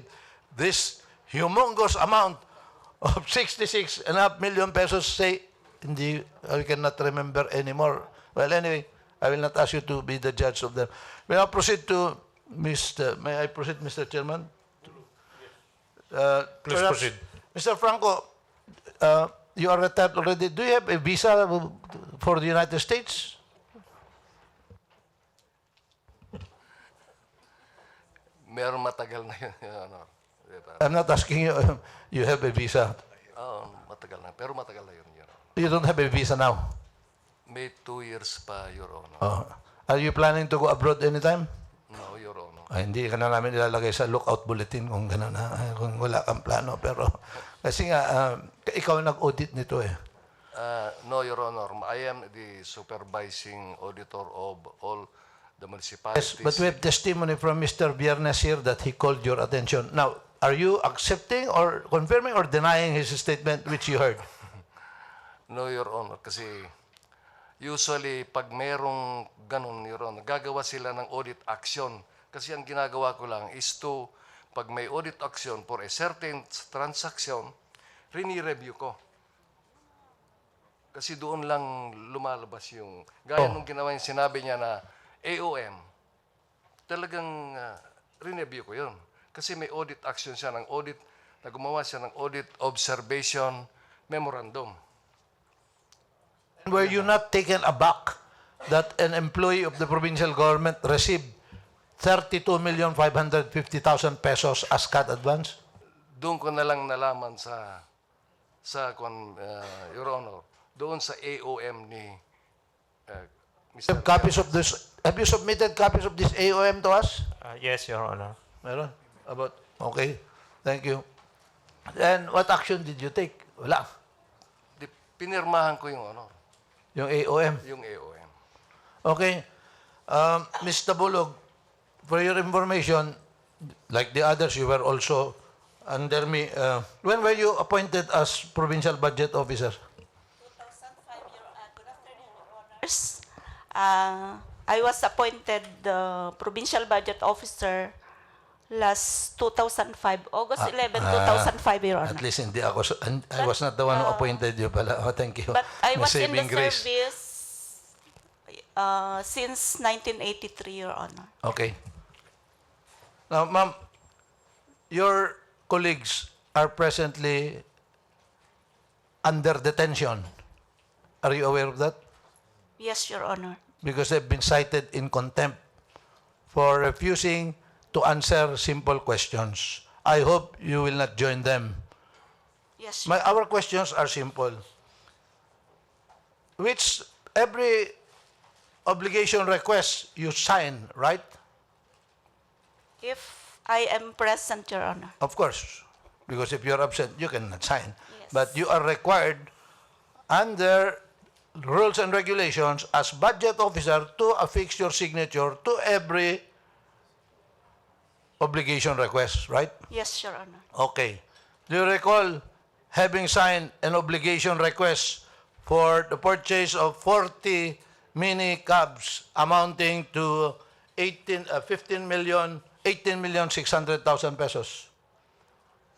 this humongous amount of 66.5 million pesos say, I cannot remember anymore. Well, anyway, I will not ask you to be the judge of them. May I proceed to may I proceed, Mr. Chairman? Please proceed. Mr. Franco, you are retired already. Do you have a visa for the United States? Meron matagal na yun. I'm not asking you, you have a visa. Oo, matagal na. Pero matagal na yun. You don't have a visa now? May 2 years pa, Your Honor. Oh. Are you planning to go abroad anytime? No, Your Honor. Hindi ka na namin ilalagay sa lookout bulletin kung gano'n kung wala kang plano. Pero kasi nga, ikaw nag-audit nito eh. No, Your Honor. I am the supervising auditor of all the municipalities. Yes, but we have testimony from Mr. Biernes here that he called your attention. Now, are you accepting or confirming or denying his statement which you heard? No, Your Honor. Kasi usually, pag merong ganun, Your Honor, gagawa sila ng audit action. Kasi ang ginagawa ko lang is to, pag may audit action for a certain transaction, rini-review ko. Kasi doon lang lumalabas yung, gaya nung ginawa yung sinabi niya na AOM, talagang rineview ko yun. Kasi may audit action siya ng audit, na gumawa siya ng audit observation memorandum. Were you not taken aback that an employee of the provincial government received 32,550,000 pesos as cut advance? Doon ko na lang nalaman sa Your Honor, doon sa AOM ni Mr. Copies of this, have you submitted copies of this AOM to us? Yes, Your Honor. Meron? Okay. Thank you. And what action did you take? Wala. Pinirmahan ko yung ano. Yung AOM? Yung AOM. Okay. Ms. Tabulog, for your information, like the others, you were also under me. When were you appointed as provincial budget officer? I was appointed the provincial budget officer last 2005, August 11, 2005, Your Honor. At least hindi ako, I was not the one who appointed you pala. Oh, thank you. But I May was in the saving grace. service since 1983, Your Honor. Okay. Now, ma'am, your colleagues are presently under detention. Are you aware of that? Yes, Your Honor. Because they've been cited in contempt for refusing to answer simple questions. I hope you will not join them. Yes. Our questions are simple. Which every obligation request you sign, right? If I am present, Your Honor. Of course, because if you're absent, you cannot sign. But you are required under rules and regulations as budget officer to affix your signature to every obligation request, right? Yes, Your Honor. Okay. Do you recall having signed an obligation request for the purchase of 40 mini cabs amounting to 18,600,000 pesos?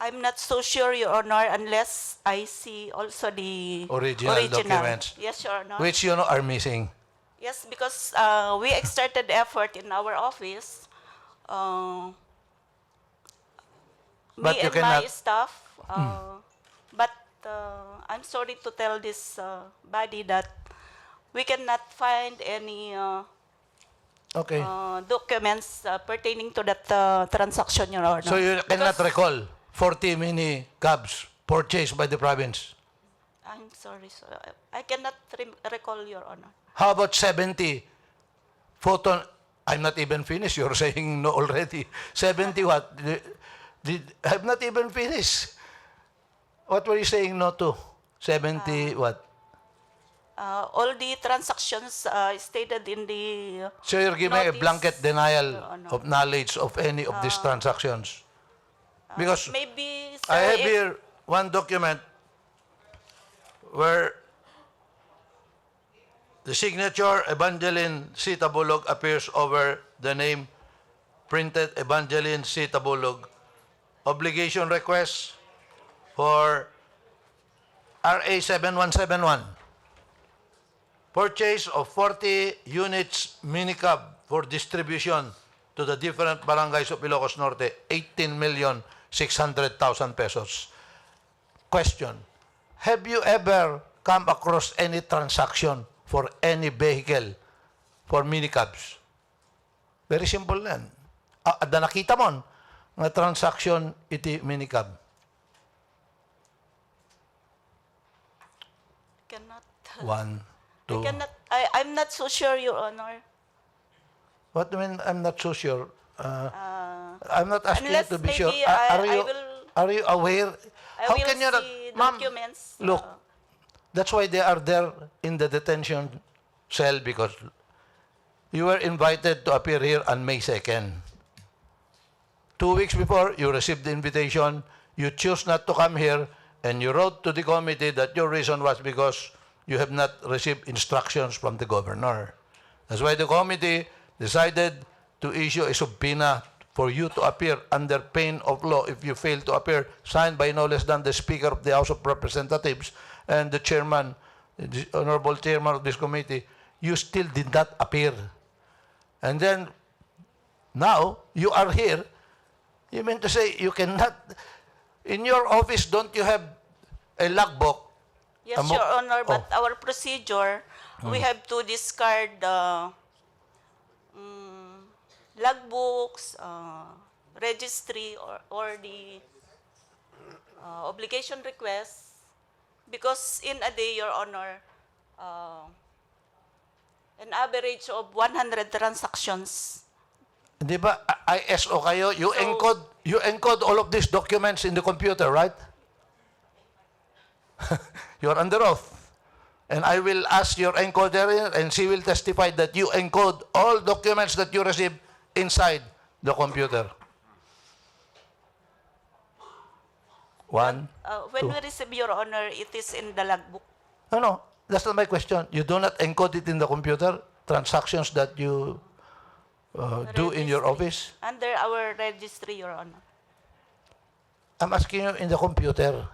I'm not so sure, Your Honor, unless I see also the Original documents. Yes, Your Honor. Which you know are missing. Yes, because we exerted effort in our office. But Me you and cannot- my staff. But I'm sorry to tell this body that we cannot find any Okay. documents pertaining to that transaction, Your Honor. So you cannot Because- recall 40 mini cabs purchased by the province? I'm sorry, sir. I cannot recall, Your Honor. How about 70 photon? I'm not even finished. You're saying no already. 70 what? I'm not even finished. What were you saying no to? 70 what? All the transactions stated in the So you're giving a notice, blanket denial Your Honor. of knowledge of any of these transactions? Because Maybe, sir, I have if- here one document where the signature Evangeline C. Tabulog appears over the name printed Evangeline C. Tabulog. Obligation request for RA 7171. Purchase of 40 units minicab for distribution to the different barangays of Ilocos Norte, 18,600,000 pesos. Question, have you ever come across any transaction for any vehicle for minicabs? Very simple yan. Da nakita mo nga transaction iti minicab. Cannot. One, two. I'm not so sure, Your Honor. What do you mean, I'm not so sure? I'm not asking you Unless to be sure. maybe Are you aware? I How will can you not? see Ma'am, documents. look, that's why they are there in the detention cell, because you were invited to appear here on May 2nd. 2 weeks before, you received the invitation, you chose not to come here, and you wrote to the committee that your reason was because you have not received instructions from the governor. That's why the committee decided to issue a subpoena for you to appear under pain of law if you fail to appear, signed by no less than the Speaker of the House of Representatives and the chairman, the honorable chairman of this committee. You still did not appear. And then, now, you are here. You mean to say you cannot, in your office, don't you have a logbook? Yes, Your Honor, but our procedure, we have to discard logbooks, registry, or the obligation request, because in a day, Your Honor, an average of 100 transactions. Di ba, ISO kayo, you encode all of these documents in the computer, right? You are under oath. And I will ask your encoder, and she will testify that you encode all documents that you receive inside the computer. One, When two. we receive, Your Honor, it is in the logbook. No, that's not my question. You do not encode it in the computer, transactions that you do in your office? Under our registry, Your Honor. I'm asking you in the computer.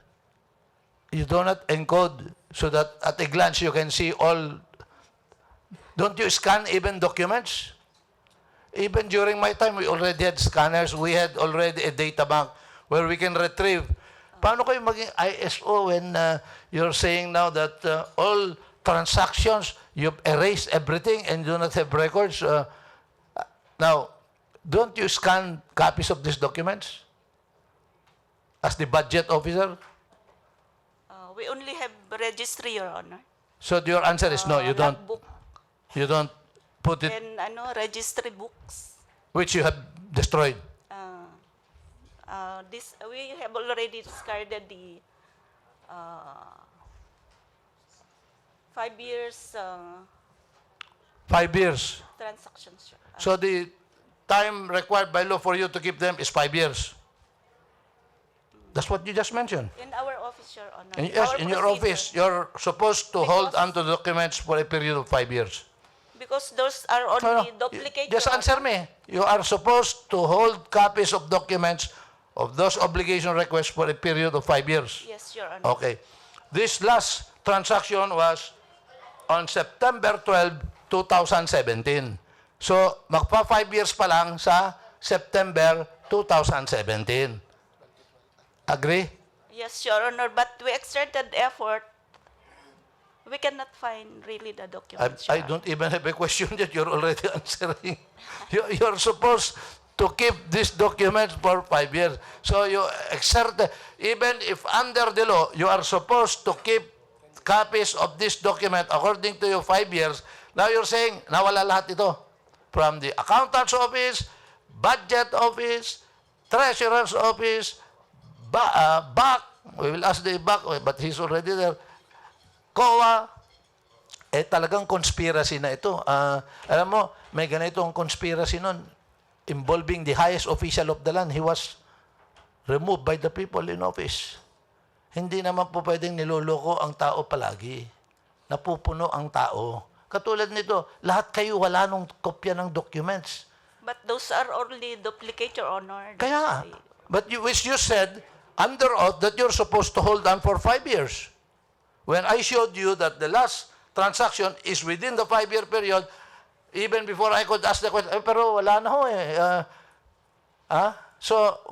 You do not encode so that at a glance you can see all. Don't you scan even documents? Even during my time, we already had scanners. We had already a data bank where we can retrieve. Paano kayo maging ISO when you're saying now that all transactions, you've erased everything and do not have records? Now, don't you scan copies of these documents as the budget officer? We only have registry, Your Honor. So your answer is no, you don't. Logbook You don't put it, and registry books. which you have destroyed. This we have already discarded the 5 years 5 years. transactions. So the time required by law for you to keep them is 5 years. That's what you just mentioned. In our office, Your Honor. And yes, Our in your procedure. office, you're supposed to hold onto documents for a period of 5 years. Because those are only duplicate. Just Your answer me. You are supposed to hold copies of documents of those obligation requests for a period of 5 years. Honor. Yes, Your Honor. Okay. This last transaction was on September 12, 2017. So, magpa 5 years pa lang sa September 2017. Agree? Yes, Your Honor. But we exerted effort. We cannot find really the documents. I don't even have a question yet. You're already answering. You're supposed to keep these documents for 5 years. So you exert, even if under the law, you are supposed to keep copies of this document according to you 5 years. Now you're saying, nawala lahat ito. From the accountant's office, budget office, treasurer's office, back, we will ask the back, but he's already there. COA, talagang conspiracy na ito. Alam mo, may ganitong conspiracy nun involving the highest official of the land. He was removed by the people in office. Hindi naman po pwedeng niloloko ang tao palagi. Napupuno ang tao. Katulad nito, lahat kayo wala nung kopya ng documents. But those are only duplicate, Your Honor. Kaya nga. But which you said under oath that you're supposed to hold on for 5 years. When I showed you that the last transaction is within the 5-year period, even before I could ask the question, pero wala na ho eh. So,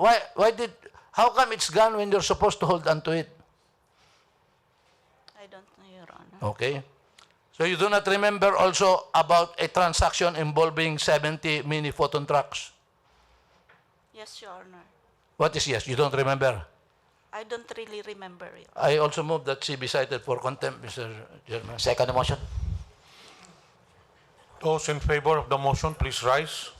how come it's gone when you're supposed to hold on to it? I don't know, Your Honor. Okay. So you do not remember also about a transaction involving 70 mini photon trucks? Yes, Your Honor. What is yes? You don't remember? I don't really remember it. I also move that she be cited for contempt, Mr. Chairman. Second motion. Those in favor of the motion, please rise.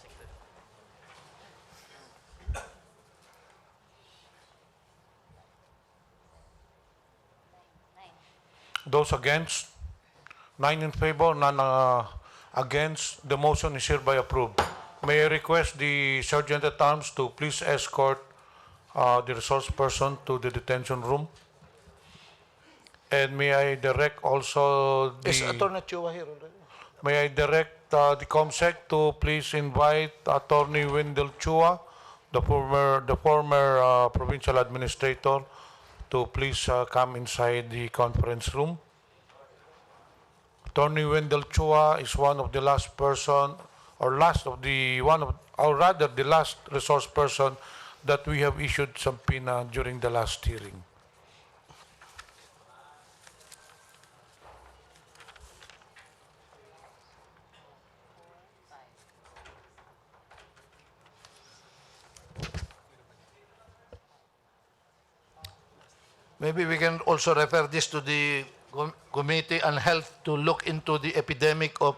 Those against? 9 in favor, none against. The motion is hereby approved. May I request the Sergeant at Arms to please escort the resource person to the detention room? And may I direct also the... Is Attorney Chua here already? May I direct the COMSEC to please invite Attorney Wendell Chua, the former provincial administrator, to please come inside the conference room. Attorney Wendell Chua is one of the last person, or the last resource person that we have issued subpoena during the last hearing. Maybe we can also refer this to the Committee on Health to look into the epidemic of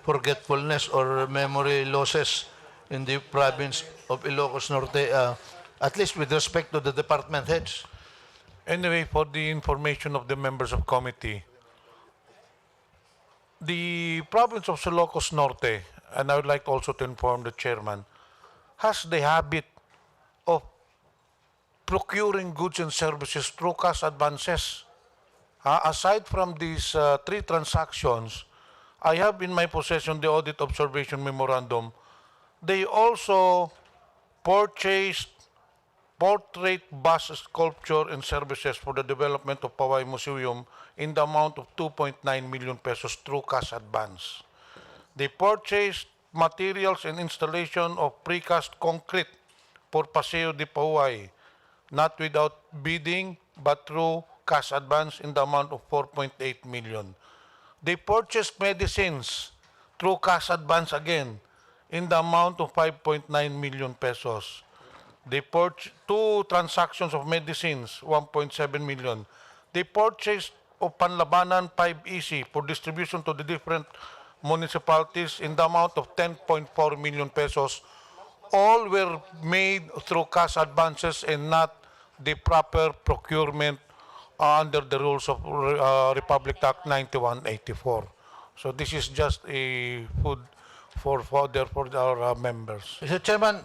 forgetfulness or memory losses in the province of Ilocos Norte, at least with respect to the department heads. Anyway, for the information of the members of committee, the province of Ilocos Norte, and I would like also to inform the chairman, has the habit of procuring goods and services through cash advances. Aside from these three transactions, I have in my possession the audit observation memorandum. They also purchased portrait bust sculpture and services for the development of Poway Museum in the amount of 2.9 million pesos through cash advance. They purchased materials and installation of precast concrete for Paseo de Poway, not without bidding but through cash advance in the amount of 4.8 million. They purchased medicines through cash advance again in the amount of 5.9 million pesos. They purchased two transactions of medicines, 1.7 million. They purchased of Panlabanan 5EC for distribution to the different municipalities in the amount of 10.4 million pesos. All were made through cash advances and not the proper procurement under the rules of Republic Act 9184. So this is just a food for fodder for our members. Mr. Chairman,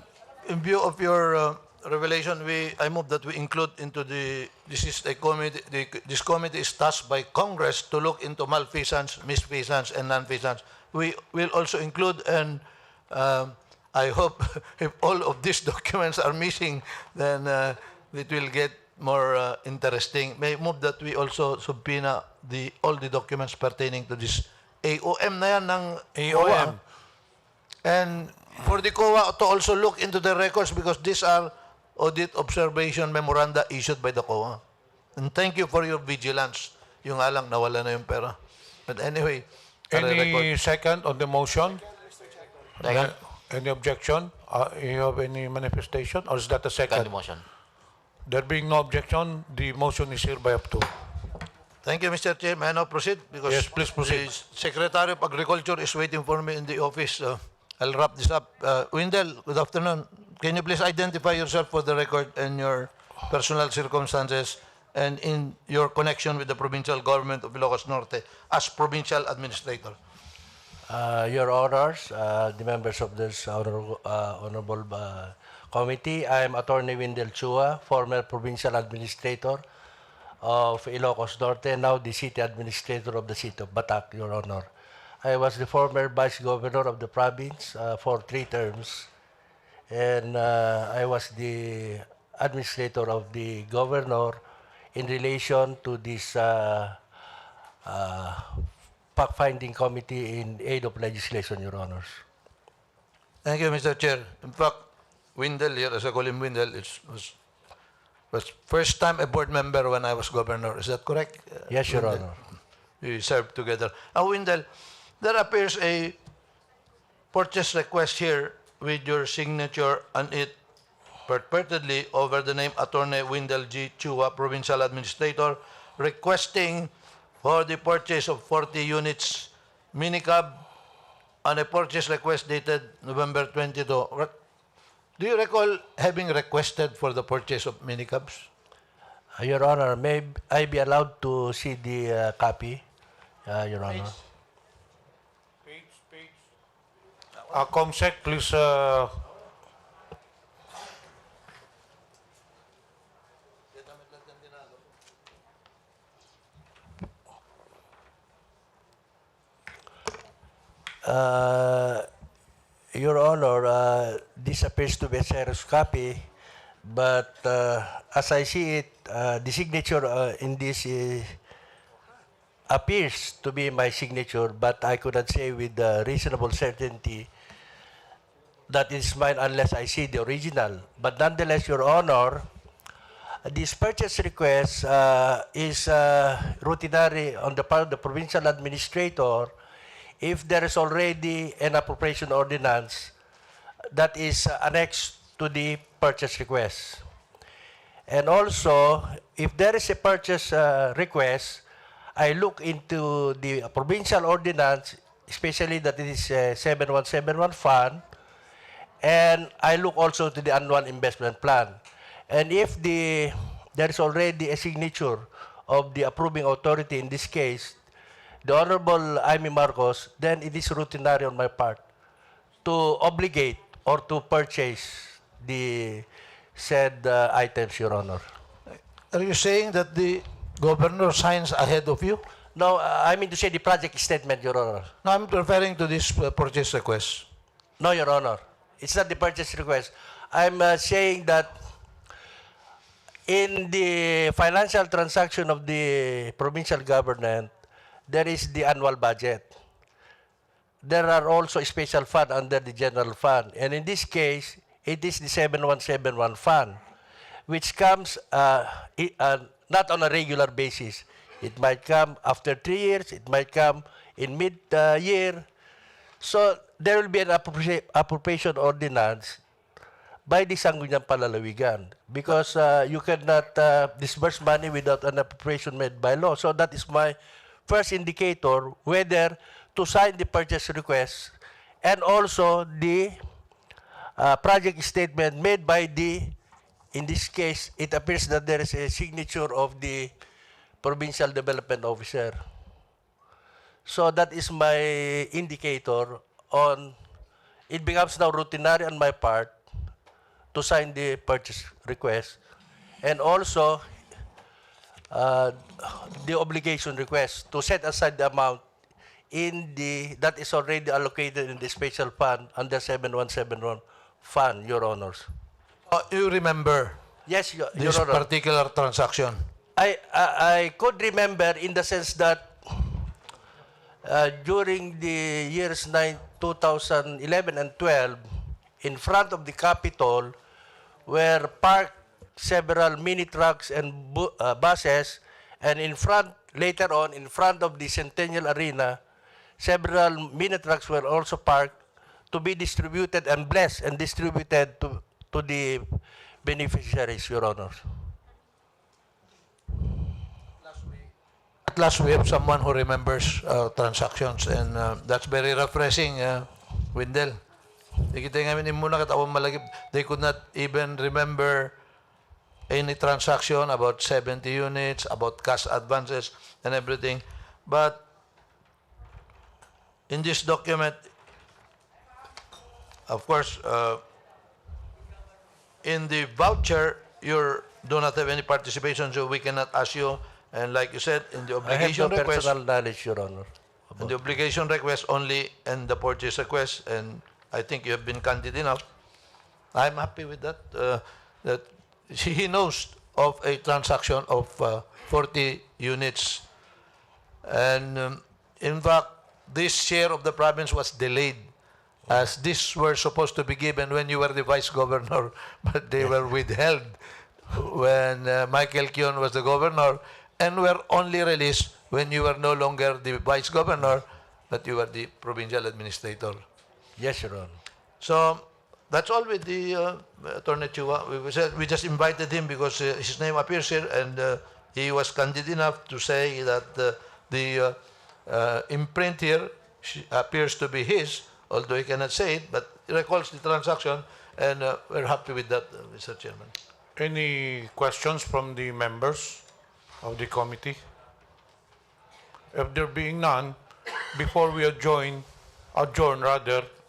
in view of your revelation, I move that we include into this is a committee, this committee is tasked by Congress to look into malfeasance, misfeasance, and non-feasance. We will also include, and I hope if all of these documents are missing, then it will get more interesting. May I move that we also subpoena all the documents pertaining to this AOM na yan ng AOM. And for the COA to also look into the records because these are audit observation memoranda issued by the COA. And thank you for your vigilance. Yung nga lang, nawala na yung pera. But anyway, Any second on the motion? Second. Any objection? You have any manifestation? Or is that a second? Second motion. There being no objection, the motion is hereby approved. Thank you, Mr. Chair. May I now proceed? Because Yes, please proceed. the Secretary of Agriculture is waiting for me in the office. I'll wrap this up. Windel, good afternoon. Can you please identify yourself for the record and your personal circumstances and in your connection with the provincial government of Ilocos Norte as provincial administrator? Your Honors, the members of this honorable committee, I am Attorney Windel Chua, former provincial administrator of Ilocos Norte, now the city administrator of the city of Batak, Your Honor. I was the former vice governor of the province for 3 terms, and I was the administrator of the governor in relation to this fact-finding committee in aid of legislation, Your Honors. Thank you, Mr. Chair. In fact, Windel here, as I call him Windel, was first time a board member when I was governor. Is that correct? Yes, Your Windel? Honor. We served together. Windel, there appears a purchase request here with your signature on it purportedly over the name Attorney Windel G. Chua, Provincial Administrator, requesting for the purchase of 40 units minicab on a purchase request dated November 22. Do you recall having requested for the purchase of minicabs? Your Honor, may I be allowed to see the copy, Your Honor? Comsec, please. Your Honor, this appears to be a Xerox copy, but as I see it, the signature in this appears to be my signature, but I could not say with reasonable certainty that it's mine unless I see the original. But nonetheless, Your Honor, this purchase request is routinary on the part of the provincial administrator if there is already an appropriation ordinance that is annexed to the purchase request. And also, if there is a purchase request, I look into the provincial ordinance, especially that it is 7171 fund, and I look also to the annual investment plan. And if there is already a signature of the approving authority, in this case, the Honorable Amy Marcos, then it is routinary on my part to obligate or to purchase the said items, Your Honor. Are you saying that the governor signs ahead of you? No, I mean to say the project statement, Your Honor. No, I'm referring to this purchase request. No, Your Honor. It's not the purchase request. I'm saying that in the financial transaction of the provincial government, there is the annual budget. There are also special fund under the general fund. And in this case, it is the 7171 fund, which comes not on a regular basis. It might come after 3 years. It might come in mid-year. So there will be an appropriation ordinance by the Sangguniang Palalawigan because you cannot disburse money without an appropriation made by law. So that is my first indicator whether to sign the purchase request and also the project statement made by in this case, it appears that there is a signature of the provincial development officer. So that is my indicator on, it becomes now routinary on my part to sign the purchase request and also the obligation request to set aside the amount that is already allocated in the special fund under 7171 fund, Your Honors. You remember Yes, Your this Honor. particular transaction? I could remember in the sense that during the years 2011 and 12, in front of the Capitol, were parked several mini trucks and buses, and later on, in front of the Centennial Arena, several mini trucks were also parked to be distributed and blessed and distributed to the beneficiaries, Your Honor. At last, we have someone who remembers transactions, and that's very refreshing, Windel. Kita ngayon ni muna katawang malagip. They could not even remember any transaction about 70 units, about cash advances, and everything. But in this document, of course, in the voucher, you do not have any participation, so we cannot ask you. And like you said, in the obligation I have no request, personal knowledge, Your Honor. in the obligation request only, and the purchase request, and I think you have been candid enough. I'm happy with that. That he knows of a transaction of 40 units, and in fact, this share of the province was delayed, as these were supposed to be given when you were the vice governor, but they were withheld when Michael Kion was the governor, and were only released when you were no longer the vice governor, but you were the provincial administrator. Yes, Your Honor. So that's all with the Attorney Chua. We just invited him because his name appears here, and he was candid enough to say that the imprint here appears to be his, although he cannot say it, but he recalls the transaction, and we're happy with that, Mr. Chairman. Any questions from the members of the committee? If there being none, before we adjourn,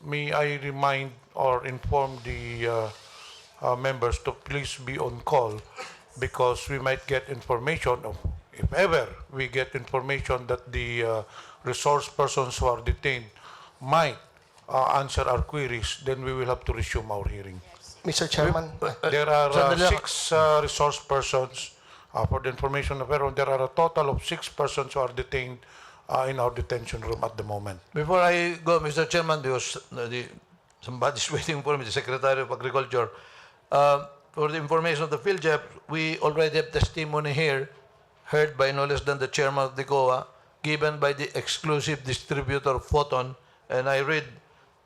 may I remind or inform the members to please be on call, because we might get information, if ever we get information that the resource persons who are detained might answer our queries, then we will have to resume our hearing. Mr. Chairman, There are 6 resource persons. For the information of everyone, there are a total of 6 persons who are detained in our detention room at the moment. Before I go, Mr. Chairman, because somebody's waiting for me, the Secretary of Agriculture. For the information of the field JEP, we already have testimony here, heard by no less than the chairman of the COA, given by the exclusive distributor Photon, and I read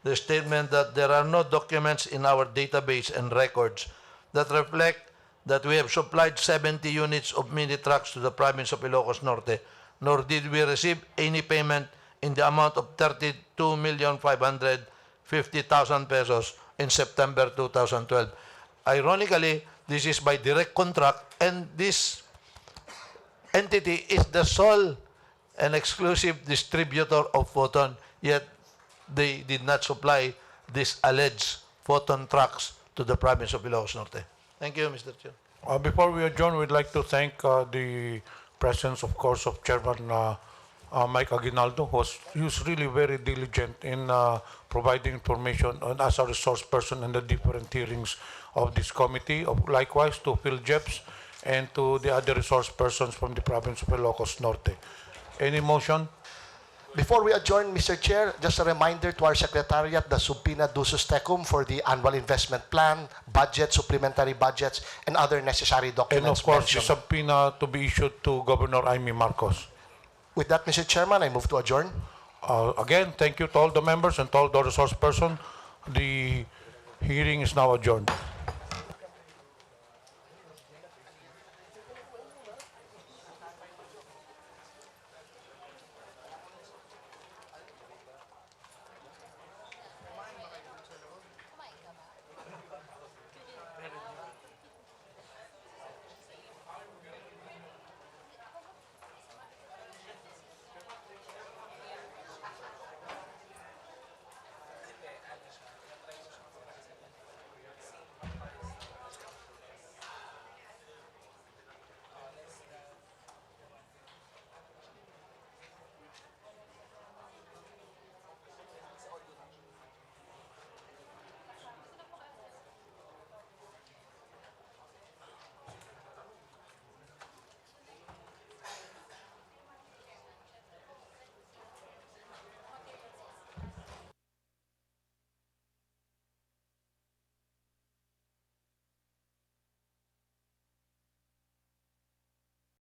the statement that there are no documents in our database and records that reflect that we have supplied 70 units of mini trucks to the province of Ilocos Norte, nor did we receive any payment in the amount of 32,550,000 pesos in September 2012. Ironically, this is by direct contract, and this entity is the sole and exclusive distributor of Photon, yet they did not supply these alleged Photon trucks to the province of Ilocos Norte. Thank you, Mr. Chair. Before we adjourn, we'd like to thank the presence, of course, of Chairman Mike Aguinaldo, who's really very diligent in providing information on, as a resource person in the different hearings of this committee. Likewise to Phil Jeps and to the other resource persons from the province of Ilocos Norte. Any motion? Before we adjourn, Mr. Chair, just a reminder to our Secretariat, the subpoena dusus tecum for the annual investment plan, budget, supplementary budgets, and other necessary And documents of course, the mentioned. subpoena to be issued to Governor Amy Marcos. With that, Mr. Chairman, I move to adjourn. Again, thank you to all the members and to all the resource person. The hearing is now adjourned.